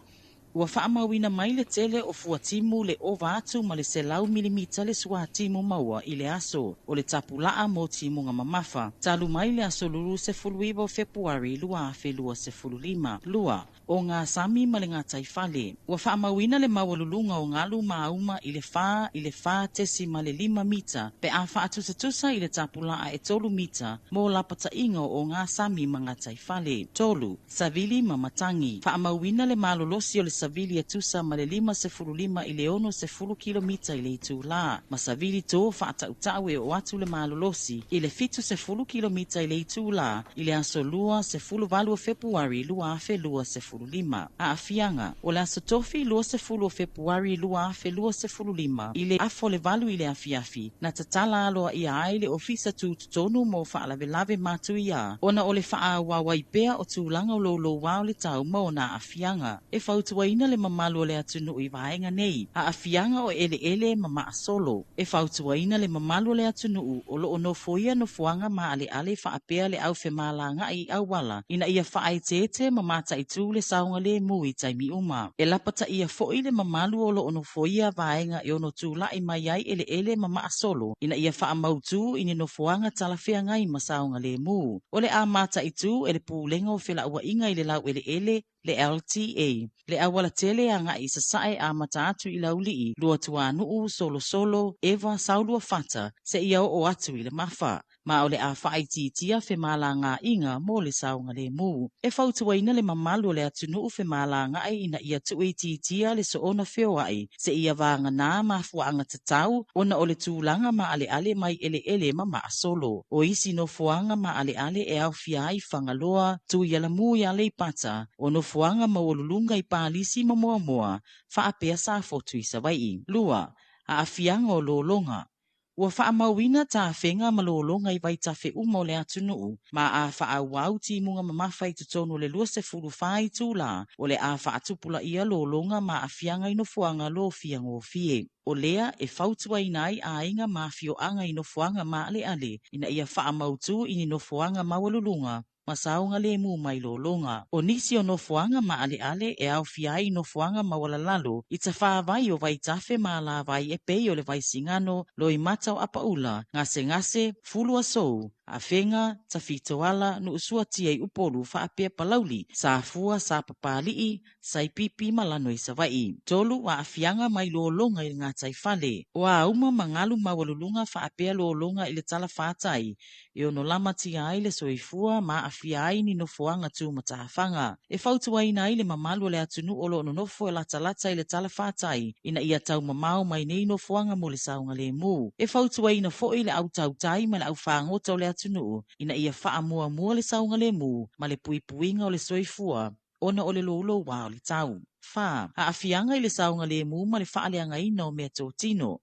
Ua whaamawina mai le tele o fuatimu le ova atu ma le selau milimita le sua timu maua i le aso o le tapulaa mo timu nga mamafa. Talu mai le aso lulu se fuluiva o Februari lua afe lua se fululima. Lua o ngā sami ma le ngā taifale. Ua whaamawina le mawalulunga o ngalu mauma i le wha tesi ma le 5 mita pe a wha atusa i le tapulaa e 3 mita mo lapata ingo o ngā sami ma ngā taifale. Tolu, Savili ma Matangi. Whaamawina le malolosi o le Savili atusa ma le 5.05 i le 1.0 kilomita i le itu la. Ma Savili tō whaatautau e o atu le malolosi i le 7.0 kilomita i le itu la i le aso lua 10 Februari lua afe lua 05. A afianga o le aso tofi lua 10 Februari lua afe lua 05 i le afo le valu i le afiafi na tatala aloa i ai le ofisa tu tutonu mo whaalawelave matu ia ona o le wha wawai pea o tūlanga o lolo wao le tau mo na afianga e whautuaina le mamalu o le atunu i vaenga nei a afianga o ele mama asolo e whautuaina le mamalu o le atunu o lo ono foia no fuanga ma ale whaapea le au whemalanga i awala ina ia whaetete mamata i tū le saunga le mui taimi uma e lapata ia foi le mamalu o lo ono foia vaenga i ono tūla i mai ai ele mama asolo ina ia whaamautu ini no fuanga talawhea ngai ma saunga le mu o le a mata i tū e le pūlenga o whela ua inga i le lau ele le LTA. Le awala tele anga i sasae a mataatu i laulii, lua tua nuu solo, eva saulua fata, se ia o atu i le mafa. Ma o le a whaititia whemala ngā inga mō le saunga le mu. E whautuaina le mamalu le atu nuu whemala ngā ina ia tuititia le so ona whioai, se ia vanga nā mafuanga tatau, ona o le tūlanga ma ale mai ele ma solo. O isi no fuanga ma ale e au fiai whangaloa, tu iala mu ia le pata, o no fuanga ma olulunga i pālisi ma moa, whaapea sa fotu i savai. Lua, a afianga o lolonga. Ua whaamawina tā whenga malolonga i vai tawhe umo le atunuu, ma a whaawau ti munga mamawhai tutonu le 2.5 tūla, o le a whaatupula ia lolonga ma a whianga ino fuanga lo fiango fie. O lea e whautua inai a inga ma fioanga ino fuanga ma ale, ina ia whaamautu ini no fuanga mawalulunga, masaunga le mu mai lolonga. O nisi o no fuanga ma ale e au fiai no fuanga mawala lalo, i ta whaavai o vai tafe ma la vai e pei o le vai singano, lo i matau apaula, ngase, fulua sou, a whenga, ta fitoala, no usua tia i upolu whaapea palauli, sa fua, sa papalii, sa i pipi malano i savai. Tolu wa a fianga mai lolonga i ngā taifale. O a uma mangalu mawalulunga whaapea lolonga i le tala whātai, e ono lama tia ai le soifua ma a fiai ni no fuanga tu matahafanga. E whautua ina i le mamalu le atunu olo ono nofo e lata i le tala whātai, ina ia tau mamau mai nei no fuanga mo le saunga le mu. E whautua ina fo i le au tautai ma le au whangota o le atunu, ina ia wha mua le saunga le mu, ma le puipuinga o le soifua, ona o le lolo wa o le tau. Wha, a afianga i le saunga le mu ma le whaaleanga ina o mea tō tino.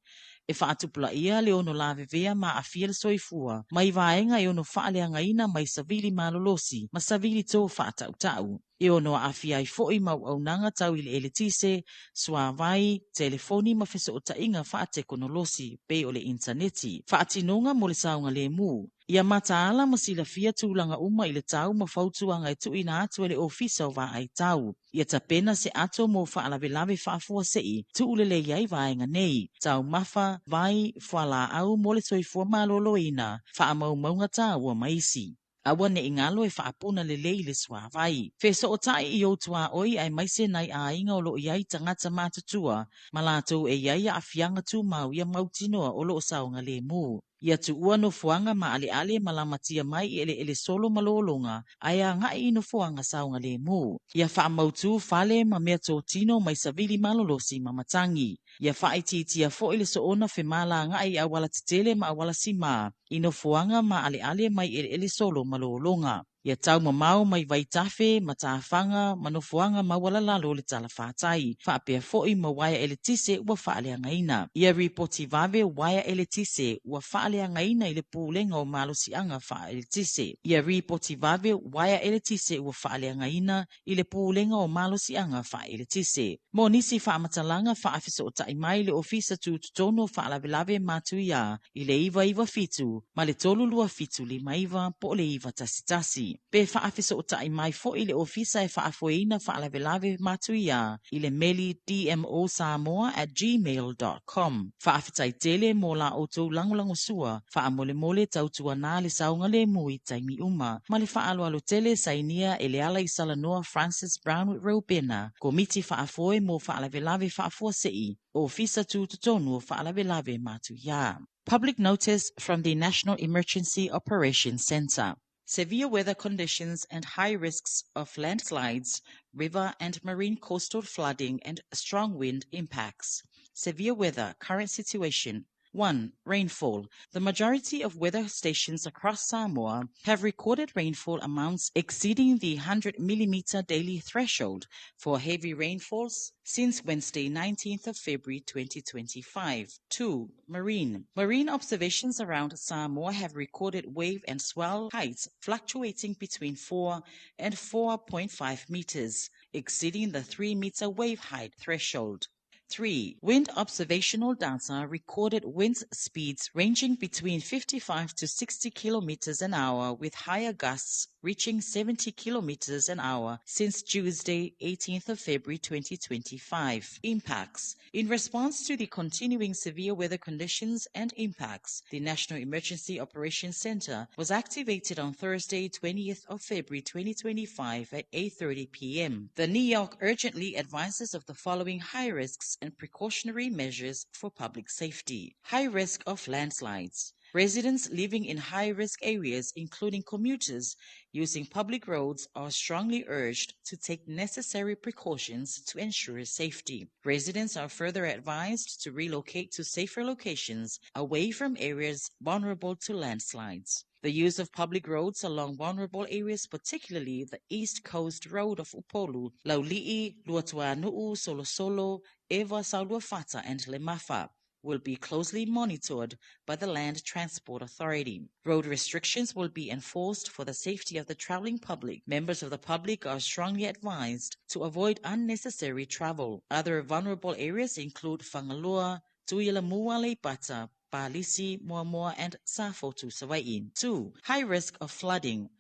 E whaatupula ia le ono la vevea ma a fia le soifua, mai vaenga e ono whaaleanga ina mai savili malolosi, ma savili tō whaatautau. E ono a fia i foi mau au nanga tau ili eletise, sua vai, telefoni ma feso o tainga whaatekonolosi, pe o le interneti. Whaatinonga mo le saunga le mu. Ia mataala ma sila fia tūlanga uma i le tau ma whautuanga e tuina atu ele ofisa o wa ai tau. Ia tapena se ato mo whaalawelawe whaafua sei, tuulele iai vaenga nei. Tau mafa, vai, whala au mo le soifua maloloina, whaamaumaunga tā ua maisi. Awa ne ingalo e whaapuna le lei le swa vai. Feso o tai i o tua oi ai maise nai a inga o lo iai tangata mātutua, malato e iai a fianga tu mau ia mautinoa o lo saunga le mu. Ia tu ua no fuanga ma ale malamatia mai ele solo malolonga, aya ngai no fuanga saunga le mu. Ia whaamautu fale ma mea tō tino mai savili malolosi mamatangi. Ia whaititia fo ile so ona whemala ngai awala titele ma awala sima, ino fuanga ma ale mai ele solo malolonga. Ia tau mamau mai vai tafe, ma tāwhanga, ma no fuanga ma wala lalo le tala whātai. Whaapea foi ma waia ele tise ua whaalea ngaina. Ia ripoti vave waia ele tise ua whaalea ngaina ile pūlenga o malosianga wha ele tise. Ia ripoti vave waia ele tise ua whaalea ngaina ile pūlenga o malosianga wha ele tise. Mo nisi whaamatalanga whaafiso o taimai le ofisa tu tutono whaalawelawe matuia, ile iwa fitu, ma le tolu lua fitu li maiva po le iwa tasitasi. Fo'i. Pe whaafiso o tai mai fo'i le ofisa e whaafoina whaalawelawe matuia i le meli dmosamoa@gmail.com. Whaafitai tele mo la o tau langulango sua, whaamole mole tautua nā le saunga le mui taimi uma, ma le whaaloalo tele sainia e le ala i Salanoa Francis Brown Reubena, komiti whaafoe mo whaalawelawe whaafuasei, ofisa tu tutonu whaalawelawe matuia. Public notice from the National Emergency Operations Center. Severe weather conditions and high risks of landslides, river and marine coastal flooding and strong wind impacts. Severe weather, current situation. 1. Rainfall. The majority of weather stations across Samoa have recorded rainfall amounts exceeding the 100 millimeter daily threshold for heavy rainfalls since Wednesday, 19th of February 2025. 2. Marine. Marine observations around Samoa have recorded wave and swell heights fluctuating between 4 and 4.5 meters, exceeding the 3-meter wave height threshold. 3. Wind observational data recorded wind speeds ranging between 55 to 60 kilometers an hour with higher gusts reaching 70 kilometers an hour since Tuesday, 18th of February 2025. Impacts. In response to the continuing severe weather conditions and impacts, the National Emergency Operations Center was activated on Thursday, 20th of February 2025 at 8:30 p.m. The NEOC urgently advises of the following high risks and precautionary measures for public safety. High risk of landslides. Residents living in high-risk areas, including commuters using public roads, are strongly urged to take necessary precautions to ensure safety. Residents are further advised to relocate to safer locations away from areas vulnerable to landslides. The use of public roads along vulnerable areas, particularly the East Coast Road of Upolu, Lauli'i, Luatuanu'u, Solosolo, Ewa Sauluafata, and Lemafa, will be closely monitored by the Land Transport Authority. Road restrictions will be enforced for the safety of the traveling public. Members of the public are strongly advised to avoid unnecessary travel. Other vulnerable areas include Whangalua, Tuilamua Leipata, Palisi, Moamoa, and Safotu Sawai'i. 2. High risk of flooding.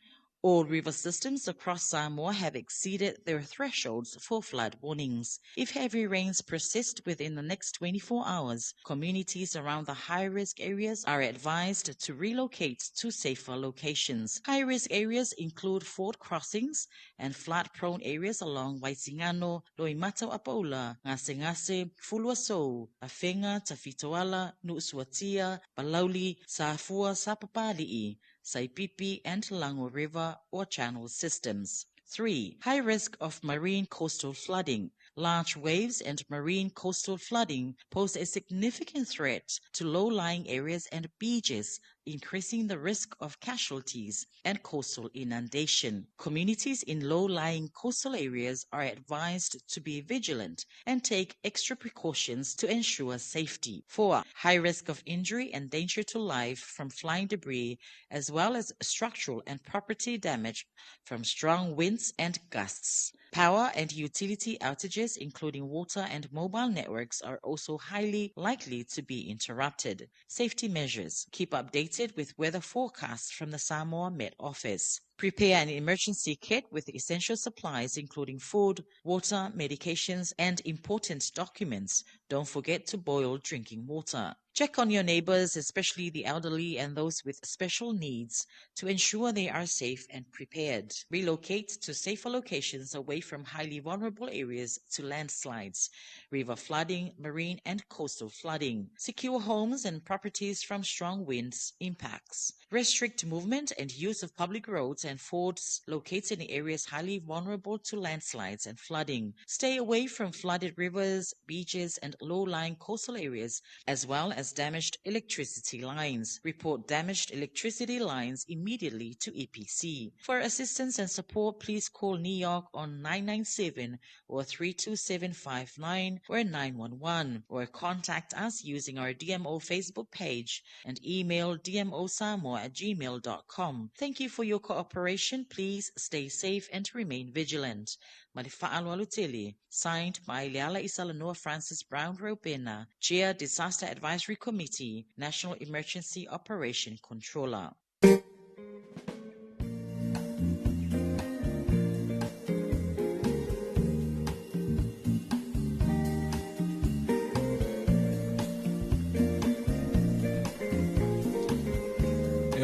All river systems across Samoa have exceeded their thresholds for flood warnings. If heavy rains persist within the next 24 hours, communities around the high-risk areas are advised to relocate to safer locations. High-risk areas include ford crossings and flood-prone areas along Waisingano, Loimatau Apaula, Ngase, Fuluasou, Afenga, Tafitoala, Nuusuatia, Balauli, Safua, Sapapali'i, Saipipi, and Lango River or channel systems. 3. High risk of marine coastal flooding. Large waves and marine coastal flooding pose a significant threat to low-lying areas and beaches, increasing the risk of casualties and coastal inundation. Communities in low-lying coastal areas are advised to be vigilant and take extra precautions to ensure safety. 4. High risk of injury and danger to life from flying debris, as well as structural and property damage from strong winds and gusts. Power and utility outages, including water and mobile networks, are also highly likely to be interrupted. Safety measures. Keep updated with weather forecasts from the Samoa Met Office. Prepare an emergency kit with essential supplies including food, water, medications, and important documents. Don't forget to boil drinking water. Check on your neighbors, especially the elderly and those with special needs, to ensure they are safe and prepared. Relocate to safer locations away from highly vulnerable areas to landslides, river flooding, marine and coastal flooding. Secure homes and properties from strong winds impacts. Restrict movement and use of public roads and fords located in areas highly vulnerable to landslides and flooding. Stay away from flooded rivers, beaches, and low-lying coastal areas, as well as damaged electricity lines. Report damaged electricity lines immediately to EPC. For assistance and support, please call NEOC on 997 or 32759 or 911, or contact us using our DMO Facebook page and email dmosamoa@gmail.com. Thank you for your cooperation. Please stay safe and remain vigilant. Malifa'alu Alutili, signed by Leala Isalanoa Francis Brown Reubena, Chair Disaster Advisory Committee, National Emergency Operation Controller.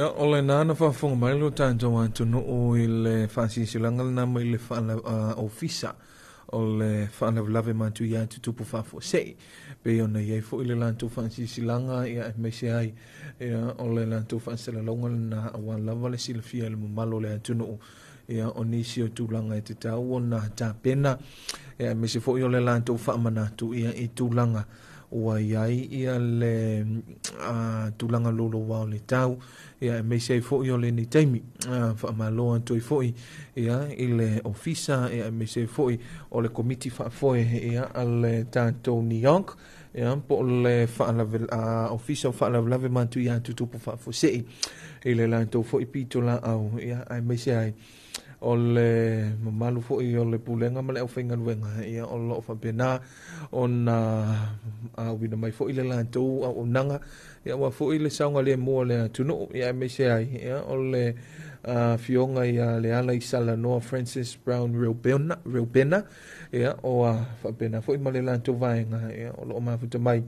Ya, ole nana whaafonga mai lo tātou atu no o le whaasisilanga na mai le whaala ofisa o le whaala lave matu ia tutupu whaafo sei. Pe ona iei fo ile lantou whaasisilanga ia e meise ai ia o le lantou whaasilalonga na awan lava le silafia le mamalo le atu no ia o nisi o tūlanga e te tau o na tāpena ia e meise fo i o le lantou whaamanatu ia i tūlanga ua iai ia le tūlanga lolo wao le tau ia e meise ai fo i o le ni taimi whaamaloa toi fo i ia i le ofisa ia e meise fo i o le komiti whaafoe ia ale tātou New York ia po le ofisa o whaalavelawe mantu ia tutupu whaafosei i le lantou fo i pito la au ia e meise ai o le mamalu fo i o le pulenga ma le au whainga nuenga ia o lo whapena o na wina mai fo i le lantou o nanga ia wa fo i le saunga le mua le tunu ia me se ai ia o le fionga ia le ala i sala noa Francis Brown Real Pena ia o whapena fo i ma le lantou vaenga ia o lo mafuta mai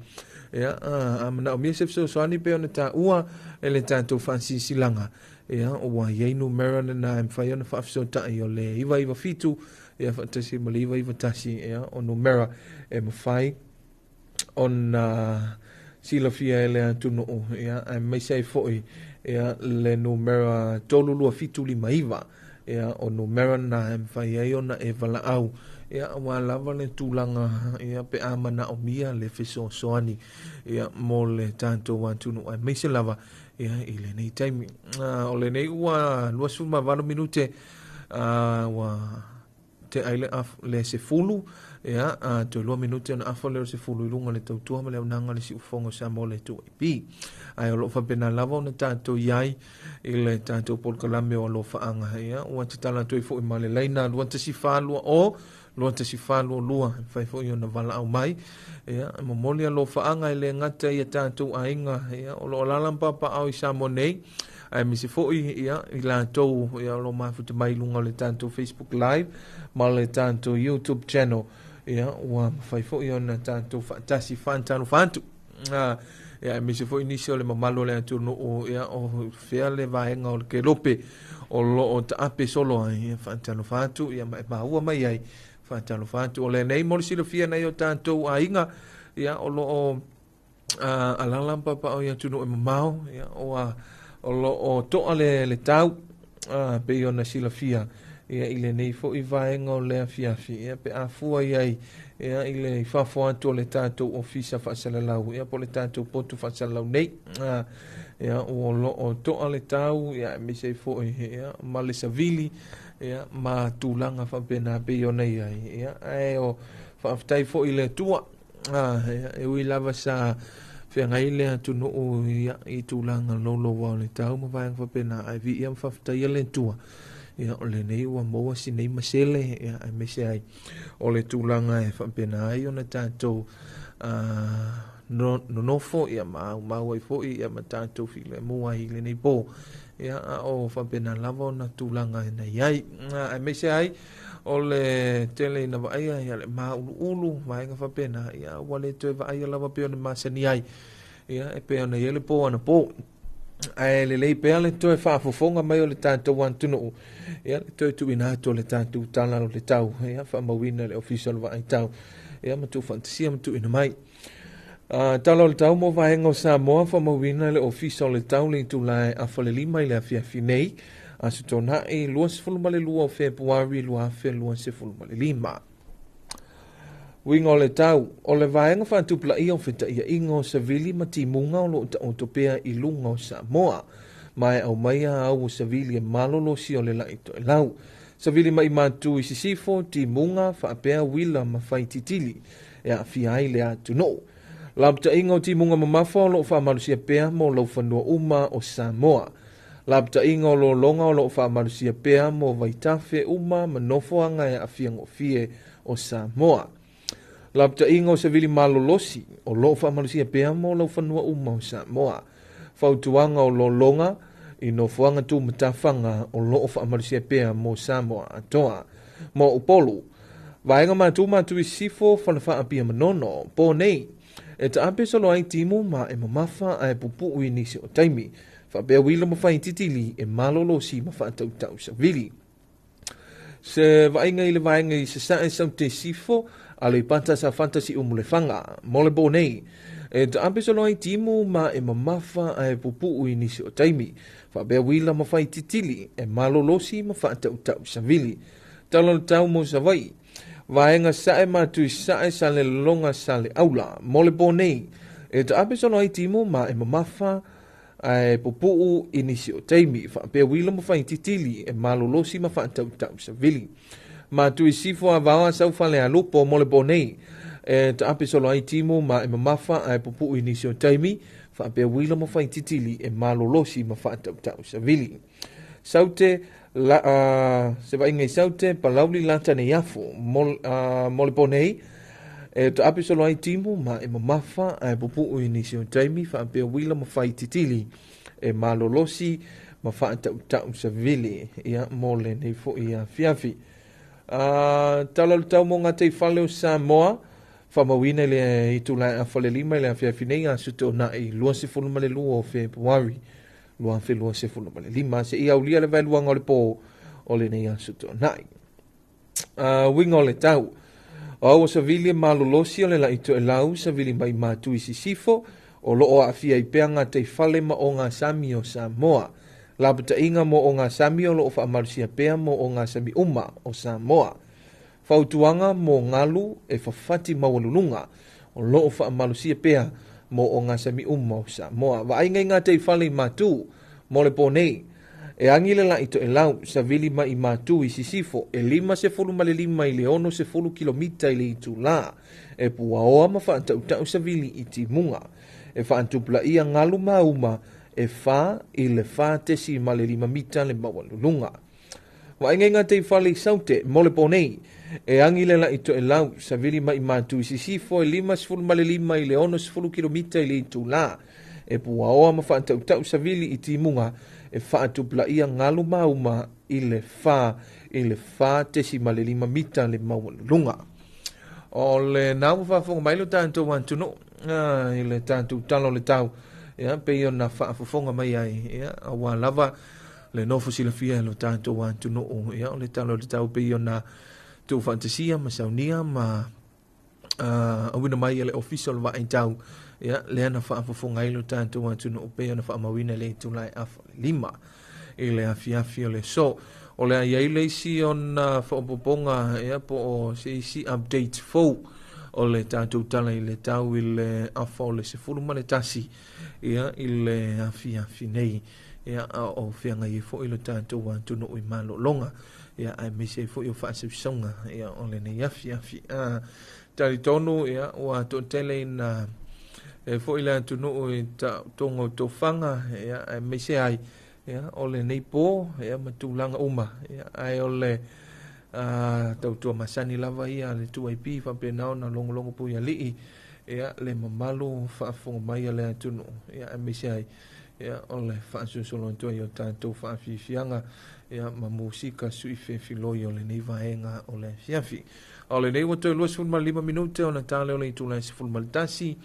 ia amana o miesef so soani pe ona ta ua ele tanto Francis Silanga ia o wa ye numero na mfai ona fafso ta i o le iva fitu ia fatasi ma le iva tasi ia o numero e mfai on silafia ele atuno ia mai sai foi ia le numero tolulu fitu lima iva ia o numero na mfai ai ona e vala au ia wa lava le tulanga ia pe amana o mia le fiso soani ia mo le tanto wantunu ai mai se lava ia ile nei taimi o le nei ua luasu ma valo minute wa te aile le se fulu ia te lua minute na afa le se fulu ilunga le tautua ma le unanga le si ufongo sa mo le tu ipi ai o lo fa pena lava na tanto iai ile tanto pol kalame o lo fa anga ia ua te tala tu i fo i ma le laina lua te si falua o lo te si falo lua fai fo yo na vala au mai ia mo molia lo faanga ile ngata ia tantu ainga ia o lo lalampa pa au isa monei ai mi si fo ia ila to ia lo mafuta mai lunga le tantu Facebook live ma le tantu YouTube channel ia wa fai fo yo na tantu fatasi fantano fantu ia mi si fo inisio le mamalo le atu no ia o fea le vaenga o ke lope o lo o tape solo ia fantano fantu ia ma ua mai ai fatalo fatu o le nei mo silo fia nei o tanto ainga ia o lo alalam papa o ia tunu e mamau ia o lo o to ale le tau pe yo na silo fia ia ile nei fo i vaenga o le fia ia pe afua ia ile fa fo anto le tanto ofisa fa salalau ia po le tanto pontu fa salalau nei ia o lo o to ale tau ia mi se fo ia male savili ia ma tulanga fa pena pe yo nei ia ai o fa aftai fo ile tua e wi lava sa fe ngai le tu no ia i tulanga lo wa le tau ma va fa pena ai vi ia fa aftai le tua ia o le nei wa mo si nei masele ia me se ai o le tulanga e fa pena ai ona tanto no fo ia ma wai fo ia ma tanto file mo ai le nei po ia o fa pena lava na tulanga na iai ai me se ai o le tele na vai ia le ma ulu vai nga fa pena ia wale to vai lava pe na masani ai ia e pe na ele po na po ai le pe ale to fa fofonga mai o le tanto wantu no ia to tu ina to le tanto tala le tau ia fa mawina le official vai tau ia ma tu fantasia ma tu ina mai talo le tau mo vaenga sa moa fa mawina le official le tau le tu lai a fale lima le afia finei a se tona e luas fulmale lua o Februari lua fe lua se fulmale lima wingo le tau o le vaenga fa tu pla o feta ia ingo sa vili matimunga o lo utopea i lunga o sa moa mai au maia au sa vili e malolo si o le la ito e lau sa vili mai matu i sisifo timunga fa apea wila ma fai titili e a fiai le atu no Labta ingo ti munga mamafo lo fa malusia pea mo lo fanua uma o Samoa. Labta ingo lo longa lo fa malusia pea mo vaitafe uma manofo anga e afiang o fie o Samoa. Labta ingo se vili malolosi o lo fa malusia pea mo lo fanua uma o Samoa. Fautuanga o lo longa i no fuanga tu matafanga o lo fa malusia pea mo Samoa atoa. Mo upolu. Vaenga matu i sifo fa apia manono po nei. E ta ape solo ai timu ma e mamafa ai pupu ui nisi o taimi. Whaapea wila mawhai titili e malolosi ma whaatautau sa vili. Se vainga i le vainga i se sae sau te sifo, ale i pata sa fantasi umulefanga, mole bonei, e ta ampesolo ai timu ma e mamafa a e pupu i nisi o taimi, whaapea wila mawhai titili e malolosi ma whaatautau sa vili. Talo tau mo sa vai, vaenga sae matui sae sa le longa sa le aula, mole bonei, e ta ampesolo ai timu ma e mamafa ai pupu inisi o taimi whaapea wila mawhai titili e malolosi ma whaatautau sa vili. Ma tui sifo a wawa sau whale a lupo mole bonei e ta ape solo ai timo ma e mamafa ai pupu inisi o taimi whaapea wila mawhai titili e malolosi ma whaatautau sa vili. Saute, se va ingai saute palauli lata ne yafu mole bonei e ta ape solo ai timu ma e mamafa ai pupu inisi o taimi whaapea wila mawhai titili e malolosi ma whaatautau sa vili ia mole nei fo ia fiafi. Talalu tau mo ngā te whaleo Samoa whamawina le itulai a whale lima le a fiafi nei a suto na i lua se fulu male lua o Februari lua fe lua se fulu male lima se ia ulia le vai luanga o le po o le nei a suto na i winga o le tau o sa vili malolosi o le la ito e lau sa vili mai mātui si sifo o loo a fia i pea ngā te whale ma o ngā sami o Samoa Labata inga mo o ngā sami o loo whaamarusia pea mo o ngā sami uma o Samoa. Whautuanga mo ngalu e whawhati mawalulunga o loo whaamarusia pea mo o ngā sami uma o Samoa. Wa ainga ngā te whale mātū mo le pōnei. E angile la ito e lau sa vili ma i mātū i sisifo e 5 ma le 5 i le 10 kilomita i le itu la. E pua oa ma whaantau sa vili i timunga. E whaantupla ia ngalu mauma e wha i le wha tesi ma le 5 mita le mawalulunga. Wa inga ngā te whale saute mo le pōnei e angile la ito e lau sa vili ma i mātū i sisifo e 5 ma le 5 i le 10 kilomita i le itu la. E pua oa ma whaantau sa vili i timunga e whaatupla ia ngalu mauma i le wha tesi ma le 5 mita le mawalulunga. O le nau whafonga mailo tātou wantuno i le tātou talo le tau pe yo na whafonga mai ai awa lava le nofo sila fia lo tātou wantuno o le talo le tau pe yo na tu fantasia ma saunia ma awina mai le official wa ai tau le ana whafonga ilo tātou wantuno pe yo na whamawina le tulai afa lima i le afiafi o le so o le ai le si on whaopoponga po o si update fo o le tātou tala i le tau i le afa o le sefuru ma le tasi i le afiafi nei o whianga i fo i le tātou wantuno i malo longa ai mese fo i o whaasepsonga o le nei afiafi tari tonu o a to tele na fo i le atuno i tongo to whanga ai mese ai o le nei po matulanga uma ai o le tau tua masani lava ia le tuaipi whapenao na longo pu ia lii le mamalu whaafonga mai le atunu mese ai o le whaasusolo tua i o tātou whaafifianga ma musika sui whewhiloi o le nei vaenga o le fiafi o le nei wato lua 5 minute o na tale o le itula 10 tasi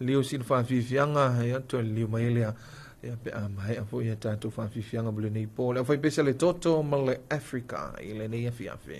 leo sin whaafifianga to leo maelea pe mai afo ia tātou whaafifianga bule nei po le whai pesa le toto ma le Africa i le nei afiafi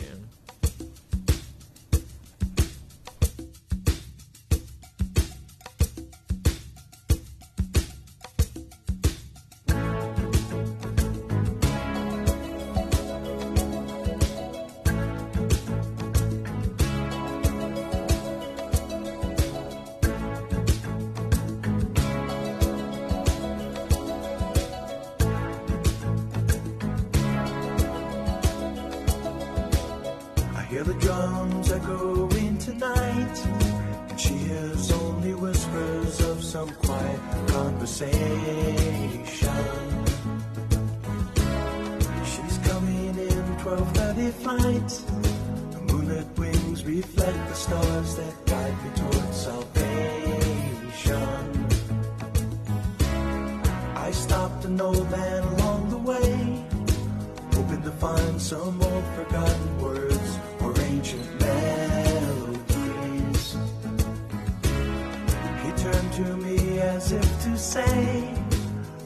to me as if to say,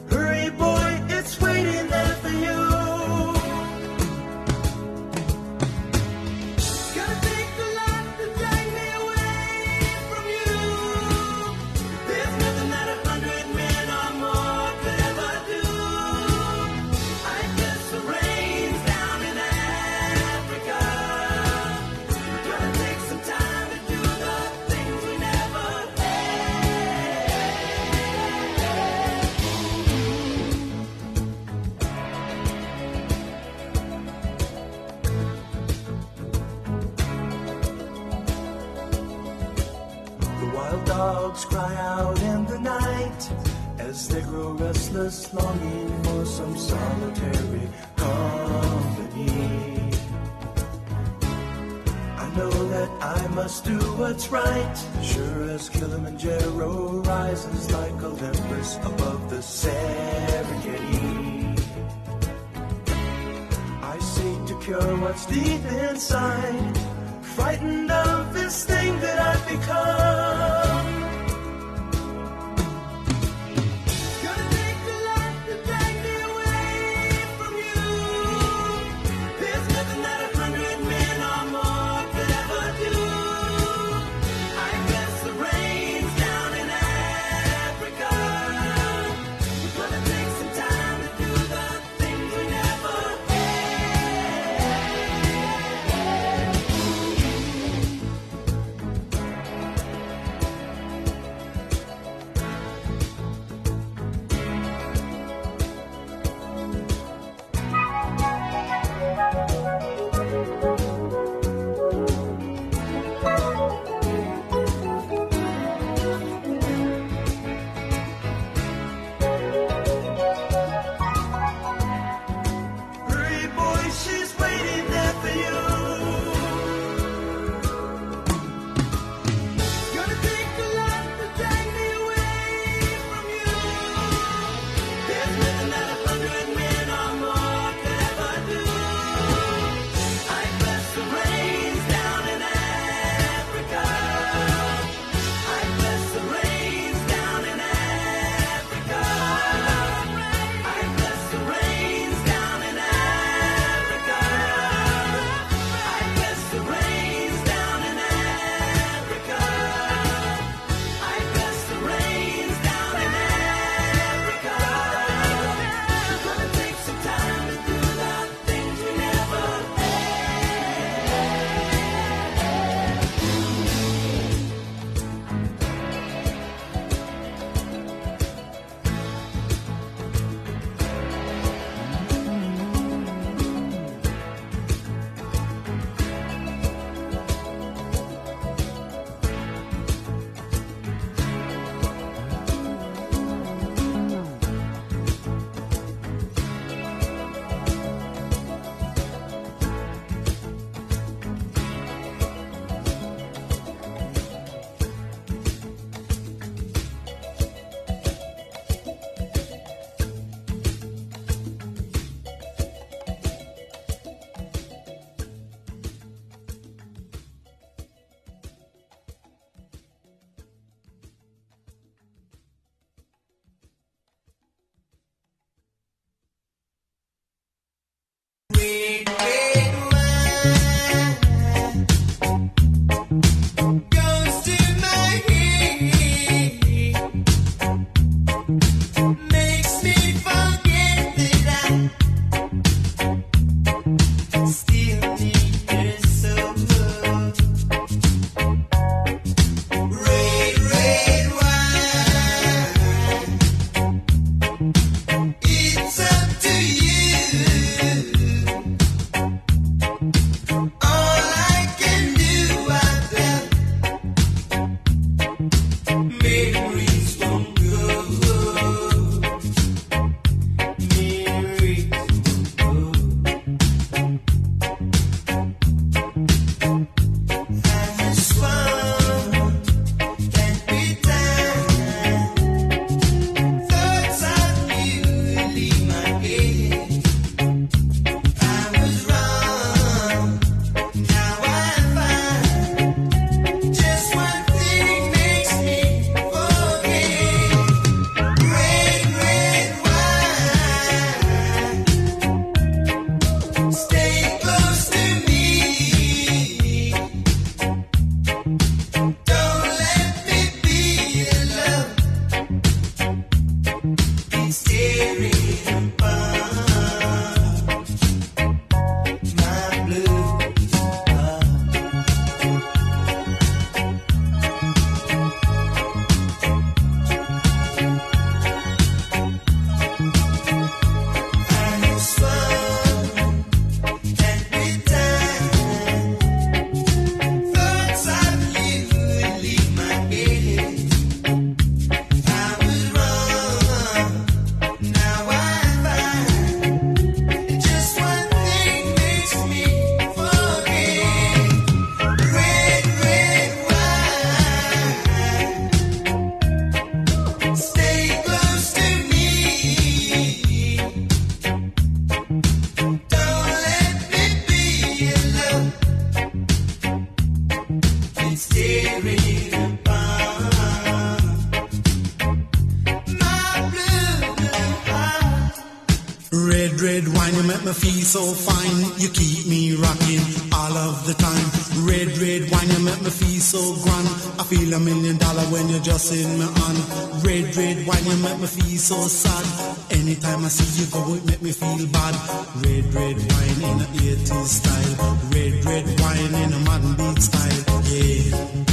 hurry boy, it's waiting there for you. Gonna take a lot to drag me away from you. There's nothing that 100 men or more could ever do. I guess the rain's down in Africa. Gonna take some time to do the things we never The wild dogs cry out in the night as they grow restless, longing for some solitary company. I know that I must do what's right, sure as Kilimanjaro rises like Olympus above the Serengeti. I seek to cure what's deep inside, frightened of this thing that I've become. Gonna take a lot to drag me away from you. There's nothing that 100 men or more could ever do. I guess the rain's down in Africa. We're gonna take some time to do the things we never wine, you make me feel so fine. You keep me rocking all of the time. Red wine, you make me feel so grand. I feel $1 million when you're just in my hand. Red wine, you make me feel so sad. Anytime I see you go, it make me feel bad. Red wine in a 80s style. Red wine in a modern beat style. Yeah.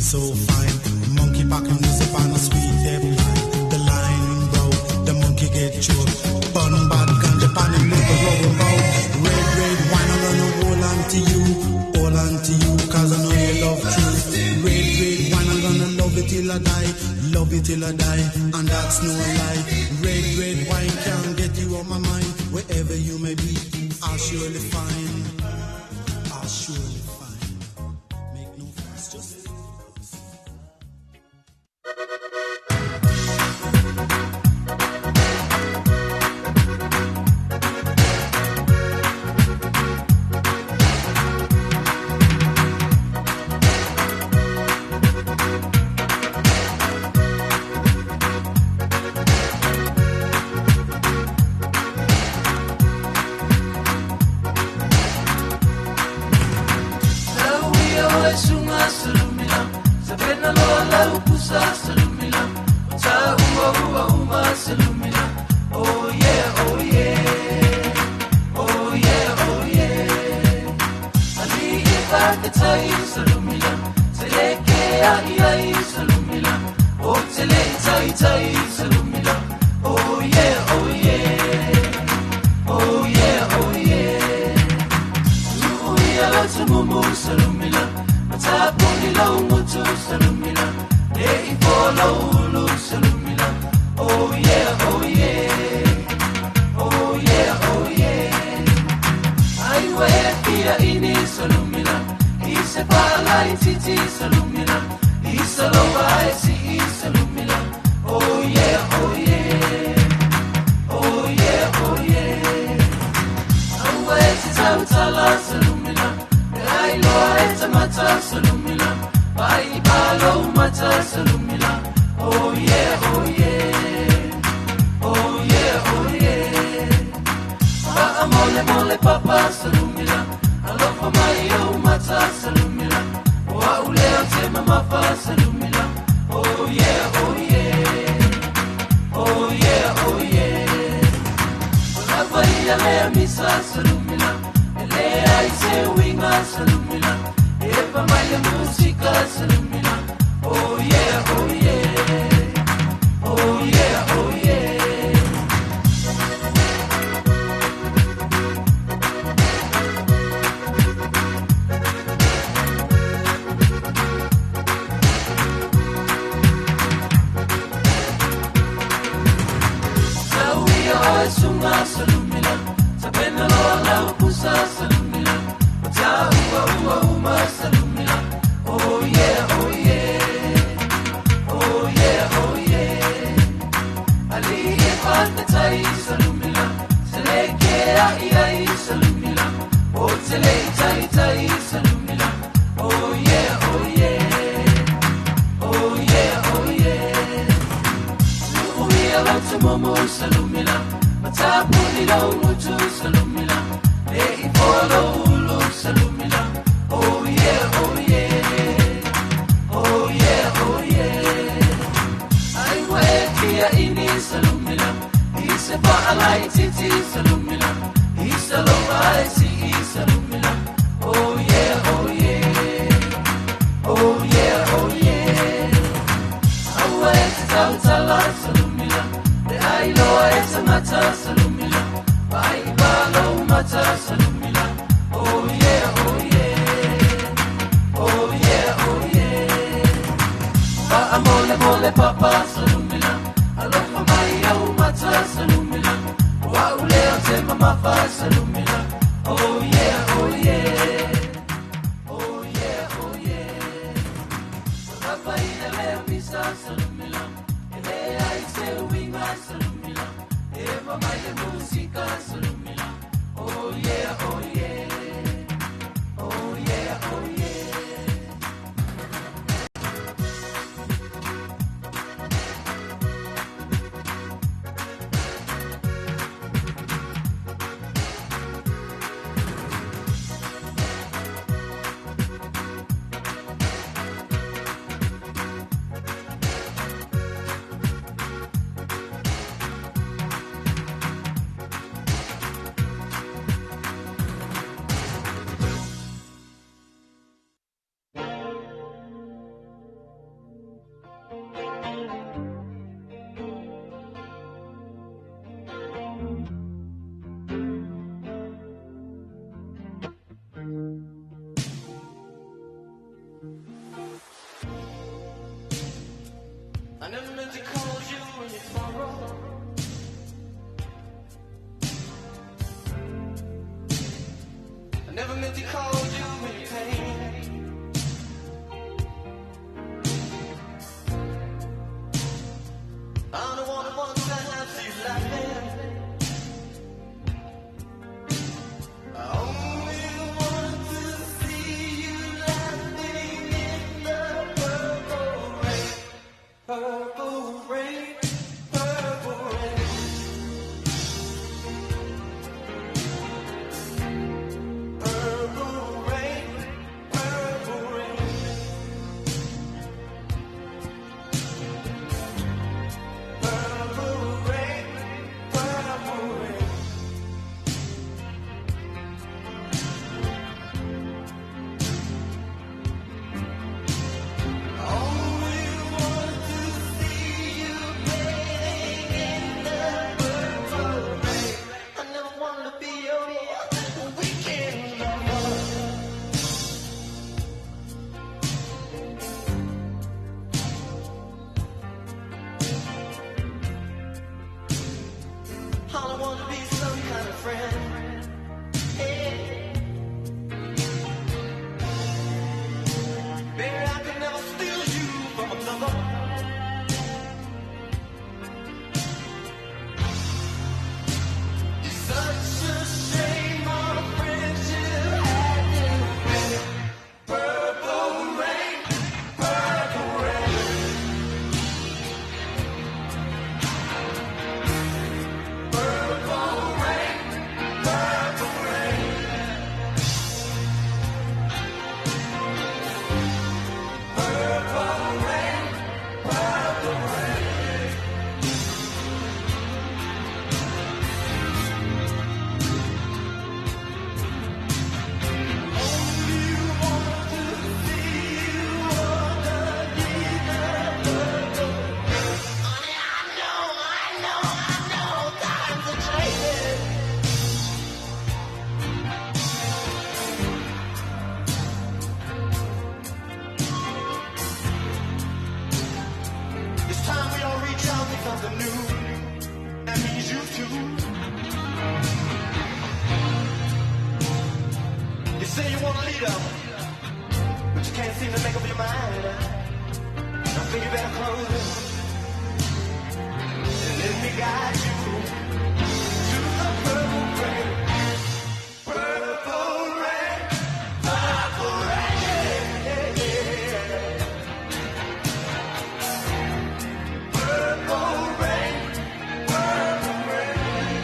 So fine, monkey back and music on a sweet hip line. The line broke, the monkey get choked. Bun bad ganja pan and make a rubber bow. Red wine, I'm gonna hold on to you, cause I know you love truth. Red wine, I'm gonna love it till I die, and that's no lie. Red wine can't get you on my mind. Wherever you may be, I'll surely find. Make no fuss, just Salumila, freedom, but you can't seem to make up your mind. I think you better close it and let me guide you to the purple rain. Purple rain, purple rain, yeah, yeah. Purple rain, purple rain.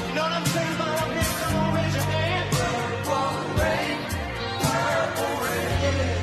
You know what I'm saying about up here? Come on, raise your hand. Purple rain, purple rain.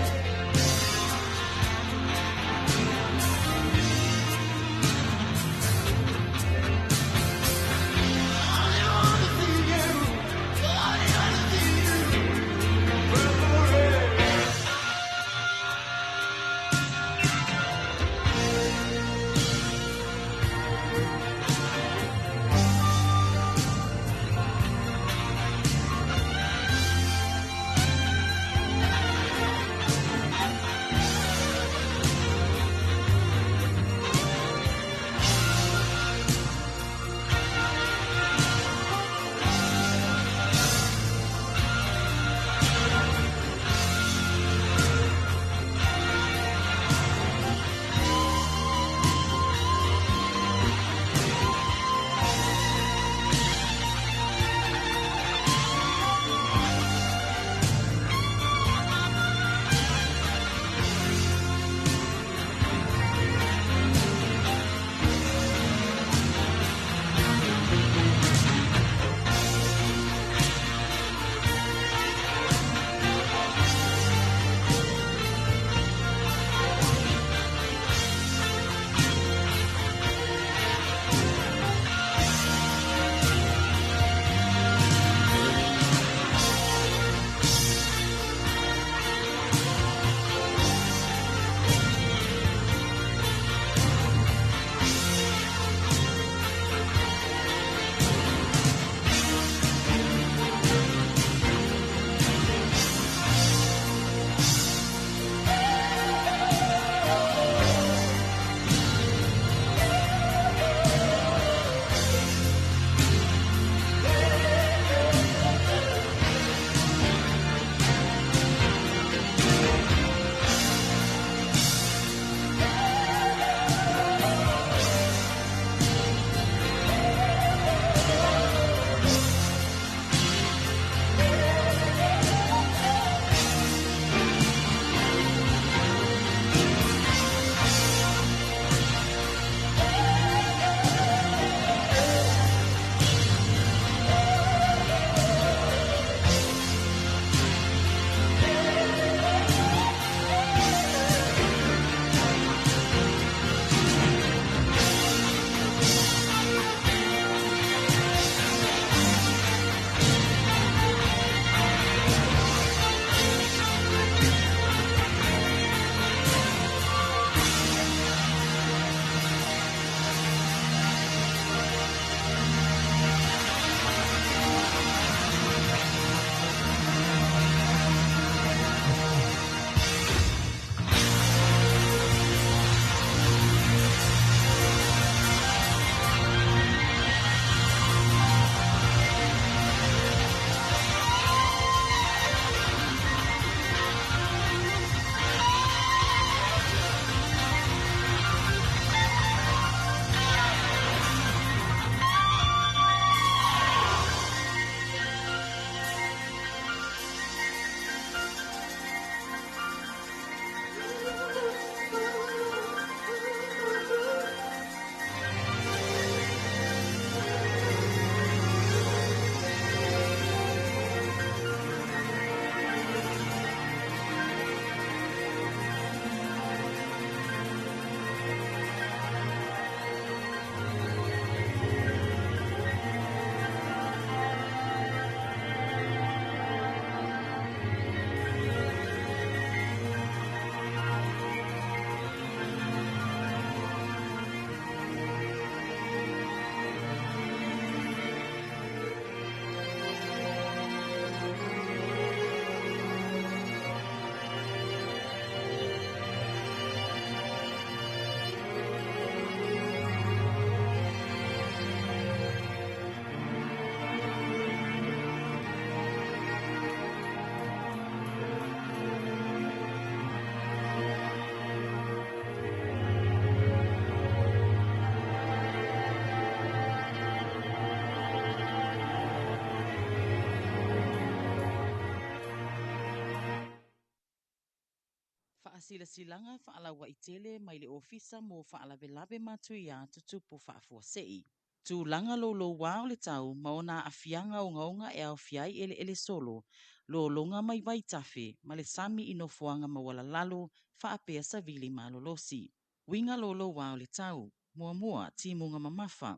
Fa'asilasilanga fa'alawa itele mai le ofisa mo fa'alave-lave matuia tutupu fa'afuasei. Tūlanga lo wao le tau maona afianga o ngaunga e au fiai ele solo, lo longa mai vai tafe, ma le sami inofuanga mawala lalo whaapea savili malolosi. Winga lo wao le tau, mua timunga mamafa.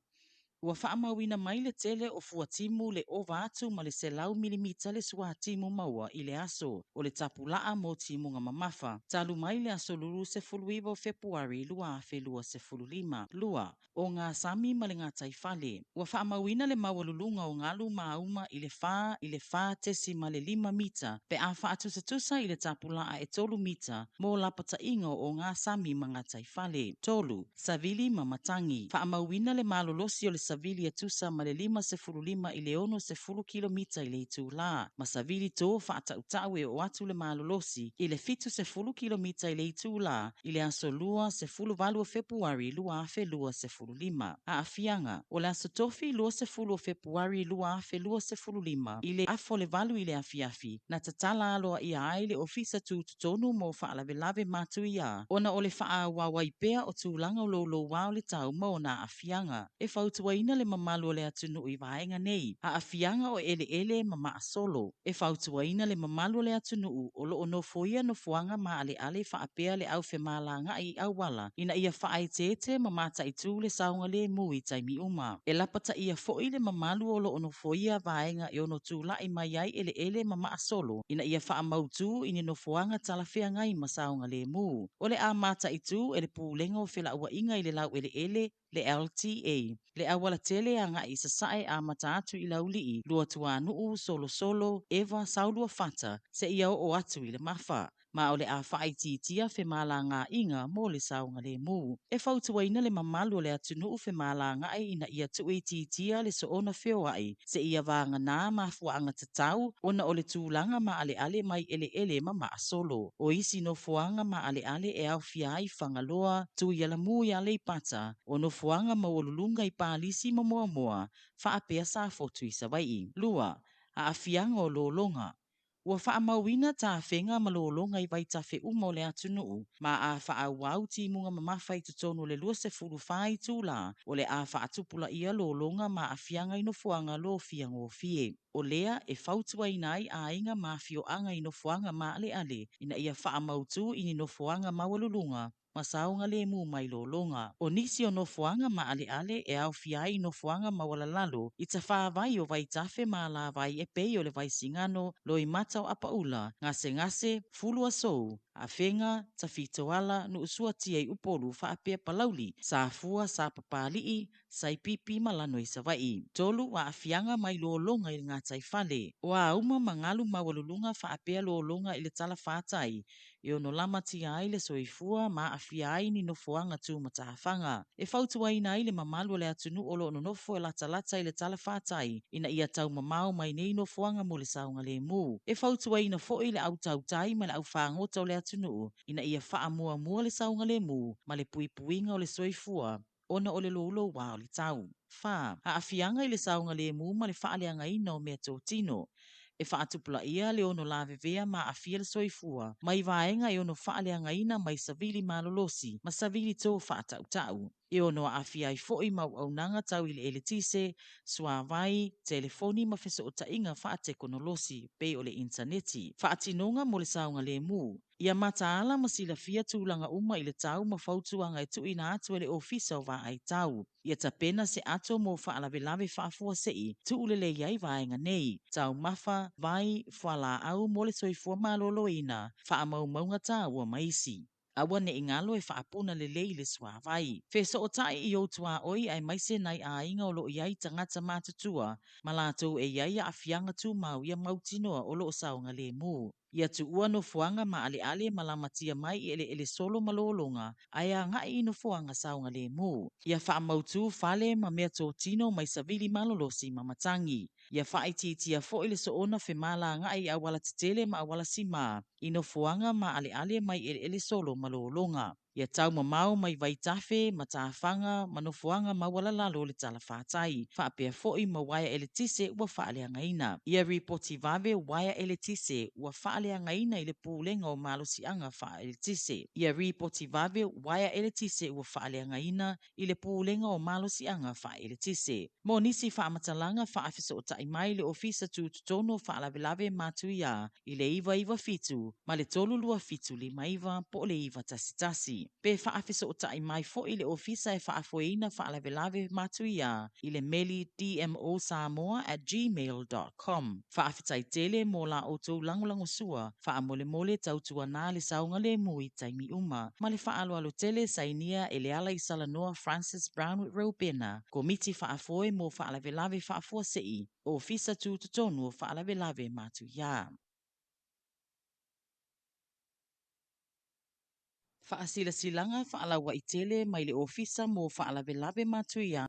Ua whaamawina mai le tele o fua timu le ova atu ma le selau milimita le sua timu maua i le aso o le tapulaa mo timu nga mamafa. Talu mai le aso lulu se fuluiva o Februari lua afe lua se fululima. Lua, o ngā sami ma le ngā taifale. Ua whaamawina le mawalulunga o ngalu mauma i le wha tesi ma le 5 mita pe a wha atusa i le tapulaa e 3 mita mo lapata ingo o ngā sami ma ngā taifale. Tolu, savili mamatangi. Whaamawina le malolosi o le savili atusa ma le 5.5 i le 1.0 kilomita i le itula. Ma savili tō whaatautau e o atu le malolosi i le 7.0 kilomita i le itula i le aso 2.8 Februari lua afe 2.5. A afianga, o le aso tofi 2.0 Februari lua afe 2.5 i le afo le valu i le afiafi na tatala aloa ia ai le ofisa tu tutonu mo whaalave-lave matu ia. Ona o le whaawawai pea o tūlanga lo wao le tau mo na afianga. E whautuaina le mamalu o le atunu i vaenga nei. A afianga o ele mama solo. E whautuaina le mamalu o le atunu o lo no foia no fuanga ma ale whaapea le au whemalanga i au wala. Ina ia whaaitete mamata i tū le saunga le mui taimi uma. E lapata ia foi le mamalu o lo no foia vaenga e ono tūla i mai ai ele mama solo. Ina ia whaamautu ini no fuanga talawhea ngai ma saunga le mu. O le a mata i tū e le pūlenga o whila ua inga i le lau ele le LTA. Le awala tele anga i sasae a mata atu i laulii lua tua nuu solo Eva Saulua Fata se ia o atu i le mafa. Ma o le a whaititia whemala ngā inga mo le saunga le mu. E whautuaina le mamalu o le atunu whemala ngā ina ia tuititia le soona whio ai se ia vanga nā mafuanga tatau ona o le tūlanga ma ale mai ele mama solo. O isi no fuanga ma ale e au fiai whangaloa tu ia la mu ia le pata o no fuanga mawalulunga i pālisi moa whaapea sa fotu i sawai. Lua, a afianga o lo longa. Ua whaamawina tā whenga malolonga i vai tawhe uma o le atunu, ma a whaawau timunga mamafa i tutonu le 2.5 tūla, o le a whaatupula ia lolonga ma a whianga i no fuanga lo fiango fie. O lea e whautua inai a inga ma fioanga i no fuanga ma ale, ina ia whaamautu i no fuanga mawalulunga, ma saunga le mu mai lolonga. O nisi o no fuanga ma ale e au fiai no fuanga mawala lalo, i ta whaavai o vai tafe ma la vai e pei o le vai singano lo i matau apaula, ngase, fulua sou, a whenga, ta fitoala, no usua tia i upolu whaapea palauli, sa fua, sa papalii, sa i pipi malano i savai. Tolu wa a fianga mai lolonga i ngā taifale. O a uma mangalu mawalulunga whaapea lolonga i le tala whātai, e ono lama tia ai le soifua ma a fiai ni no fuanga tu matahawhanga. E whautua ina i le mamalu le atunu olo ono nofo e lata i le tala whātai, ina ia tau mamau mai nei no fuanga mo le saunga le mu. E whautua ina fo i le au tautai ma le au whangota o le atunu, ina ia wha mua le saunga le mu, ma le puipuinga o le soifua, ona o le lolo wa o le tau. Wha, a afianga i le saunga le mu ma le whaaleanga ina o mea tōtino. E whaatupula ia le ono la vevea ma a fia le soifua, mai vaenga e ono whaaleanga ina mai savili malolosi, ma savili tō whaatautau. E ono a fia i foi mau au nanga tau i le eletise, sua vai, telefoni ma feso o tainga whaatekonolosi, pe o le interneti. Whaatinonga mo le saunga le mu. Ia mataala ma sila fia tūlanga uma i le tau ma fautuanga e tuina atu e le ofisa o va ai tau. Ia tapena se ato mo whaalave-lave whaafua sei, tuulele iai vaenga nei. Tau mafa, vai, whala au mo le soifua malolo ina, whaamau maunga tā ua maisi. Awa ne ingalo e whaapuna le le swa vai. Feso o tai i o tua oi ai maise nai a inga o lo iai tangata mātutua, malato e iai a afianga tu mau ia mautinoa o lo saunga le mu. Ia tu ua no fuanga ma ale malamatia mai i ele solo malolonga, aia ngai no fuanga saunga le mu. Ia whaamautu fale ma mea tōtino mai savili malolosi mamatangi. Ia whaititia fo ile so ona whemala ngai awala tetele ma awala sima, ino fuanga ma ale mai ele solo malolonga. Ia tau mamau mai vai tafe, matawhanga, manofuanga mawalalo le tala whātai. Whaapea foi ma waia ele tise ua whaaleangaina. Ia ripoti vave waia ele tise ua whaaleangaina i le pūlenga o malosianga wha ele tise. Ia ripoti vave waia ele tise ua whaaleangaina i le pūlenga o malosianga wha ele tise. Mo nisi whaamatalanga whaafisa o taimai le ofisa tūtono whaalavelave matuia i le iwa fitu, ma le tolu lua fitu lima iwa po le iwa tasitasi. Pe whaafisa o taimai fo i le ofisa e whaafoeina whaalavelave matuia i le meli dmosamoa@gmail.com. Whaafita i tele mo la o tau langolango sua, whaamole mole tautua nā le saunga le mui taimi uma, ma le whaaloalo tele sainia e le ala i salanoa Francis Brown Rubena, komiti whaafoe mo whaalavelave whaafua sei, ofisa tūtotonu whaalavelave matuia. Whaasila silanga whaalawa i tele mai le ofisa mo whaalavelave matuia.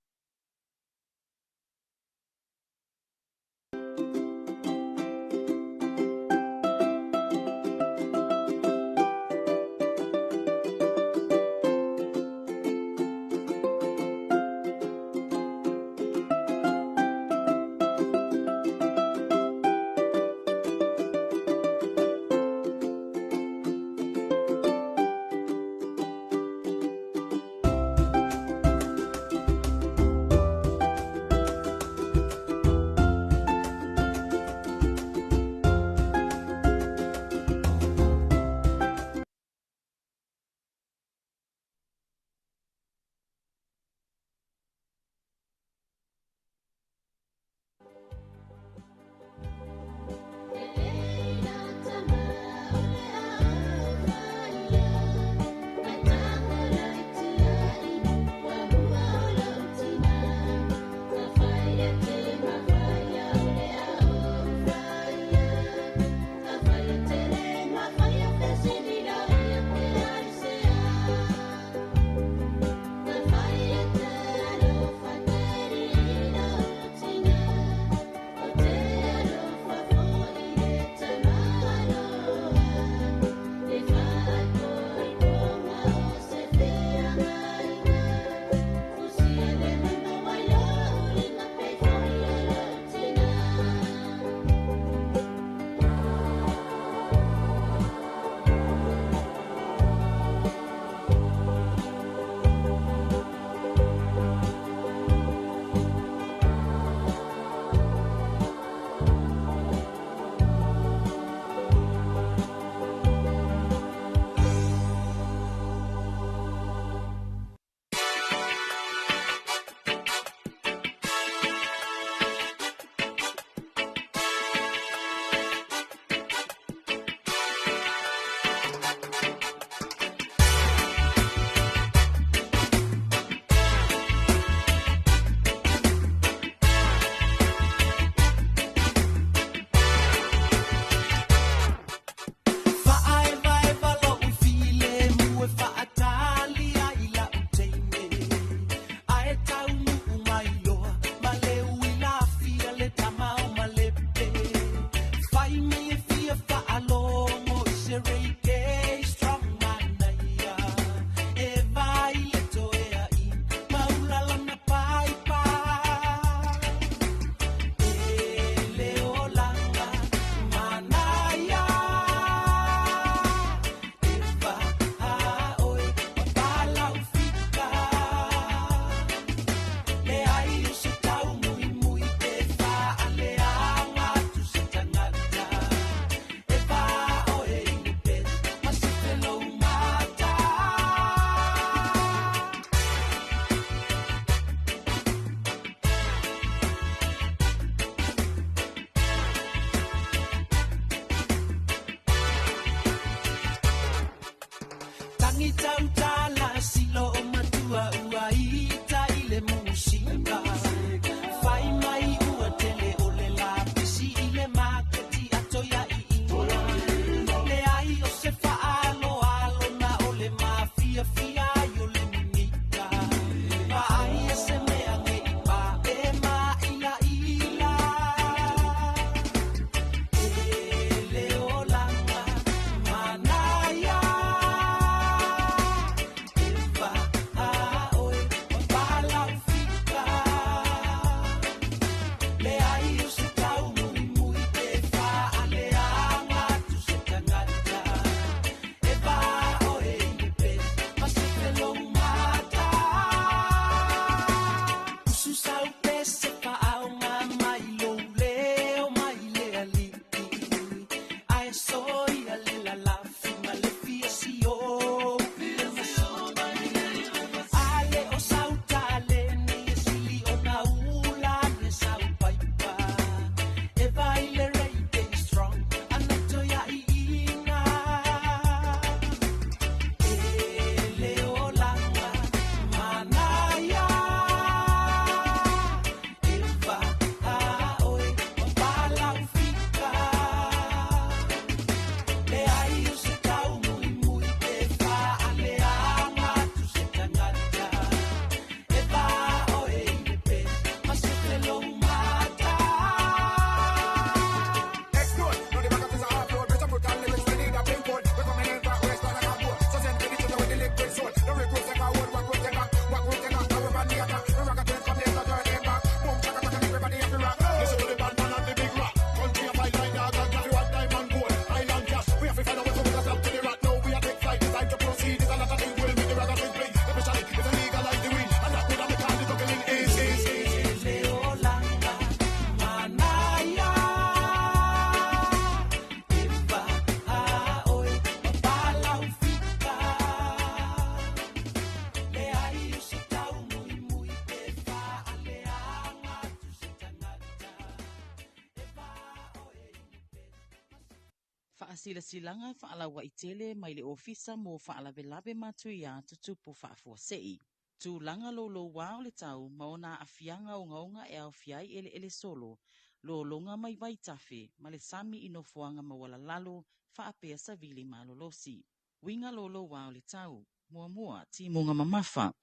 Faasilasilanga faalawa itele mai le ofisa mo faalave-lave matuia tutupu faafuasei. Tūlanga lo wao le tau maona afianga ungaunga e au fiai ele solo. Lo longa mai vai tafe ma le sami inofoanga mawala lalo faapea savili malolosi. Winga lo wao le tau mua timunga mamafa.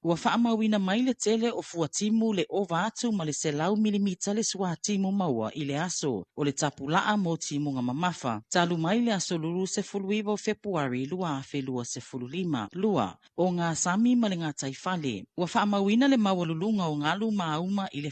Ua whaamawina mai le tele o fuatimu le ova atu ma le selau milimita le sua timu maua i le aso o le tapulaa mo timu nga mamafa. Talu mai le aso lulu se fuluiva o Februari lua afe lua se fululima. Lua o ngā sami ma le ngā taifale. Ua whaamawina le mawalulunga o ngalu mauma i le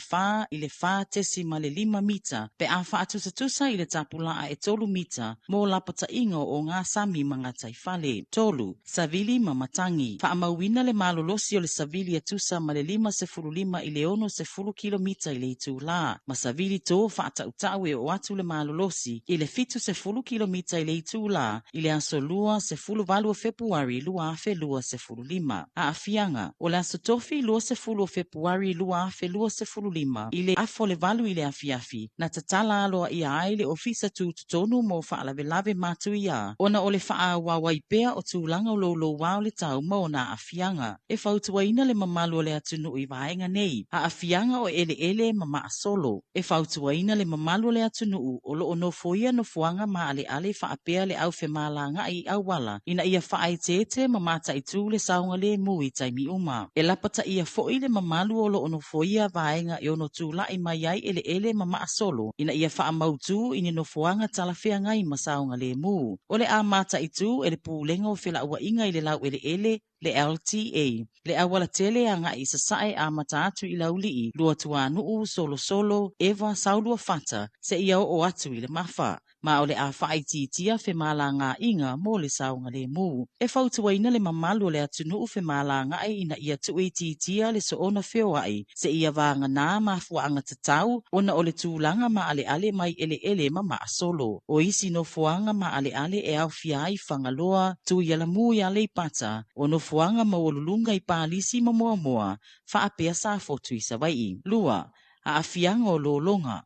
fā tesi ma le 5 mita pe a whaatutatusa i le tapulaa e 3 mita mo lapata ingo o ngā sami ma ngā taifale. Tolu, savili ma matangi. Whaamawina le malolosi o le savili atusa ma le 5.5 i le 1 kilomita i le itu la. Ma savili tō whaatautau e o atu le malolosi i le 7 kilomita i le itu la i le aso 2 Februari lua afe 2.5. A afianga o le aso tofi 2 Februari lua afe 2.5 i le afo le valu i le afiafi na tatala aloa ia ai le ofisa tu tutonu mo whaalave-lave matu ia. Ona o le whaawawai pea o tūlanga o lo wao le tau mo na afianga. E whautuaina le mamalu o le atunu i vaenga nei. A afianga o ele mama solo. E whautuaina le mamalu o le atunu o lo ono foia no fuanga ma ale whaapea le au whemalanga i awala. Ina ia whaaitete mamata i tū le saunga le mui taimi uma. E lapata ia foi le mamalu o lo ono foia vaenga i ono tūla i mai ai ele mama solo. Ina ia whaamautu ini no fuanga talawhea ngai masaunga le mu. O le a mata i tū ele pūlenga o whila ua inga i le lau ele le LTA. Le awala tele anga i sasae a mataatu i laulii, lua tuanuu solo, eva saulua fata, se ia o atu i le mafa. Ma o le a whaititia whemala ngā inga mō le saunga le mu. E whautuaina le mamalu o le atunu whemala ngā ina ia tuititia le soona whioai, se ia vanga nā mafuanga tatau, ona o le tūlanga ma ale mai ele mama solo. O isi no fuanga ma ale e au fiai whangaloa, tu ia la mu ia le pata, o no fuanga ma olulunga i pālisi moa, whaapea sa fotu i sawai. Lua, a afianga o lo longa.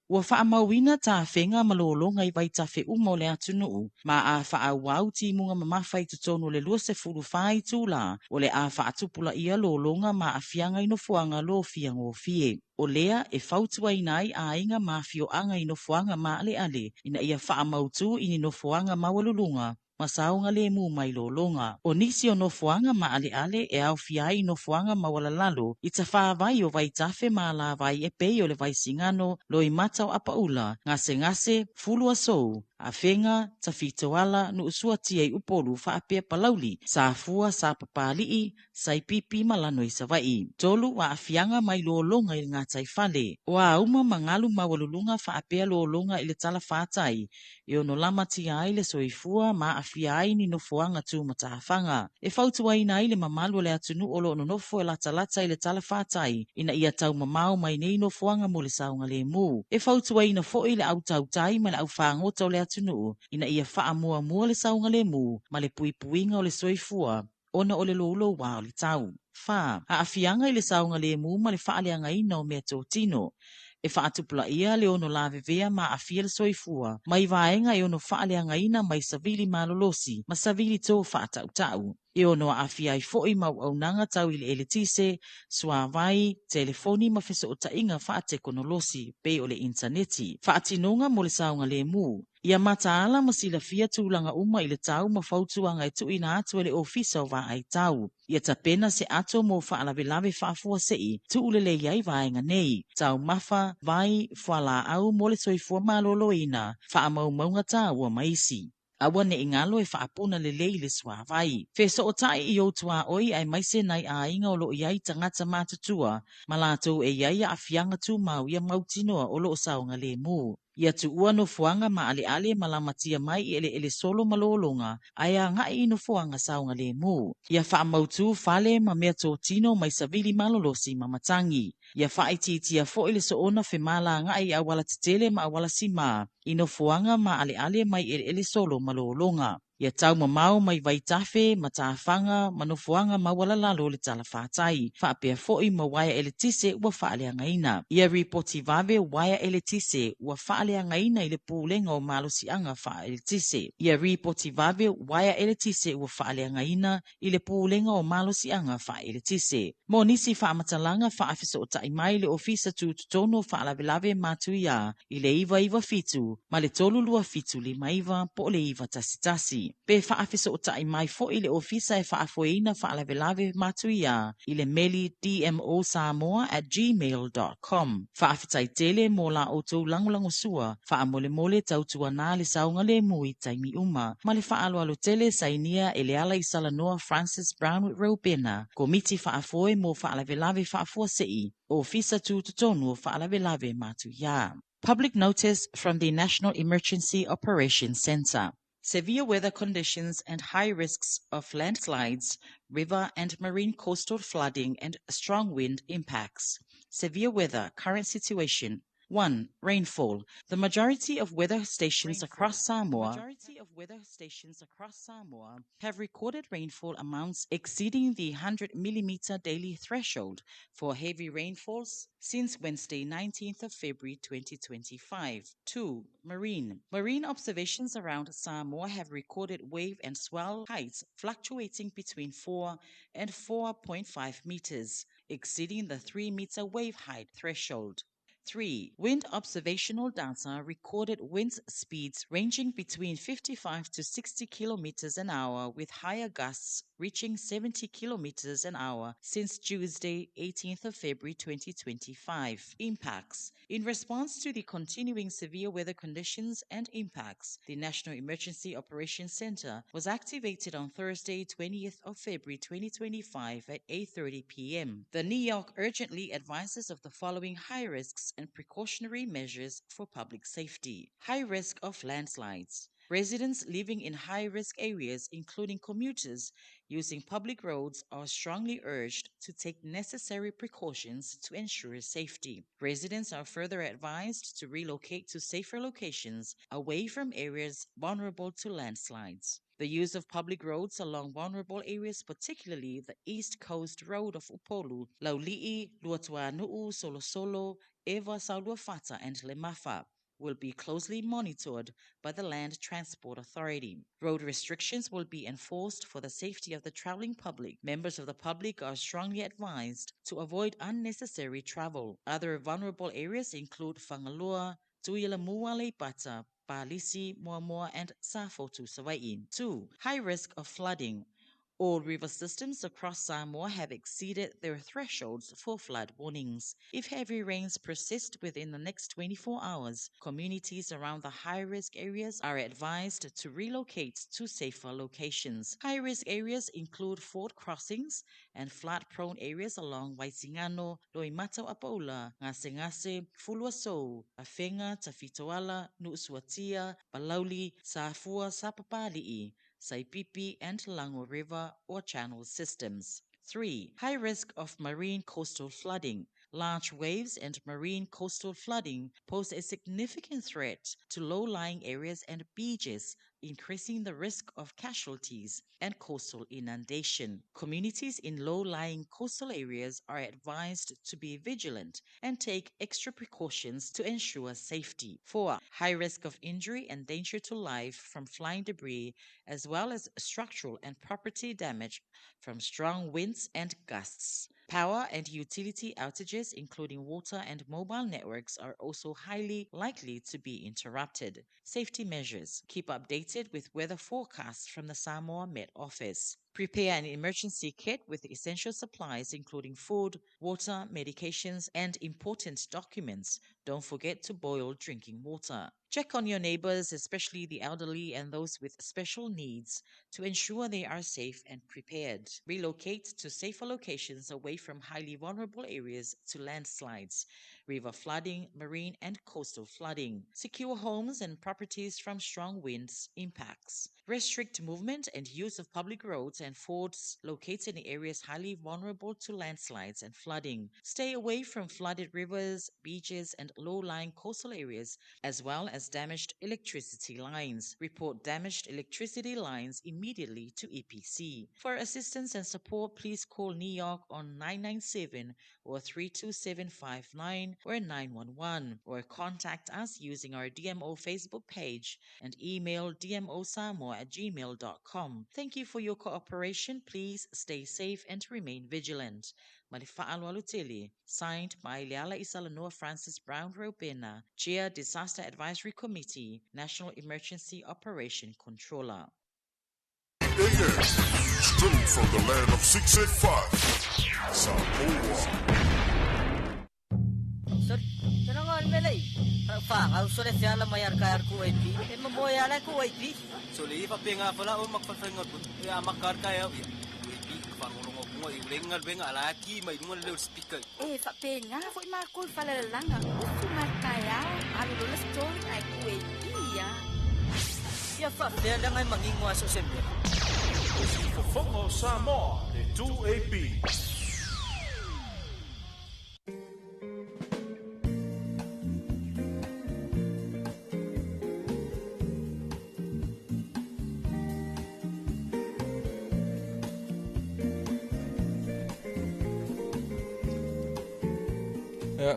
Ua whaamawina tā whenga malolonga i vai tawhe umo le atunu, ma a whaawau timunga mamawhai tutonu le 2.5 tūla, o le a whaatupula ia lolonga ma a whianga ino fuanga lo fiango fie. O lea e whautua inai a inga ma fioanga ino fuanga ma ale, ina ia whaamautu ini no fuanga mawalulunga, masaunga le mu mai lolonga. O nisi o no fuanga ma ale e au fiai no fuanga mawala lalo, i ta whaavai o vai tafe ma la vai e pei o le vai singano, lo i matau apaula, ngase, fulua sou, a whenga, ta fitoala, nu usua tia i upolu whaapea palauli, sa fua, sa papalii, sa pipi malano i savai. Tolu wa afianga mai lolonga i ngā taifale. O a uma mangalu mawalulunga whaapea lolonga i le tala whātai, e ono lama tia ai le soifua ma afiai ni no fuanga tu matahafanga. E whautua ina i le mamalu le atunu olo ono nofo e lata i le tala whātai, ina ia tau mamau mai nei no fuanga mo le saunga le mu. E whautua ina fo i le au tautai ma le au whangota o le atunu, ina ia wha mua le saunga le mu, ma le puipuinga o le soifua, ona o le lolo wao le tau. Wha, a afianga i le saunga le mu ma le whaaleanga ina o mea tōtino. E whaatupula ia le ono la vevea ma a fia le soifua, mai vaenga e ono whaaleanga ina mai savili malolosi, ma savili tō whaatautau. E ono a fia i foi mau au nanga tau i le eletise, sua vai, telefoni ma feso o tainga whaatekonolosi, pe o le interneti. Whaatinonga mo le saunga le mu. Ia mataala ma sila fia tūlanga uma i le tau ma whautuanga e tuina atu e le ofisa o va ai tau. Ia tapena se ato mo whaalave-lave whaafua sei, tuulele iai vaenga nei. Tau mafa, vai, whala au mo le soifua maloloina, whaamaumaunga tā ua maisi. Awa ne ingalo e whaapuna le le swa vai. Feso o tai i o tua oi ai maise nai a inga o lo iai tangata matutua, malato e iai a afianga tu mau ia mautinoa o lo saunga le mu. Ia tu ua no fuanga ma ale malamatia mai i ele solo malolonga, aya ngai no fuanga saunga le mu. Ia whaamautu fale ma mea tōtino mai savili malolosi mamatangi. Ia whaititia fo ile so ona whemala ngai awala tetele ma awala sima, ino fuanga ma ale mai ele solo malolonga. Ia tau mamau mai vai tafe, matawhanga, manufuanga mawala lalo le tala whātai. Whaapea foi ma waia ele tise ua whaalea ngaina. Ia ripoti vave waia ele tise ua whaalea ngaina ile pūlenga o malosianga wha ele tise. Ia ripoti vave waia ele tise ua whaalea ngaina ile pūlenga o malosianga wha ele tise. Mo nisi whaamatalanga whaafisa o taimai le ofisa tu tutono whaalavelave matuia ile iwa fitu, ma le tolu lua fitu li maiva po le iwa tasitasi. Pe whaafisa o tai mai fo ile ofisa e whaafoeina whaalavelave matuia ile meli dmosamoa@gmail.com. Whaafitai tele mo la outou langulango sua, whaamole mole tautua nā le saunga le mui taimi uma, ma le whaaloalo tele sainia ele ala i Salanoa Francis Brownwood Robena, komiti whaafoe mo whaalavelave whaafua sei, ofisa tu tutonu whaalavelave matuia. Public notice from the National Emergency Operations Center. Severe weather conditions and high risks of landslides, river and marine coastal flooding and strong wind impacts. Severe weather, current situation. 1. Rainfall. The majority of weather stations across Samoa have recorded rainfall amounts exceeding the 100 millimeter daily threshold for heavy rainfalls since Wednesday, 19th of February 2025. 2. Marine. Marine observations around Samoa have recorded wave and swell heights fluctuating between 4 and 4.5 meters, exceeding the 3-meter wave height threshold. 3. Wind observational data recorded wind speeds ranging between 55 to 60 kilometers an hour with higher gusts reaching 70 kilometers an hour since Tuesday, 18th of February 2025. Impacts. In response to the continuing severe weather conditions and impacts, the National Emergency Operations Center was activated on Thursday, 20th of February 2025 at 8:30 p.m. The NEOC urgently advises of the following high risks and precautionary measures for public safety. High risk of landslides. Residents living in high-risk areas, including commuters using public roads, are strongly urged to take necessary precautions to ensure safety. Residents are further advised to relocate to safer locations away from areas vulnerable to landslides. The use of public roads along vulnerable areas, particularly the East Coast Road of Upolu, Lauli'i, Luatuanu'u, Solosolo, Eva Sauluafata, and Lemafa, will be closely monitored by the Land Transport Authority. Road restrictions will be enforced for the safety of the traveling public. Members of the public are strongly advised to avoid unnecessary travel. Other vulnerable areas include Whangalua, Tuilamua Leipata, Palisi, Moamoa, and Safotu Sawai'i. 2. High risk of flooding. All river systems across Samoa have exceeded their thresholds for flood warnings. If heavy rains persist within the next 24 hours, communities around the high-risk areas are advised to relocate to safer locations. High-risk areas include ford crossings and flood-prone areas along Waisingano, Loimatau Apaula, Ngase, Fuluasou, Afenga, Tafitoala, Nuusuatia, Balauli, Safua, Sapapali'i, Saipipi, and Lango River or channel systems. 3. High risk of marine coastal flooding. Large waves and marine coastal flooding pose a significant threat to low-lying areas and beaches, increasing the risk of casualties and coastal inundation. Communities in low-lying coastal areas are advised to be vigilant and take extra precautions to ensure safety. 4. High risk of injury and danger to life from flying debris, as well as structural and property damage from strong winds and gusts. Power and utility outages, including water and mobile networks, are also highly likely to be interrupted. Safety measures. Keep updated with weather forecasts from the Samoa Met Office. Prepare an emergency kit with essential supplies, including food, water, medications, and important documents. Don't forget to boil drinking water. Check on your neighbors, especially the elderly and those with special needs, to ensure they are safe and prepared. Relocate to safer locations away from highly vulnerable areas to landslides, river flooding, marine and coastal flooding. Secure homes and properties from strong winds impacts. Restrict movement and use of public roads and fords located in areas highly vulnerable to landslides and flooding. Stay away from flooded rivers, beaches, and low-lying coastal areas, as well as damaged electricity lines. Report damaged electricity lines immediately to EPC. For assistance and support, please call New York on 997 or 32759 or 911, or contact us using our DMO Facebook page and email dmosamoa@gmail.com. Thank you for your cooperation. Please stay safe and remain vigilant. Malifa'alo Alutili, signed by Leala Isalanoa Francis Brown Robena, Chair Disaster Advisory Committee, National Emergency Operation Controller. Straight from the land of 685, Samoa. Tanangan melay. Fa'aw so le fiala mayar kayar ku IP. Mamoyala ku IP. So li fa pinga pala o magpasengot ya makar kaya ya. Farulong mo iulengal benga alaki may dungan loudspeaker. Fa-penga foi makul falalanga. Kumakaya alu story ay ku IP ya. Ya fa-fiala ngay mangingwa so sembe. Fofongo Samoa de 2AP.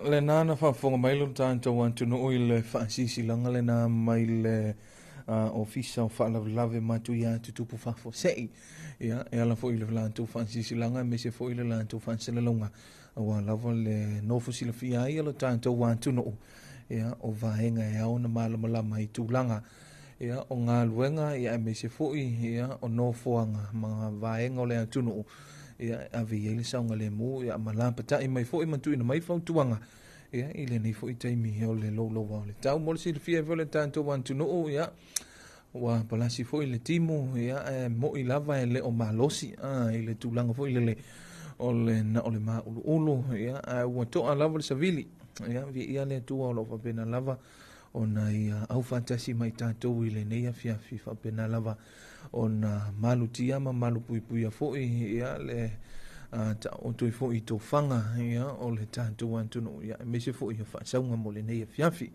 Le nana whaafonga mai lo tātou antu no oi le whaasisi langa le nā mai le ofisa o whaalawlawe matu ia tutupu whaafo sei. Ia, e ala fo i le whaantu whaasisi langa me se fo i le lantu whaasila longa. Awa lawa le nofu sila fia ia lo tātou antu no. Ia, o vahenga e au na malamalama i tūlanga. Ia, o ngā luenga ia me se fo i ia o nofoanga mga vahenga o le antu no. Ia ave ele saunga le mu ia malapa ta i mai fo i mantu ina mai fo tuanga ia ile nei fo i taimi o le lo wa le tau mo si fia vole tanto wantu no ia wa palasi fo i le timu ia mo i lava le o malosi ile tulanga fo ile le o le na o le ma ulu ia wa to lava le savili ia vi ia le tu o lo fa pena lava ona ia au fantasi mai tanto ile nei fia fifa pena lava ona malu tiama malu pui a foi ia le ta o toi foi to fanga ia o le tanto wantu no ia me se foi fa saunga mo le nei fiafi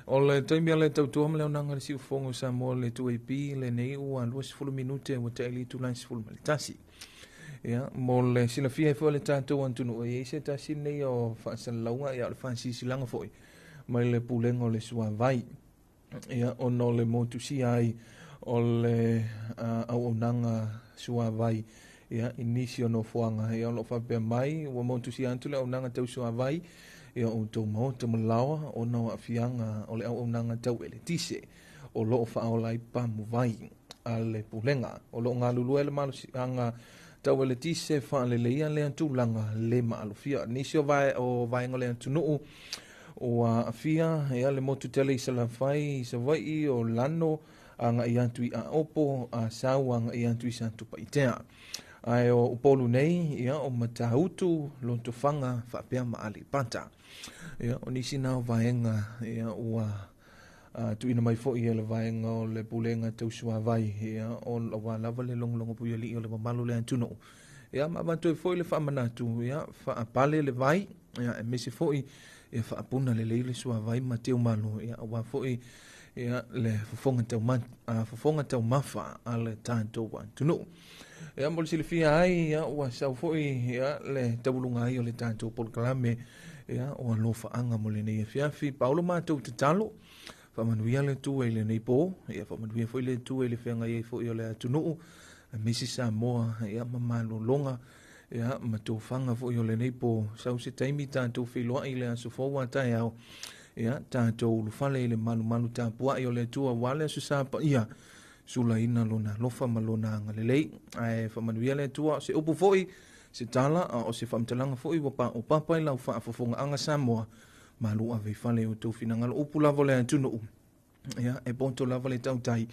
o le taimi le tau tu le nanga le si fongo sa mo le tu ep le nei o an 20 minute o te ali tu lance full tasi ia mo le sila fia fo le tanto wantu no ia se tasi nei o fa salaunga ia le fansi silanga foi mai le pulengo le sua vai ia ono le motu si ai o le au nanga sua vai ia inisio no fuanga ia lo fa pe mai o motu si antu le au nanga tau sua vai ia o to mo te malawa o no afianga o le au nanga tau ele tise o lo fa o lai pa mu vai ale pulenga o lo ngalu ele malu si anga tau ele tise fa le ia le antu langa le malu fia inisio vai o vai ngole antu no o afia ia le motu tele isala fai sa vai o lano anga iantui a opo a sau anga iantui santu paitea ai o upolu nei ia o matautu lonto fanga fa pea maali panta ia o nisi nao vaenga ia ua tu ina mai fo ia le vaenga o le pulenga tau sua vai ia o la lava le longo pu li o le malu le antuno ia ma bantu fo le fa manatu ia fa apale le vai ia e mesi fo ia fa apuna le le sua vai mateu malu ia wa fo ia le fofonga tau mafa ale tanto wantu no ia mo le fia ai ia wa sau foi ia le tabulunga ai o le tanto por kalame ia o lo fa anga mo le nei fiafi paulo matou te talo fa manuia le tu ele nei po ia fa manuia foi le tu ele fenga ia foi o le tunu misi Samoa ia mamalo longa ia matofanga foi o le nei po sau se taimi tanto filo ai le so fo wa tai au ia tātou lufale le malu tāpua i o le tua wale su sapa ia sula ina lona lofa malona anga lelei ai whamanuia le tua se upu foi se tala o se whamtalanga foi o papa i lau whaafofonga anga Samoa malu a vei fale o tau finangalo upu lavo le antunu ia e ponto lava le tautai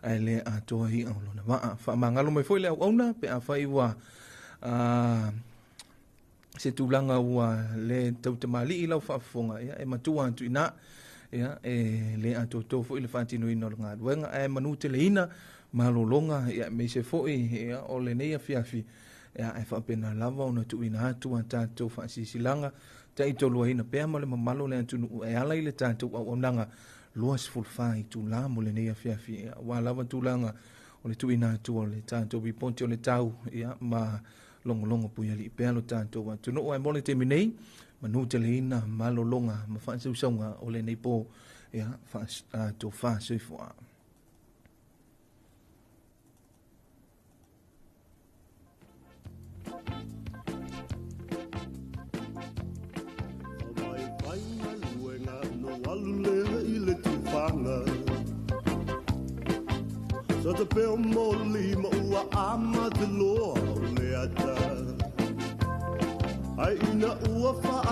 ai le atoa hi au lona waa whamangalo mai foi le au auna pe a whai wa se tulanga ua le tautamali i lau whaafonga ia e matua antu ina ia e le atoto fo i le whaatino ina o ngā ruenga e manu te le ina malolonga ia me se fo ia o le neia fiafi ia e whaapena lava o na tu ina atu a tātou whaasisilanga ta i tolu ina pe mo le mamalo le tunu e ala ile tanto o nanga luas fulfai tu la mo le nei afia wa lava tu langa o le tu ina tu o le tanto bi ponti o le tau ia ma longo pu ia li pe lo tanto wa tu no o mo le te minei manu te le ina malo longa ma fa se usonga o le nei po ia fa to fa se fo So te peo moli ma ua ama te loa o le ata. Ai ina ua faa